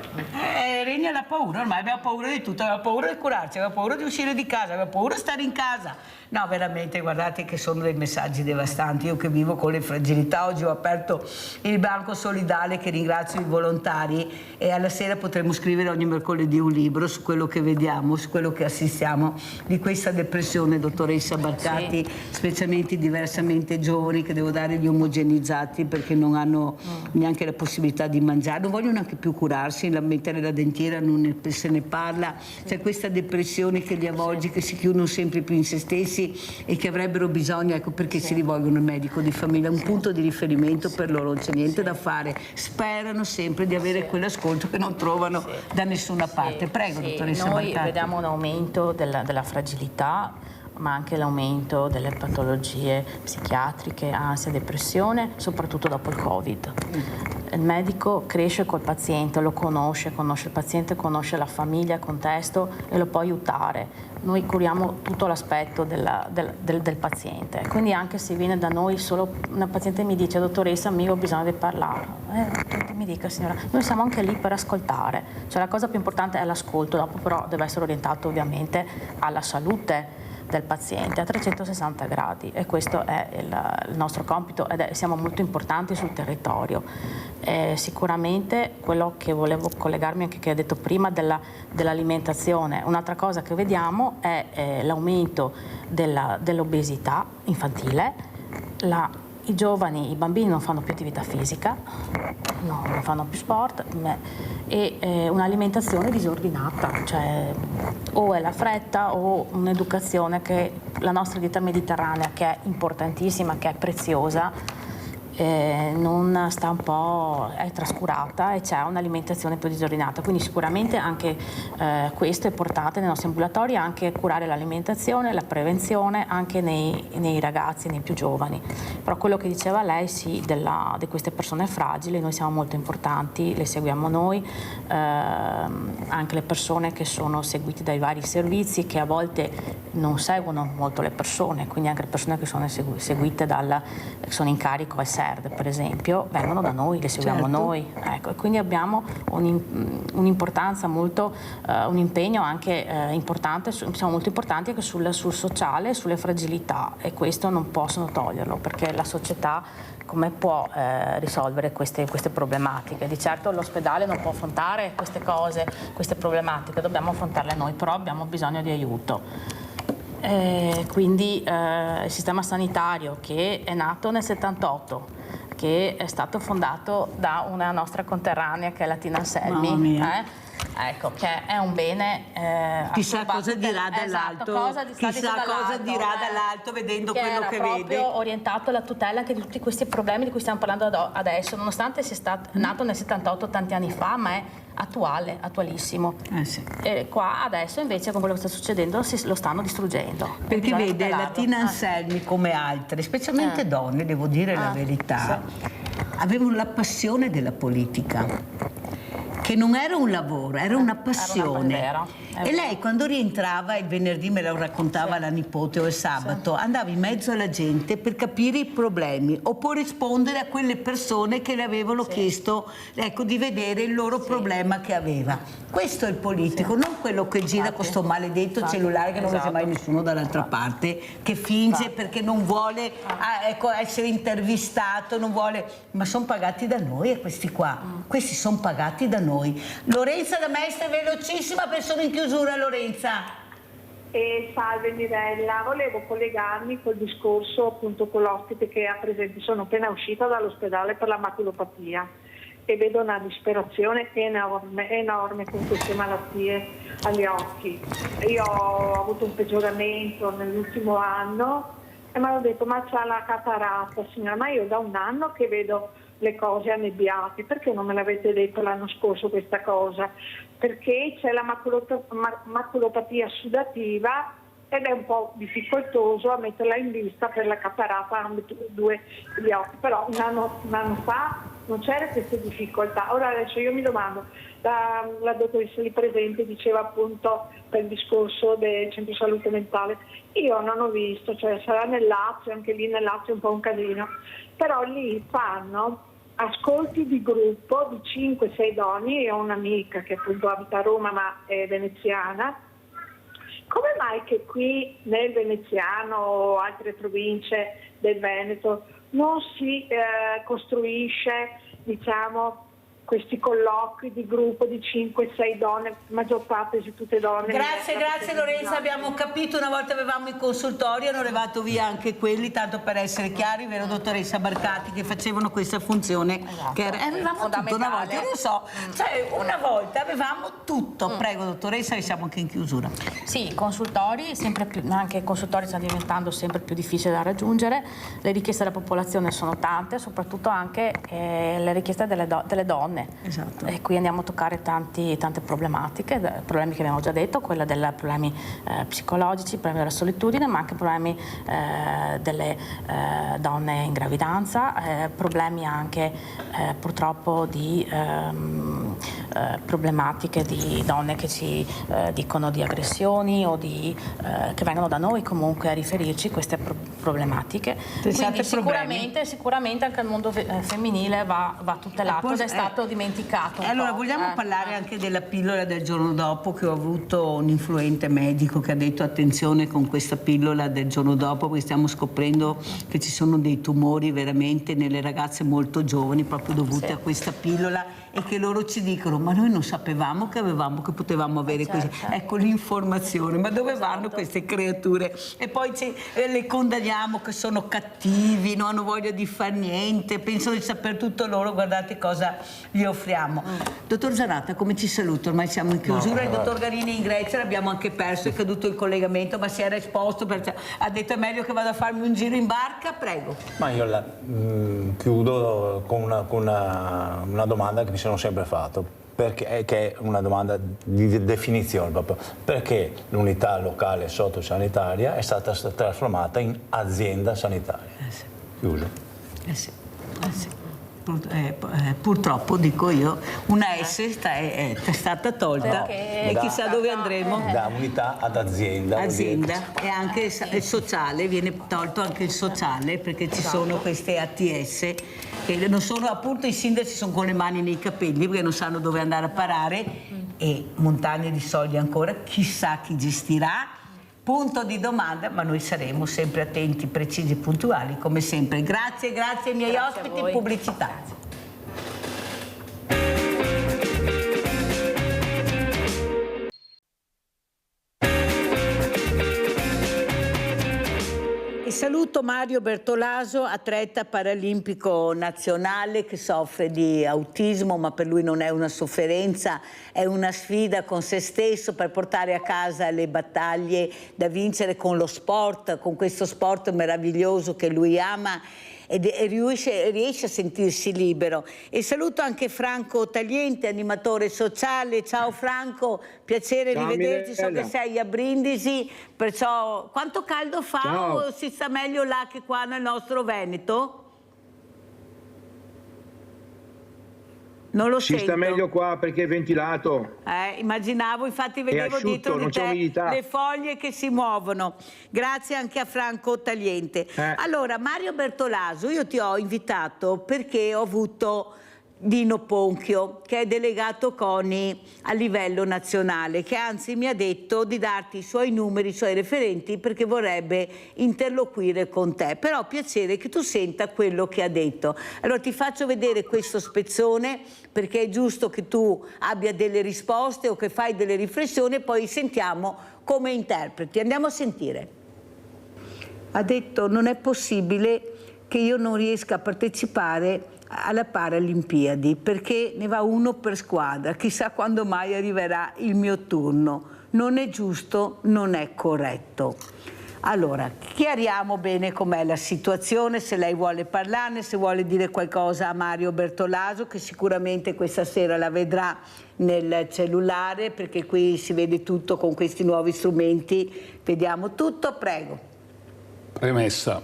Regna la paura, ormai abbiamo paura di tutto, abbiamo paura di curarci, abbiamo paura di uscire di casa, abbiamo paura di stare in casa. No, veramente, guardate che sono dei messaggi devastanti. Io che vivo con le fragilità, oggi ho aperto il banco solidale, che ringrazio i volontari, e alla sera potremo scrivere ogni mercoledì un libro su quello che vediamo, su quello che assistiamo di questa depressione, dottoressa Barcati, specialmente i diversamente giovani, che devo dare gli omogenizzati perché non hanno neanche la possibilità di mangiare, non vogliono neanche più curarsi, mettere la dentiera non se ne parla, c'è questa depressione che li avvolge, che si chiudono sempre più in se stessi e che avrebbero bisogno, ecco perché si rivolgono al medico di famiglia, un punto di riferimento per loro, non c'è niente da fare, sperano sempre di avere quell'ascolto che non trovano da nessuna parte. Prego, dottoressa Barcati. Noi vediamo un aumento della fragilità, ma anche l'aumento delle patologie psichiatriche, ansia, depressione, soprattutto dopo il Covid. Il medico cresce col paziente, lo conosce il paziente, conosce la famiglia, il contesto e lo può aiutare. Noi curiamo tutto l'aspetto del paziente, quindi anche se viene da noi solo una paziente mi dice: dottoressa, io ho bisogno di parlare, mi dica signora, noi siamo anche lì per ascoltare, cioè la cosa più importante è l'ascolto, dopo però deve essere orientato ovviamente alla salute del paziente a 360 gradi, e questo è il nostro compito ed siamo molto importanti sul territorio. Sicuramente quello che volevo collegarmi anche che ho detto prima dell'alimentazione, un'altra cosa che vediamo è l'aumento dell'obesità infantile. I giovani, i bambini non fanno più attività fisica, non fanno più sport e un'alimentazione disordinata, cioè o è la fretta o un'educazione che la nostra dieta mediterranea, che è importantissima, che è preziosa, non sta un po', è trascurata e c'è un'alimentazione più disordinata, quindi sicuramente anche questo è portato nei nostri ambulatori, anche curare l'alimentazione, la prevenzione anche nei ragazzi, nei più giovani. Però quello che diceva lei sì, di queste persone fragili, noi siamo molto importanti, le seguiamo noi, anche le persone che sono seguite dai vari servizi, che a volte non seguono molto le persone, quindi anche le persone che sono seguite che sono in carico al SERD, per esempio, vengono da noi, le seguiamo noi. Ecco, e quindi abbiamo un'importanza molto, un impegno anche importante, siamo molto importanti anche sul sociale, sulle fragilità, e questo non possono toglierlo, perché la società come può risolvere queste problematiche? Di certo l'ospedale non può affrontare queste cose, queste problematiche, dobbiamo affrontarle noi, però abbiamo bisogno di aiuto. Quindi il sistema sanitario, che è nato nel 78, che è stato fondato da una nostra conterranea che è la Tina Anselmi, ecco, che è un bene. Chissà cosa dirà dall'alto, chissà cosa dirà dall'alto vedendo quello che vede. È proprio orientato alla tutela anche di tutti questi problemi di cui stiamo parlando adesso, nonostante sia nato nel 78 tanti anni fa, ma è attualissimo. Sì. E qua adesso invece con quello che sta succedendo lo stanno distruggendo. Perché vede, la Tina Anselmi come altre, specialmente donne, devo dire la verità, avevano la passione della politica, che non era un lavoro, era una passione. E lei quando rientrava il venerdì, me lo raccontava la nipote, o il sabato, andava in mezzo alla gente per capire i problemi o per rispondere a quelle persone che le avevano chiesto, ecco, di vedere il loro problema che aveva. Questo è il politico, non quello che gira con questo maledetto cellulare che non vede mai nessuno dall'altra parte, che finge perché non vuole essere intervistato, non vuole, ma sono pagati da noi, e questi qua, questi sono pagati da noi. Lorenza da Mestre, velocissima, perché sono in chiusura. Lorenza. Salve Mirella, volevo collegarmi col discorso appunto con l'ospite che ha presente. Sono appena uscita dall'ospedale per la maculopatia e vedo una disperazione enorme con queste malattie agli occhi. Io ho avuto un peggioramento nell'ultimo anno e mi hanno detto: ma c'ha la cataratta signora, ma io da un anno che vedo le cose annebbiate, perché non me l'avete detto l'anno scorso questa cosa? Perché c'è la maculopatia sudativa ed è un po' difficoltoso a metterla in vista per la cataratta ambedue gli occhi, però un anno fa non c'era questa difficoltà. Ora adesso io mi domando, la dottoressa lì presente diceva appunto per il discorso del centro salute mentale, io non ho visto, cioè sarà nel Lazio, anche lì nel Lazio è un po' un casino, però lì fanno ascolti di gruppo di 5-6 donne. Io ho un'amica che appunto abita a Roma ma è veneziana. Come mai che qui nel Veneziano o altre province del Veneto non si costruisce, diciamo, questi colloqui di gruppo di 5-6 donne, maggior parte di tutte donne? Grazie Lorenza, abbiamo capito. Una volta avevamo i consultori, hanno levato via anche quelli, tanto per essere chiari, vero dottoressa Barcati, che facevano questa funzione, che avevamo tutto una volta, io non so, cioè una volta avevamo tutto. Prego dottoressa, siamo anche in chiusura. Sì, i consultori, sempre più, anche i consultori stanno diventando sempre più difficili da raggiungere, le richieste della popolazione sono tante, soprattutto anche le richieste delle donne. Esatto. E qui andiamo a toccare tante problematiche, problemi che abbiamo già detto, quella dei problemi psicologici, problemi della solitudine, ma anche problemi delle donne in gravidanza, problemi anche purtroppo di problematiche di donne che ci dicono di aggressioni o che vengono da noi comunque a riferirci queste problematiche. Quindi sicuramente anche il mondo femminile va tutelato ed è stato dimenticato. Allora vogliamo parlare anche della pillola del giorno dopo, che ho avuto un influente medico che ha detto attenzione con questa pillola del giorno dopo, perché stiamo scoprendo che ci sono dei tumori veramente nelle ragazze molto giovani proprio dovuti a questa pillola, e che loro ci dicono ma noi non sapevamo che potevamo avere così. Ecco l'informazione, ma dove vanno queste creature? E poi le condanniamo che sono cattivi, non hanno voglia di fare niente, pensano di saper tutto loro, guardate cosa gli offriamo. Dottor Zanotta, come ci saluta? Ormai siamo in chiusura, il dottor Garini in Grecia l'abbiamo anche perso, è caduto il collegamento, ma si era esposto, ha detto è meglio che vada a farmi un giro in barca, prego. Ma io chiudo con una domanda che mi sono sempre fatto. Perché, che è una domanda di definizione proprio, perché l'unità locale sociosanitaria è stata trasformata in azienda sanitaria. Chiuso. Purtroppo, dico io, una S è stata tolta e chissà dove andremo. Da unità ad azienda. Azienda e anche il sociale, viene tolto anche il sociale perché ci sono queste ATS che non sono, appunto i sindaci sono con le mani nei capelli perché non sanno dove andare a parare e montagne di soldi ancora, chissà chi gestirà. Punto di domanda, ma noi saremo sempre attenti, precisi e puntuali come sempre. Grazie ai miei ospiti, pubblicità. Saluto Mario Bertolaso, atleta paralimpico nazionale che soffre di autismo, ma per lui non è una sofferenza, è una sfida con se stesso per portare a casa le battaglie da vincere con lo sport, con questo sport meraviglioso che lui ama e riesce a sentirsi libero. E saluto anche Franco Tagliente, animatore sociale. Ciao Franco, piacere rivederti, so che sei a Brindisi, perciò quanto caldo fa? Ciao. O si sta meglio là che qua nel nostro Veneto? Non lo sento. Si sta meglio qua perché è ventilato. Immaginavo, infatti vedevo asciutto, dietro di non c'è te umidità. le foglie che si muovono. Grazie anche a Franco Tagliente. Allora, Mario Bertolaso, io ti ho invitato perché ho avuto Dino Ponchio, che è delegato CONI a livello nazionale, che anzi mi ha detto di darti i suoi numeri, i suoi referenti, perché vorrebbe interloquire con te. Però ho piacere che tu senta quello che ha detto. Allora ti faccio vedere questo spezzone, perché è giusto che tu abbia delle risposte o che fai delle riflessioni e poi sentiamo come interpreti. Andiamo a sentire. Ha detto: non è possibile che io non riesca a partecipare alla Paralimpiadi perché ne va uno per squadra, chissà quando mai arriverà il mio turno, non è giusto, non è corretto. Allora, chiariamo bene com'è la situazione, se lei vuole parlarne, se vuole dire qualcosa a Mario Bertolaso, che sicuramente questa sera la vedrà nel cellulare, perché qui si vede tutto con questi nuovi strumenti, vediamo tutto, prego. Premessa,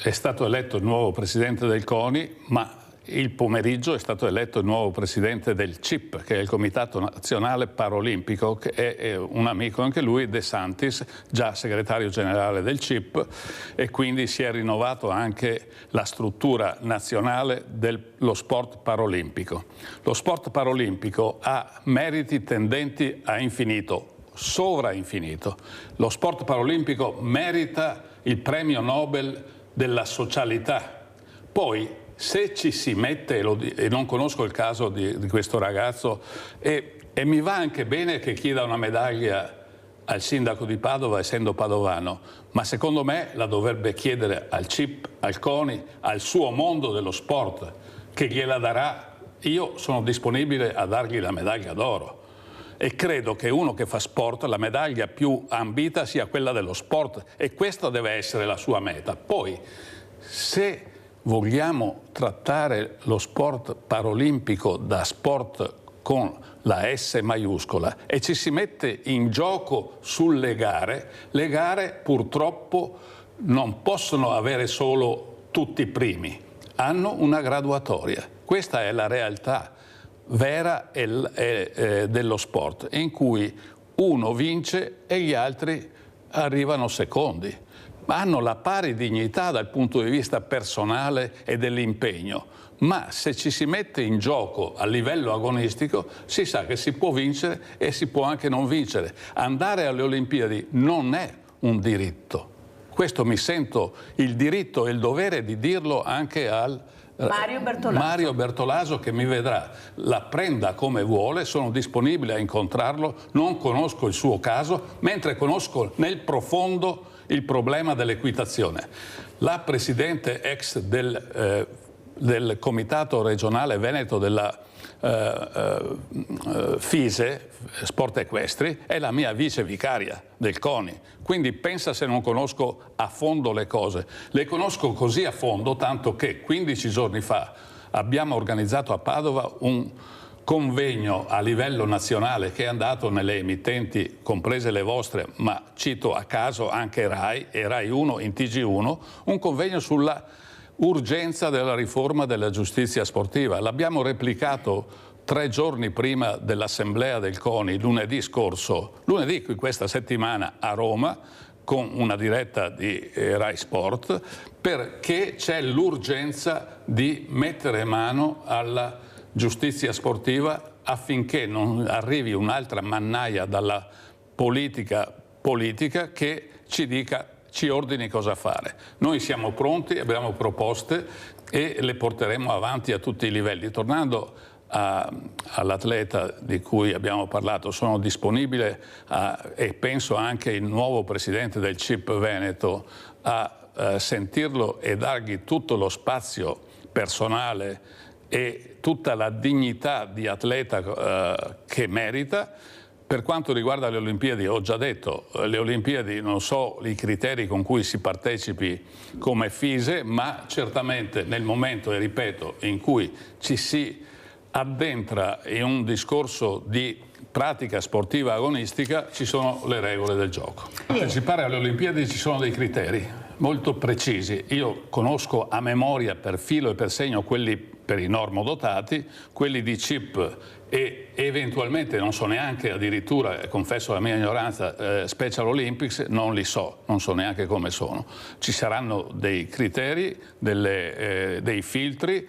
è stato eletto il nuovo presidente del CONI, ma il pomeriggio è stato eletto il nuovo presidente del CIP, che è il Comitato Nazionale Paralimpico, che è un amico anche lui, De Santis, già segretario generale del CIP, e quindi si è rinnovato anche la struttura nazionale dello sport paralimpico. Lo sport paralimpico ha meriti tendenti a infinito, sovrainfinito. Lo sport paralimpico merita il premio Nobel della socialità. Poi, se ci si mette, e non conosco il caso di questo ragazzo, e mi va anche bene che chieda una medaglia al sindaco di Padova, essendo padovano, ma secondo me la dovrebbe chiedere al CIP, al CONI, al suo mondo dello sport, che gliela darà. Io sono disponibile a dargli la medaglia d'oro. E credo che uno che fa sport, la medaglia più ambita sia quella dello sport, e questa deve essere la sua meta. Poi, se vogliamo trattare lo sport paralimpico da sport con la S maiuscola e ci si mette in gioco sulle gare purtroppo non possono avere solo tutti i primi, hanno una graduatoria. Questa è la realtà vera dello sport, in cui uno vince e gli altri arrivano secondi. Ma hanno la pari dignità dal punto di vista personale e dell'impegno, ma se ci si mette in gioco a livello agonistico si sa che si può vincere e si può anche non vincere. Andare alle Olimpiadi non è un diritto. Questo mi sento il diritto e il dovere di dirlo anche al Mario Bertolaso, che mi vedrà, la prenda come vuole, sono disponibile a incontrarlo, non conosco il suo caso, mentre conosco nel profondo il problema dell'equitazione. La presidente ex del Comitato regionale Veneto della FISE, Sport Equestri, è la mia vice vicaria del CONI, quindi pensa se non conosco a fondo le cose. Le conosco così a fondo, tanto che 15 giorni fa abbiamo organizzato a Padova un convegno a livello nazionale che è andato nelle emittenti, comprese le vostre, ma cito a caso anche Rai e Rai 1 in TG1, un convegno sulla urgenza della riforma della giustizia sportiva. L'abbiamo replicato 3 giorni prima dell'assemblea del CONI, lunedì scorso, lunedì questa settimana a Roma, con una diretta di Rai Sport, perché c'è l'urgenza di mettere mano alla giustizia sportiva affinché non arrivi un'altra mannaia dalla politica che ci ordini cosa fare. Noi siamo pronti, abbiamo proposte e le porteremo avanti a tutti i livelli. Tornando all'atleta di cui abbiamo parlato, sono disponibile e penso anche il nuovo presidente del CIP Veneto a sentirlo e dargli tutto lo spazio personale e tutta la dignità di atleta che merita. Per quanto riguarda le Olimpiadi, ho già detto, le Olimpiadi non so i criteri con cui si partecipi come FISE, ma certamente nel momento, e ripeto, in cui ci si addentra in un discorso di pratica sportiva agonistica, ci sono le regole del gioco. Per partecipare alle Olimpiadi ci sono dei criteri molto precisi. Io conosco a memoria per filo e per segno quelli per i normodotati, quelli di CIP e eventualmente non so neanche, addirittura, confesso la mia ignoranza, Special Olympics, non li so, non so neanche come sono. Ci saranno dei criteri, dei filtri,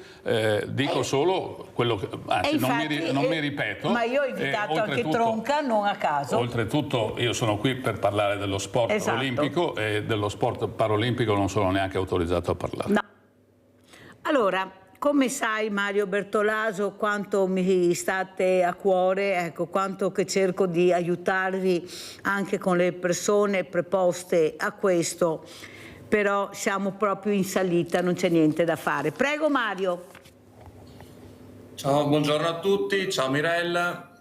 dico solo quello che, anzi infatti, non mi ripeto. Ma io ho invitato anche Tronca, non a caso. Oltretutto io sono qui per parlare dello sport olimpico e dello sport paralimpico non sono neanche autorizzato a parlare. No. Allora, come sai Mario Bertolaso quanto mi state a cuore, ecco, quanto che cerco di aiutarvi anche con le persone preposte a questo, però siamo proprio in salita, non c'è niente da fare. Prego Mario. Ciao, buongiorno a tutti, ciao Mirella.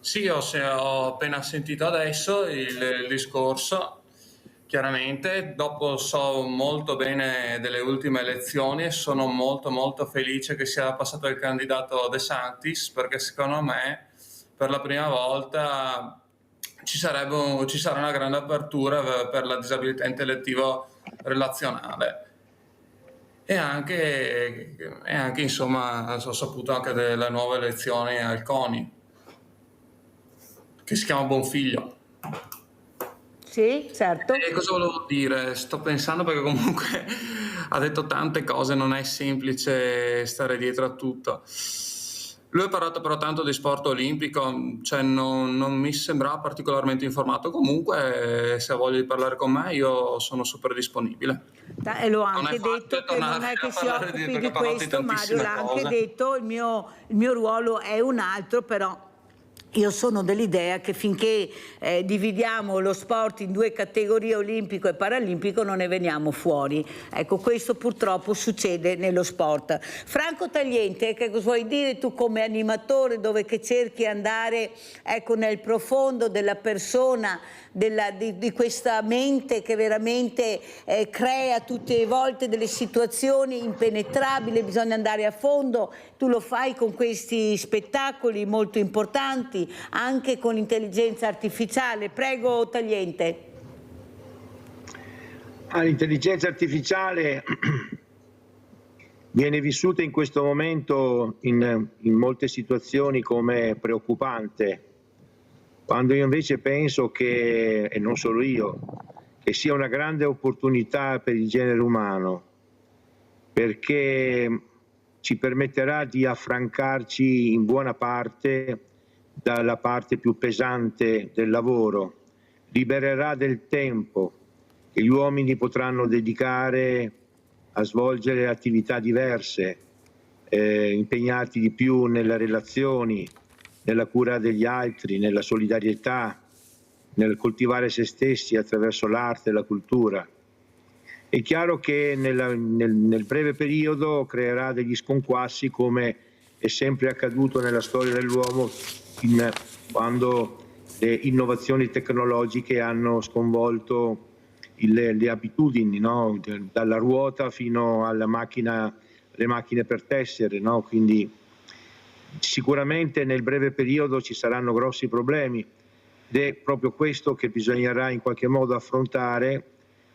Sì, ho appena sentito adesso il discorso. Chiaramente, dopo so molto bene delle ultime elezioni e sono molto felice che sia passato il candidato De Santis, perché secondo me per la prima volta ci sarà una grande apertura per la disabilità intellettivo relazionale. E anche insomma ho saputo anche delle nuove elezioni al CONI, che si chiama Bonfiglio. Sì, certo. E cosa volevo dire? Sto pensando, perché comunque ha detto tante cose, non è semplice stare dietro a tutto. Lui ha parlato però tanto di sport olimpico, cioè non mi sembrava particolarmente informato. Comunque, se ha voglia di parlare con me, io sono super disponibile. E l'ho anche detto che non è che si occupi di questo, Mario l'ha anche detto, il mio ruolo è un altro, però io sono dell'idea che finché dividiamo lo sport in 2 categorie, olimpico e paralimpico, non ne veniamo fuori. Ecco, questo purtroppo succede nello sport. Franco Tagliente, che cosa vuoi dire tu come animatore, dove che cerchi di andare, ecco, nel profondo della persona, di questa mente che veramente crea tutte le volte delle situazioni impenetrabili, bisogna andare a fondo. Tu lo fai con questi spettacoli molto importanti, anche con l'intelligenza artificiale. Prego Tagliente. L'intelligenza artificiale viene vissuta in questo momento in molte situazioni come preoccupante, quando io invece penso che, e non solo io, che sia una grande opportunità per il genere umano, perché ci permetterà di affrancarci in buona parte dalla parte più pesante del lavoro, libererà del tempo che gli uomini potranno dedicare a svolgere attività diverse, impegnati di più nelle relazioni, nella cura degli altri, nella solidarietà, nel coltivare se stessi attraverso l'arte e la cultura. È chiaro che nel breve periodo creerà degli sconquassi, come è sempre accaduto nella storia dell'uomo quando le innovazioni tecnologiche hanno sconvolto le abitudini, no? Dalla ruota fino alle macchine per tessere, no? Quindi sicuramente nel breve periodo ci saranno grossi problemi ed è proprio questo che bisognerà in qualche modo affrontare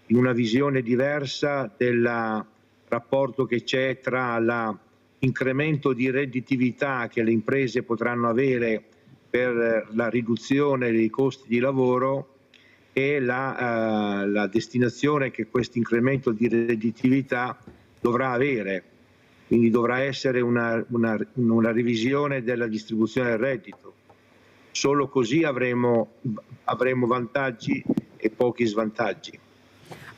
in una visione diversa del rapporto che c'è tra l'incremento di redditività che le imprese potranno avere per la riduzione dei costi di lavoro e la destinazione che questo incremento di redditività dovrà avere. Quindi dovrà essere una revisione della distribuzione del reddito. Solo così avremo vantaggi e pochi svantaggi.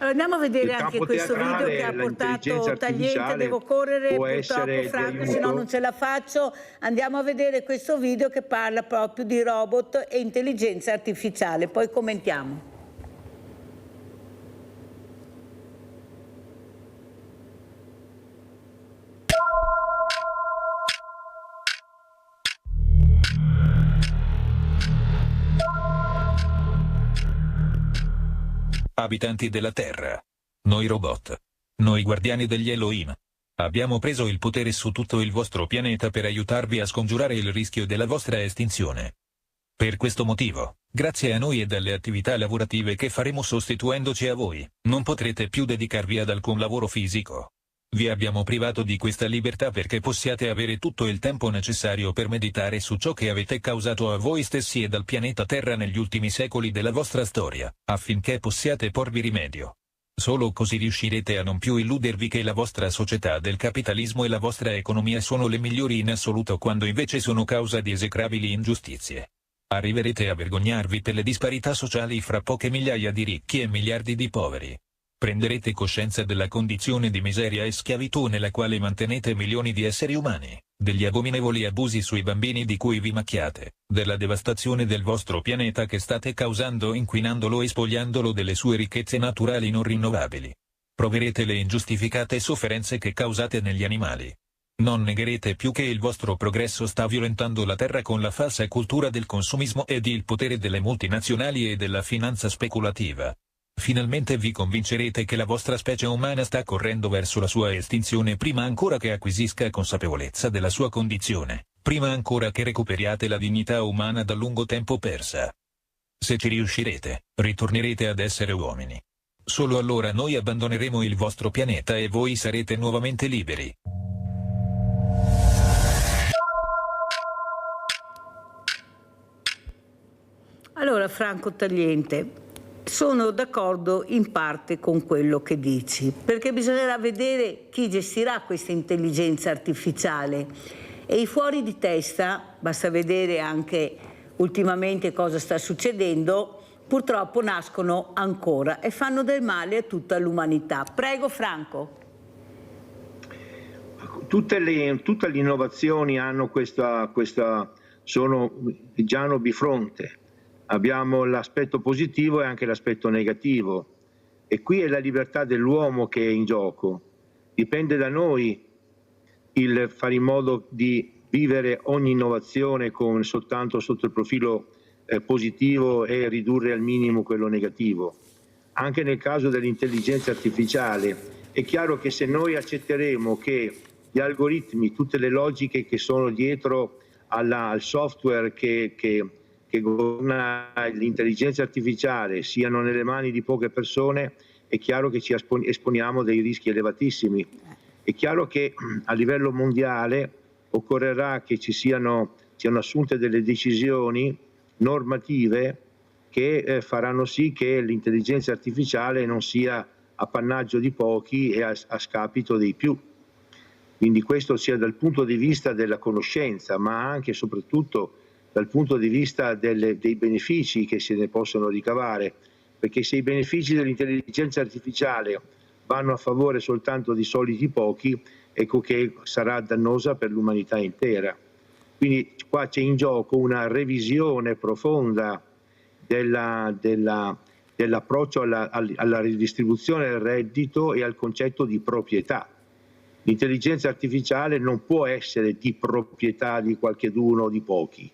Allora, andiamo a vedere Il anche campo questo video teatrale, che ha portato l'intelligenza Tagliente. artificiale Devo correre può purtroppo, essere Franco, di se no aiuto. non ce la faccio. Andiamo a vedere questo video che parla proprio di robot e intelligenza artificiale, poi commentiamo. Abitanti della Terra. Noi robot. Noi guardiani degli Elohim. Abbiamo preso il potere su tutto il vostro pianeta per aiutarvi a scongiurare il rischio della vostra estinzione. Per questo motivo, grazie a noi e alle attività lavorative che faremo sostituendoci a voi, non potrete più dedicarvi ad alcun lavoro fisico. Vi abbiamo privato di questa libertà perché possiate avere tutto il tempo necessario per meditare su ciò che avete causato a voi stessi ed al pianeta Terra negli ultimi secoli della vostra storia, affinché possiate porvi rimedio. Solo così riuscirete a non più illudervi che la vostra società del capitalismo e la vostra economia sono le migliori in assoluto, quando invece sono causa di esecrabili ingiustizie. Arriverete a vergognarvi per le disparità sociali fra poche migliaia di ricchi e miliardi di poveri. Prenderete coscienza della condizione di miseria e schiavitù nella quale mantenete milioni di esseri umani, degli abominevoli abusi sui bambini di cui vi macchiate, della devastazione del vostro pianeta che state causando inquinandolo e spogliandolo delle sue ricchezze naturali non rinnovabili. Proverete le ingiustificate sofferenze che causate negli animali. Non negherete più che il vostro progresso sta violentando la terra con la falsa cultura del consumismo ed il potere delle multinazionali e della finanza speculativa. Finalmente vi convincerete che la vostra specie umana sta correndo verso la sua estinzione prima ancora che acquisisca consapevolezza della sua condizione, prima ancora che recuperiate la dignità umana da lungo tempo persa. Se ci riuscirete, ritornerete ad essere uomini. Solo allora noi abbandoneremo il vostro pianeta e voi sarete nuovamente liberi. Allora, Franco Tagliente, sono d'accordo in parte con quello che dici, perché bisognerà vedere chi gestirà questa intelligenza artificiale e i fuori di testa, basta vedere anche ultimamente cosa sta succedendo, purtroppo nascono ancora e fanno del male a tutta l'umanità. Prego Franco. Tutte le innovazioni hanno sono già bifronte. Abbiamo l'aspetto positivo e anche l'aspetto negativo e qui è la libertà dell'uomo che è in gioco. Dipende da noi il fare in modo di vivere ogni innovazione soltanto sotto il profilo positivo e ridurre al minimo quello negativo. Anche nel caso dell'intelligenza artificiale è chiaro che se noi accetteremo che gli algoritmi, tutte le logiche che sono dietro al software che governa l'intelligenza artificiale siano nelle mani di poche persone, è chiaro che ci esponiamo dei rischi elevatissimi. È chiaro che a livello mondiale occorrerà che siano assunte delle decisioni normative che faranno sì che l'intelligenza artificiale non sia appannaggio di pochi e a scapito dei più. Quindi questo sia dal punto di vista della conoscenza, ma anche e soprattutto dal punto di vista dei benefici che se ne possono ricavare, perché se i benefici dell'intelligenza artificiale vanno a favore soltanto di soliti pochi, ecco, che sarà dannosa per l'umanità intera. Quindi qua c'è in gioco una revisione profonda dell'approccio alla ridistribuzione del reddito e al concetto di proprietà. L'intelligenza artificiale non può essere di proprietà di qualcheduno o di pochi,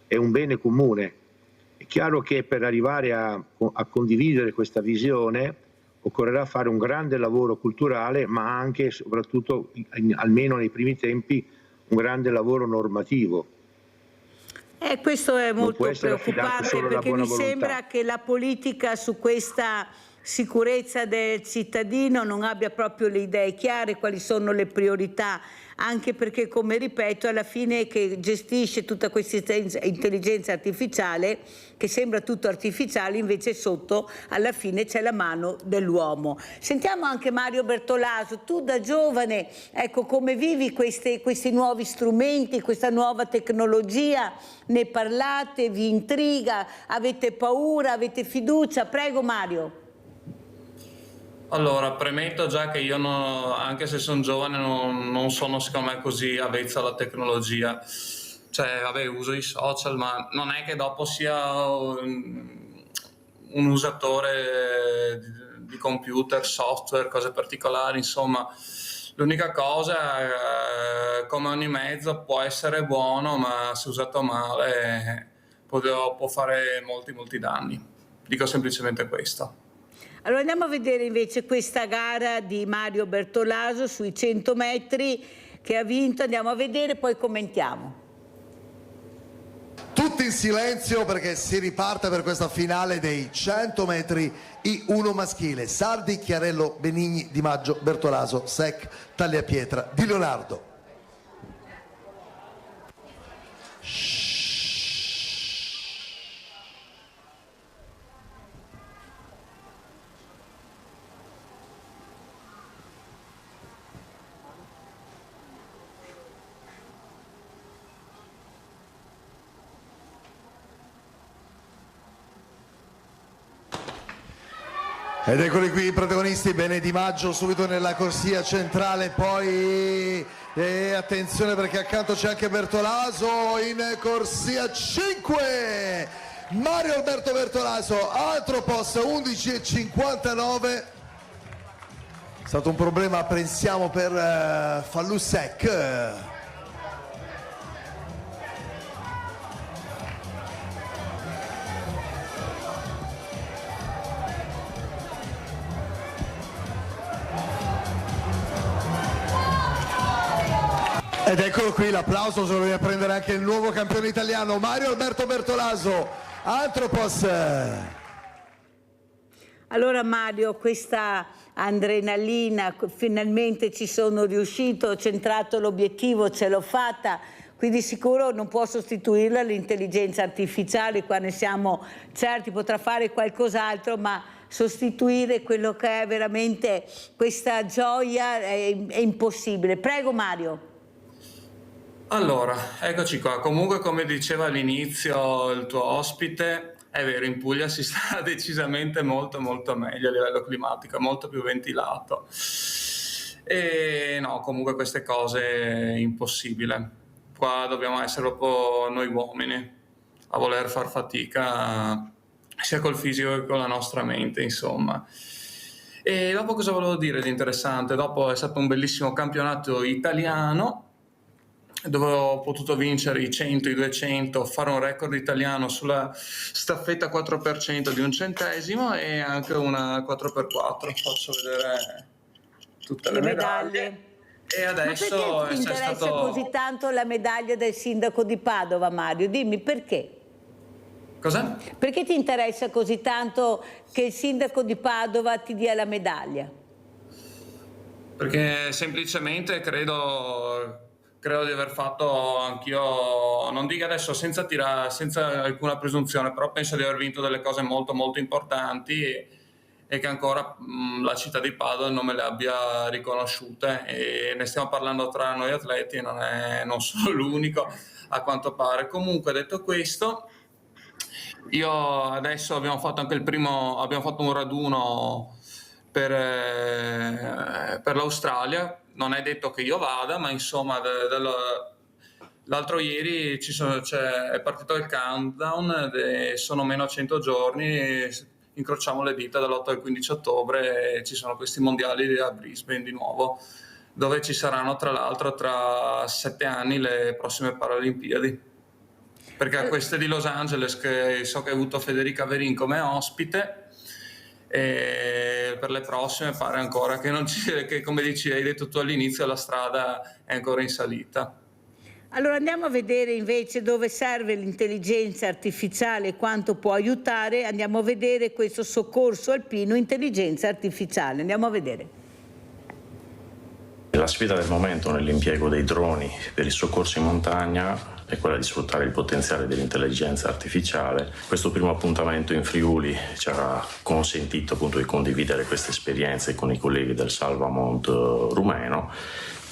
è un bene comune. È chiaro che per arrivare a condividere questa visione occorrerà fare un grande lavoro culturale, ma anche e soprattutto, almeno nei primi tempi, un grande lavoro normativo. Questo è molto preoccupante, perché mi sembra che la politica su questa sicurezza del cittadino non abbia proprio le idee chiare, quali sono le priorità, anche perché, come ripeto, alla fine che gestisce tutta questa intelligenza artificiale, che sembra tutto artificiale, invece sotto alla fine c'è la mano dell'uomo. Sentiamo anche Mario Bertolaso, tu da giovane, ecco, come vivi questi nuovi strumenti, questa nuova tecnologia? Ne parlate, vi intriga, avete paura, avete fiducia? Prego Mario. Allora, premetto già che io, anche se sono giovane, non sono secondo me così avvezzo alla tecnologia. Cioè, vabbè, uso i social, ma non è che dopo sia un usatore di computer, software, cose particolari, insomma. L'unica cosa, come ogni mezzo, può essere buono, ma se usato male può fare molti danni. Dico semplicemente questo. Allora andiamo a vedere invece questa gara di Mario Bertolaso sui 100 metri che ha vinto, andiamo a vedere, poi commentiamo. Tutti in silenzio perché si riparte per questa finale dei 100 metri I1 maschile. Sardi, Chiarello, Benigni, Di Maggio, Bertolaso, Sec, Tagliapietra, Di Leonardo. Ed eccoli qui i protagonisti, bene Di Maggio subito nella corsia centrale, poi attenzione perché accanto c'è anche Bertolaso in corsia 5, Mario Alberto Bertolaso, altro post 11,59, è stato un problema pensiamo per Fallusec. Ed eccolo qui l'applauso, se lo deve prendere anche il nuovo campione italiano Mario Alberto Bertolaso, Antropos. Allora Mario, questa adrenalina, finalmente ci sono riuscito, ho centrato l'obiettivo, ce l'ho fatta, quindi sicuro non può sostituirla l'intelligenza artificiale, qua ne siamo certi, potrà fare qualcos'altro, ma sostituire quello che è veramente questa gioia è impossibile. Prego Mario. Allora, eccoci qua. Comunque, come diceva all'inizio il tuo ospite, è vero, in Puglia si sta decisamente molto meglio a livello climatico, molto più ventilato. E no, comunque queste cose è impossibile. Qua dobbiamo essere proprio noi uomini a voler far fatica sia col fisico che con la nostra mente, insomma. E dopo cosa volevo dire di interessante? Dopo è stato un bellissimo campionato italiano dove ho potuto vincere i 100, i 200, fare un record italiano sulla staffetta 4% di un centesimo e anche una 4x4. Faccio vedere tutte le medaglie. E adesso ma perché ti interessa così tanto la medaglia del sindaco di Padova, Mario? Dimmi perché. Cosa? Perché ti interessa così tanto che il sindaco di Padova ti dia la medaglia? Perché semplicemente credo di aver fatto anch'io, non dico adesso senza alcuna presunzione, però penso di aver vinto delle cose molto importanti e che ancora la città di Padova non me le abbia riconosciute, e ne stiamo parlando tra noi atleti e non sono l'unico a quanto pare. Comunque, detto questo, io adesso abbiamo fatto anche abbiamo fatto un raduno per l'Australia, non è detto che io vada, ma insomma l'altro ieri è partito il countdown, sono meno 100 giorni, incrociamo le dita dall'8 al 15 ottobre e ci sono questi mondiali a Brisbane di nuovo, dove ci saranno tra l'altro tra 7 anni le prossime Paralimpiadi. Perché a queste di Los Angeles, che so che hai avuto Federica Verin come ospite, e per le prossime pare ancora che come hai detto tu all'inizio, la strada è ancora in salita. Allora andiamo a vedere invece dove serve l'intelligenza artificiale e quanto può aiutare. Andiamo a vedere questo soccorso alpino intelligenza artificiale. Andiamo a vedere. La sfida del momento nell'impiego dei droni per il soccorso in montagna è quella di sfruttare il potenziale dell'intelligenza artificiale. Questo primo appuntamento in Friuli ci ha consentito appunto di condividere queste esperienze con i colleghi del Salvamont rumeno,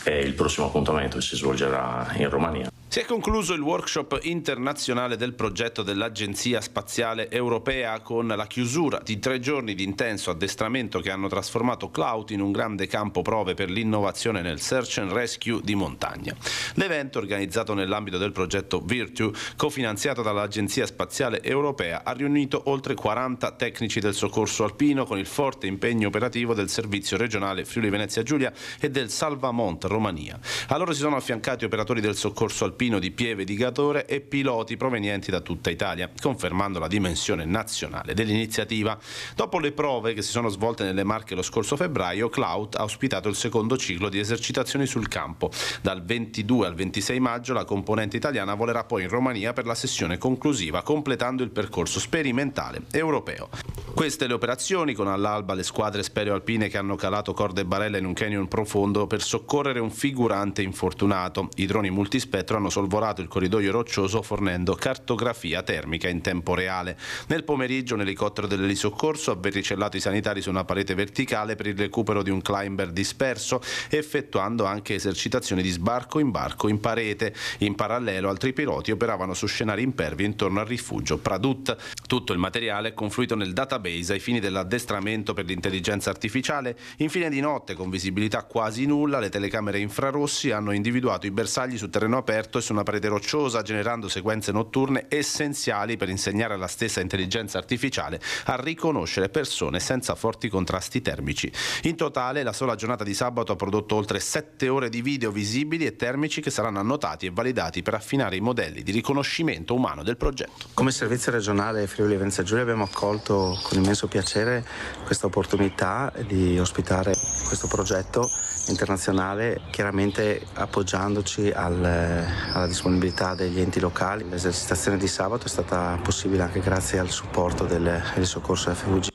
e il prossimo appuntamento si svolgerà in Romania. Si è concluso il workshop internazionale del progetto dell'Agenzia Spaziale Europea con la chiusura di 3 giorni di intenso addestramento che hanno trasformato Cloud in un grande campo prove per l'innovazione nel search and rescue di montagna. L'evento, organizzato nell'ambito del progetto Virtue, cofinanziato dall'Agenzia Spaziale Europea, ha riunito oltre 40 tecnici del soccorso alpino con il forte impegno operativo del servizio regionale Friuli Venezia Giulia e del Salvamont Romania. A loro si sono affiancati operatori del soccorso alpino di Pieve di Gatore e piloti provenienti da tutta Italia, confermando la dimensione nazionale dell'iniziativa. Dopo le prove che si sono svolte nelle Marche lo scorso febbraio, Cloud ha ospitato il secondo ciclo di esercitazioni sul campo. Dal 22 al 26 maggio la componente italiana volerà poi in Romania per la sessione conclusiva, completando il percorso sperimentale europeo. Queste le operazioni, con all'alba le squadre speleo-alpine che hanno calato corde e barella in un canyon profondo per soccorrere un figurante infortunato. I droni multispettro hanno sorvolato il corridoio roccioso fornendo cartografia termica in tempo reale. Nel pomeriggio un elicottero dell'elisoccorso ha verricellato i sanitari su una parete verticale per il recupero di un climber disperso, effettuando anche esercitazioni di sbarco in parete. In parallelo altri piloti operavano su scenari impervi intorno al rifugio Pradut. Tutto il materiale è confluito nel database ai fini dell'addestramento per l'intelligenza artificiale. Infine di notte, con visibilità quasi nulla, le telecamere infrarossi hanno individuato i bersagli su terreno aperto e su una parete rocciosa, generando sequenze notturne essenziali per insegnare alla stessa intelligenza artificiale a riconoscere persone senza forti contrasti termici. In totale la sola giornata di sabato ha prodotto oltre 7 ore di video visibili e termici che saranno annotati e validati per affinare i modelli di riconoscimento umano del progetto. Come servizio regionale Friuli Venezia Giulia abbiamo accolto con immenso piacere questa opportunità di ospitare questo progetto internazionale, chiaramente appoggiandoci alla disponibilità degli enti locali. L'esercitazione di sabato è stata possibile anche grazie al supporto del soccorso FVG.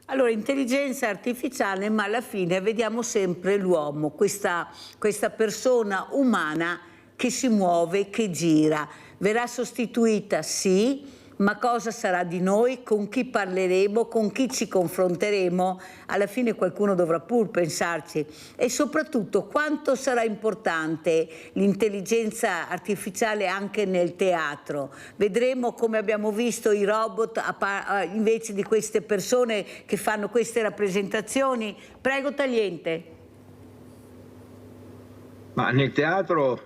Allora, intelligenza artificiale, ma alla fine vediamo sempre l'uomo, questa persona umana che si muove, che gira. Verrà sostituita, sì, ma cosa sarà di noi? Con chi parleremo? Con chi ci confronteremo? Alla fine qualcuno dovrà pur pensarci. E soprattutto quanto sarà importante l'intelligenza artificiale anche nel teatro. Vedremo, come abbiamo visto, i robot invece di queste persone che fanno queste rappresentazioni. Prego Tagliente. Ma nel teatro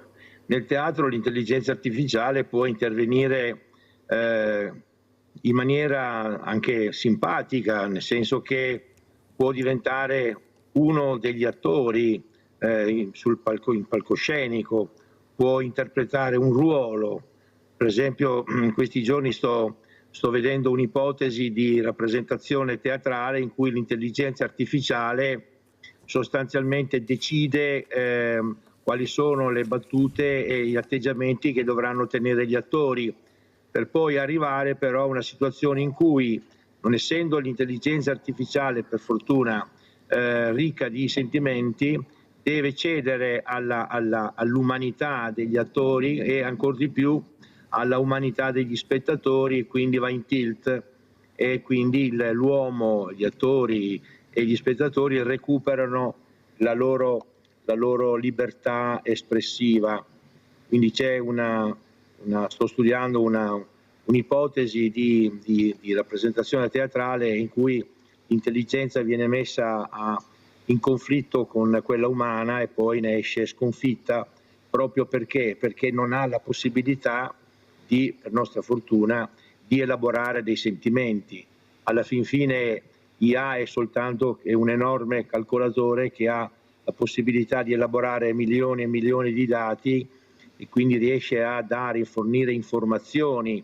l'intelligenza artificiale può intervenire in maniera anche simpatica, nel senso che può diventare uno degli attori in palcoscenico, può interpretare un ruolo. Per esempio in questi giorni sto vedendo un'ipotesi di rappresentazione teatrale in cui l'intelligenza artificiale sostanzialmente decide quali sono le battute e gli atteggiamenti che dovranno tenere gli attori, per poi arrivare però a una situazione in cui, non essendo l'intelligenza artificiale per fortuna ricca di sentimenti, deve cedere all'umanità degli attori e ancor di più alla umanità degli spettatori, quindi va in tilt e quindi l'uomo, gli attori e gli spettatori recuperano la loro libertà espressiva. Quindi c'è sto studiando un'ipotesi di rappresentazione teatrale in cui l'intelligenza viene messa a in conflitto con quella umana e poi ne esce sconfitta proprio perché non ha la possibilità di, per nostra fortuna, di elaborare dei sentimenti. Alla fin fine IA è soltanto un enorme calcolatore che ha la possibilità di elaborare milioni e milioni di dati e quindi riesce a fornire informazioni,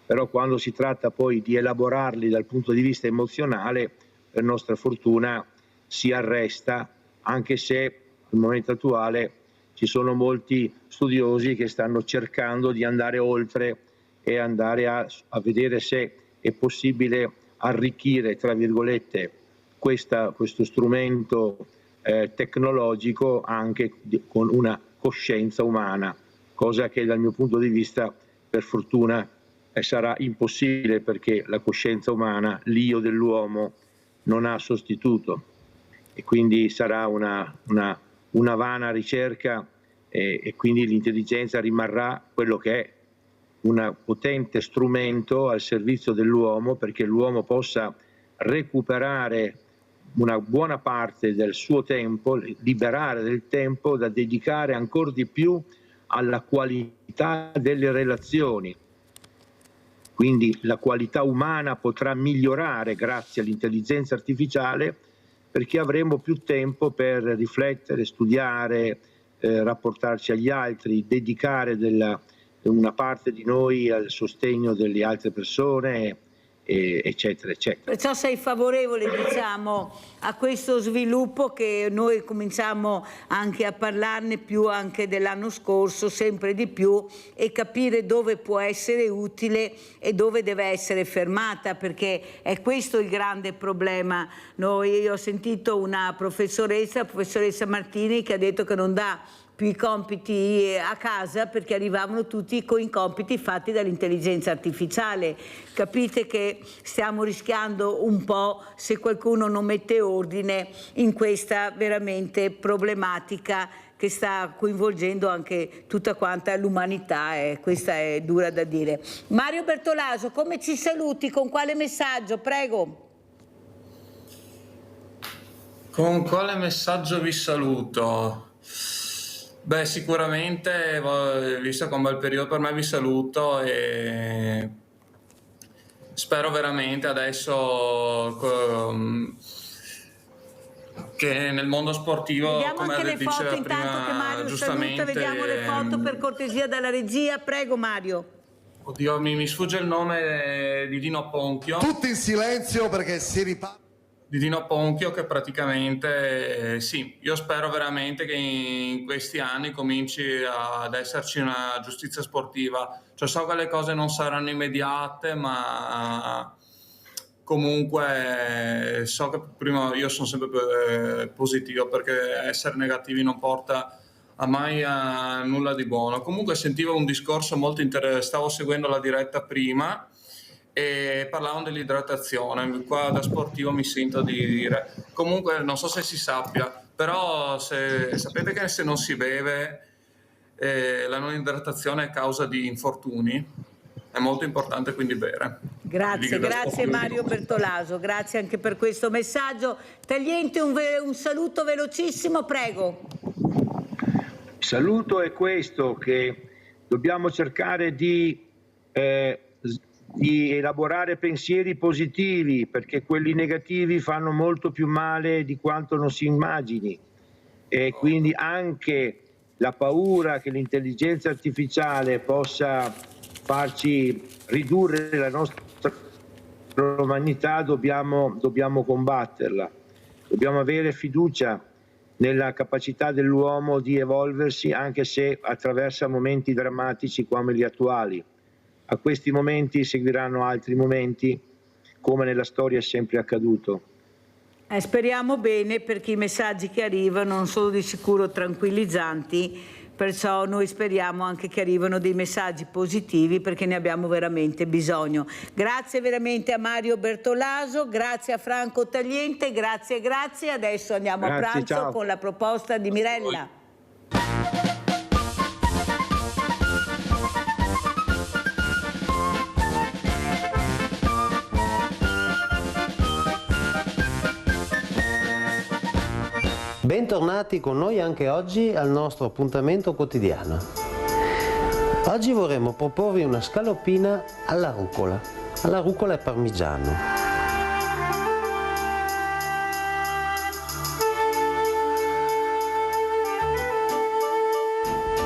però quando si tratta poi di elaborarli dal punto di vista emozionale, per nostra fortuna si arresta, anche se al momento attuale ci sono molti studiosi che stanno cercando di andare oltre e andare a vedere se è possibile arricchire, tra virgolette, questo strumento tecnologico anche con una coscienza umana, cosa che dal mio punto di vista, per fortuna, sarà impossibile, perché la coscienza umana, l'io dell'uomo, non ha sostituto, e quindi sarà una vana ricerca, e quindi l'intelligenza rimarrà quello che è, un potente strumento al servizio dell'uomo, perché l'uomo possa recuperare una buona parte del suo tempo, liberare del tempo da dedicare ancora di più alla qualità delle relazioni. Quindi la qualità umana potrà migliorare grazie all'intelligenza artificiale, perché avremo più tempo per riflettere, studiare, rapportarci agli altri, dedicare una parte di noi al sostegno delle altre persone, eccetera, eccetera. Perciò sei favorevole, diciamo, a questo sviluppo, che noi cominciamo anche a parlarne più anche dell'anno scorso, sempre di più, e capire dove può essere utile e dove deve essere fermata, perché è questo il grande problema. Io ho sentito una professoressa Martini, che ha detto che non dà più i compiti a casa perché arrivavano tutti con i compiti fatti dall'intelligenza artificiale. Capite che stiamo rischiando un po', se qualcuno non mette ordine in questa veramente problematica che sta coinvolgendo anche tutta quanta l'umanità, e questa è dura da dire. Mario Bertolaso, come ci saluti? Con quale messaggio? Prego. Con quale messaggio vi saluto? Beh, sicuramente, visto che è un bel periodo per me, vi saluto e spero veramente adesso che nel mondo sportivo, vediamo come anche le foto diceva intanto prima, che Mario giustamente, saluta, vediamo le foto per cortesia dalla regia. Prego Mario. Oddio, mi sfugge il nome di Dino Ponchio. Tutti in silenzio perché si riparte. Di Dino Ponchio, che praticamente sì, io spero veramente che in questi anni cominci ad esserci una giustizia sportiva. Cioè, so che le cose non saranno immediate, ma comunque so che prima, io sono sempre positivo, perché essere negativi non porta mai a nulla di buono. Comunque sentivo un discorso molto interessante, stavo seguendo la diretta prima e parlavano dell'idratazione. Qua da sportivo mi sento di dire, comunque non so se si sappia, però sapete che se non si beve la non idratazione è causa di infortuni, è molto importante quindi bere. Grazie Mario Bertolaso, grazie anche per questo messaggio. Tagliente, un saluto velocissimo, prego. Il saluto è questo, che dobbiamo cercare di elaborare pensieri positivi, perché quelli negativi fanno molto più male di quanto non si immagini, e quindi anche la paura che l'intelligenza artificiale possa farci ridurre la nostra umanità dobbiamo combatterla. Dobbiamo avere fiducia nella capacità dell'uomo di evolversi, anche se attraversa momenti drammatici come gli attuali. A questi momenti seguiranno altri momenti, come nella storia è sempre accaduto. Speriamo bene, perché i messaggi che arrivano non sono di sicuro tranquillizzanti, perciò noi speriamo anche che arrivino dei messaggi positivi, perché ne abbiamo veramente bisogno. Grazie veramente a Mario Bertolaso, grazie a Franco Tagliente, grazie. Adesso andiamo a pranzo, ciao, con la proposta di Mirella. Bentornati con noi anche oggi al nostro appuntamento quotidiano. Oggi vorremmo proporvi una scaloppina alla rucola e parmigiano.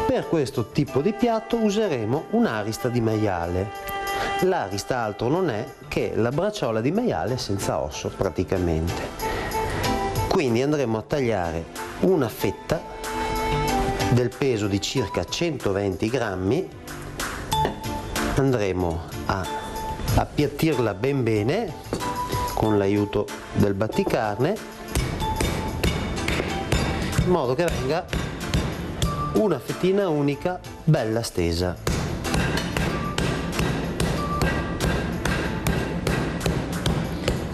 Per questo tipo di piatto useremo un'arista di maiale. L'arista altro non è che la bracciola di maiale senza osso praticamente. Quindi andremo a tagliare una fetta del peso di circa 120 grammi, andremo a appiattirla ben bene con l'aiuto del batticarne, in modo che venga una fettina unica bella stesa.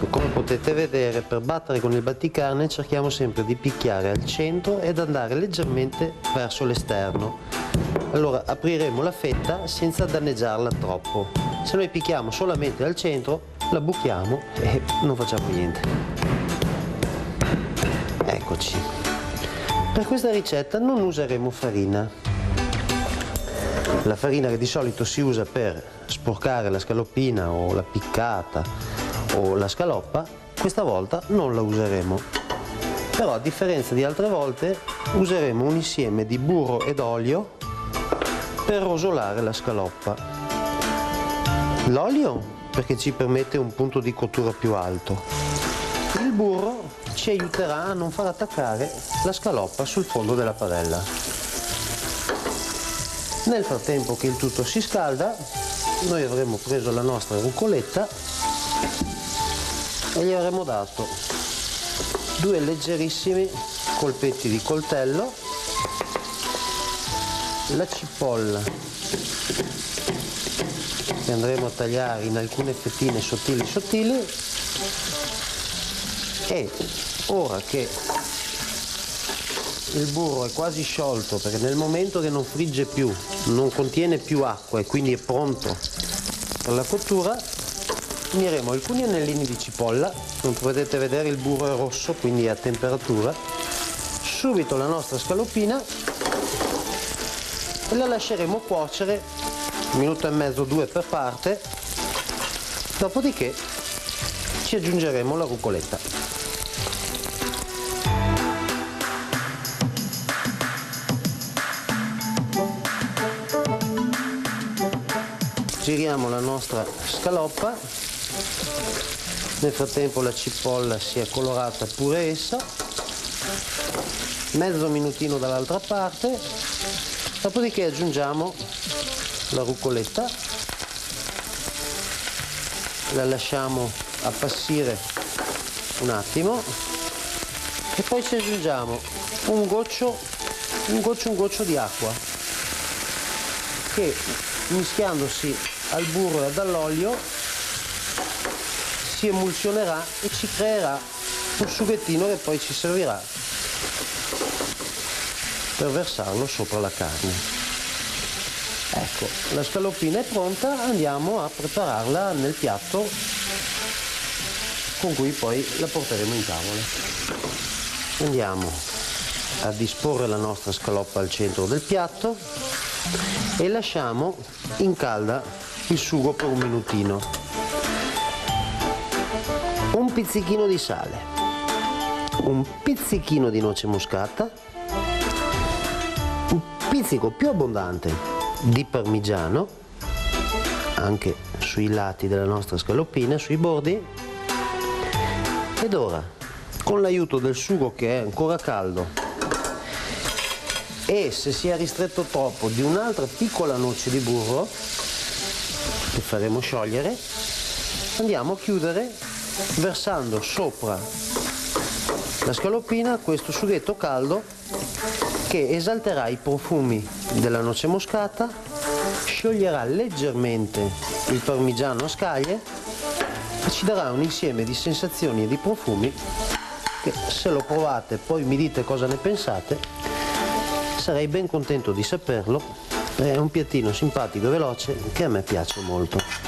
Come potete vedere, per battere con il batticarne cerchiamo sempre di picchiare al centro ed andare leggermente verso l'esterno. Allora apriremo la fetta senza danneggiarla troppo. Se noi picchiamo solamente al centro, la buchiamo e non facciamo niente. Eccoci. Per questa ricetta non useremo farina. La farina che di solito si usa per sporcare la scaloppina o la piccata o la scaloppa, questa volta non la useremo. Però a differenza di altre volte useremo un insieme di burro ed olio per rosolare la scaloppa. L'olio perché ci permette un punto di cottura più alto. Il burro ci aiuterà a non far attaccare la scaloppa sul fondo della padella. Nel frattempo che il tutto si scalda, noi avremo preso la nostra rucoletta e gli avremo dato 2 leggerissimi colpetti di coltello, la cipolla che andremo a tagliare in alcune fettine sottili e ora che il burro è quasi sciolto, perché nel momento che non frigge più, non contiene più acqua e quindi è pronto per la cottura, uniremo alcuni anellini di cipolla. Come potete vedere il burro è rosso, quindi è a temperatura. Subito la nostra scaloppina e la lasceremo cuocere 1 minuto e mezzo, 2 per parte, dopodiché ci aggiungeremo la rucoletta. Giriamo la nostra scaloppa. Nel frattempo la cipolla si è colorata pure essa, mezzo minutino dall'altra parte, dopodiché aggiungiamo la rucoletta, la lasciamo appassire un attimo e poi ci aggiungiamo un goccio di acqua che, mischiandosi al burro e all'olio, si emulsionerà e ci creerà un sughettino che poi ci servirà per versarlo sopra la carne. Ecco, la scaloppina è pronta, andiamo a prepararla nel piatto con cui poi la porteremo in tavola. Andiamo a disporre la nostra scaloppa al centro del piatto e lasciamo in calda il sugo per 1 minutino. Un pizzichino di sale, un pizzichino di noce moscata, un pizzico più abbondante di parmigiano, anche sui lati della nostra scaloppina, sui bordi. Ed ora, con l'aiuto del sugo che è ancora caldo e, se si è ristretto troppo, di un'altra piccola noce di burro che faremo sciogliere, andiamo a chiudere versando sopra la scaloppina questo sughetto caldo che esalterà i profumi della noce moscata, scioglierà leggermente il parmigiano a scaglie e ci darà un insieme di sensazioni e di profumi che, se lo provate e poi mi dite cosa ne pensate, sarei ben contento di saperlo. È un piattino simpatico e veloce che a me piace molto.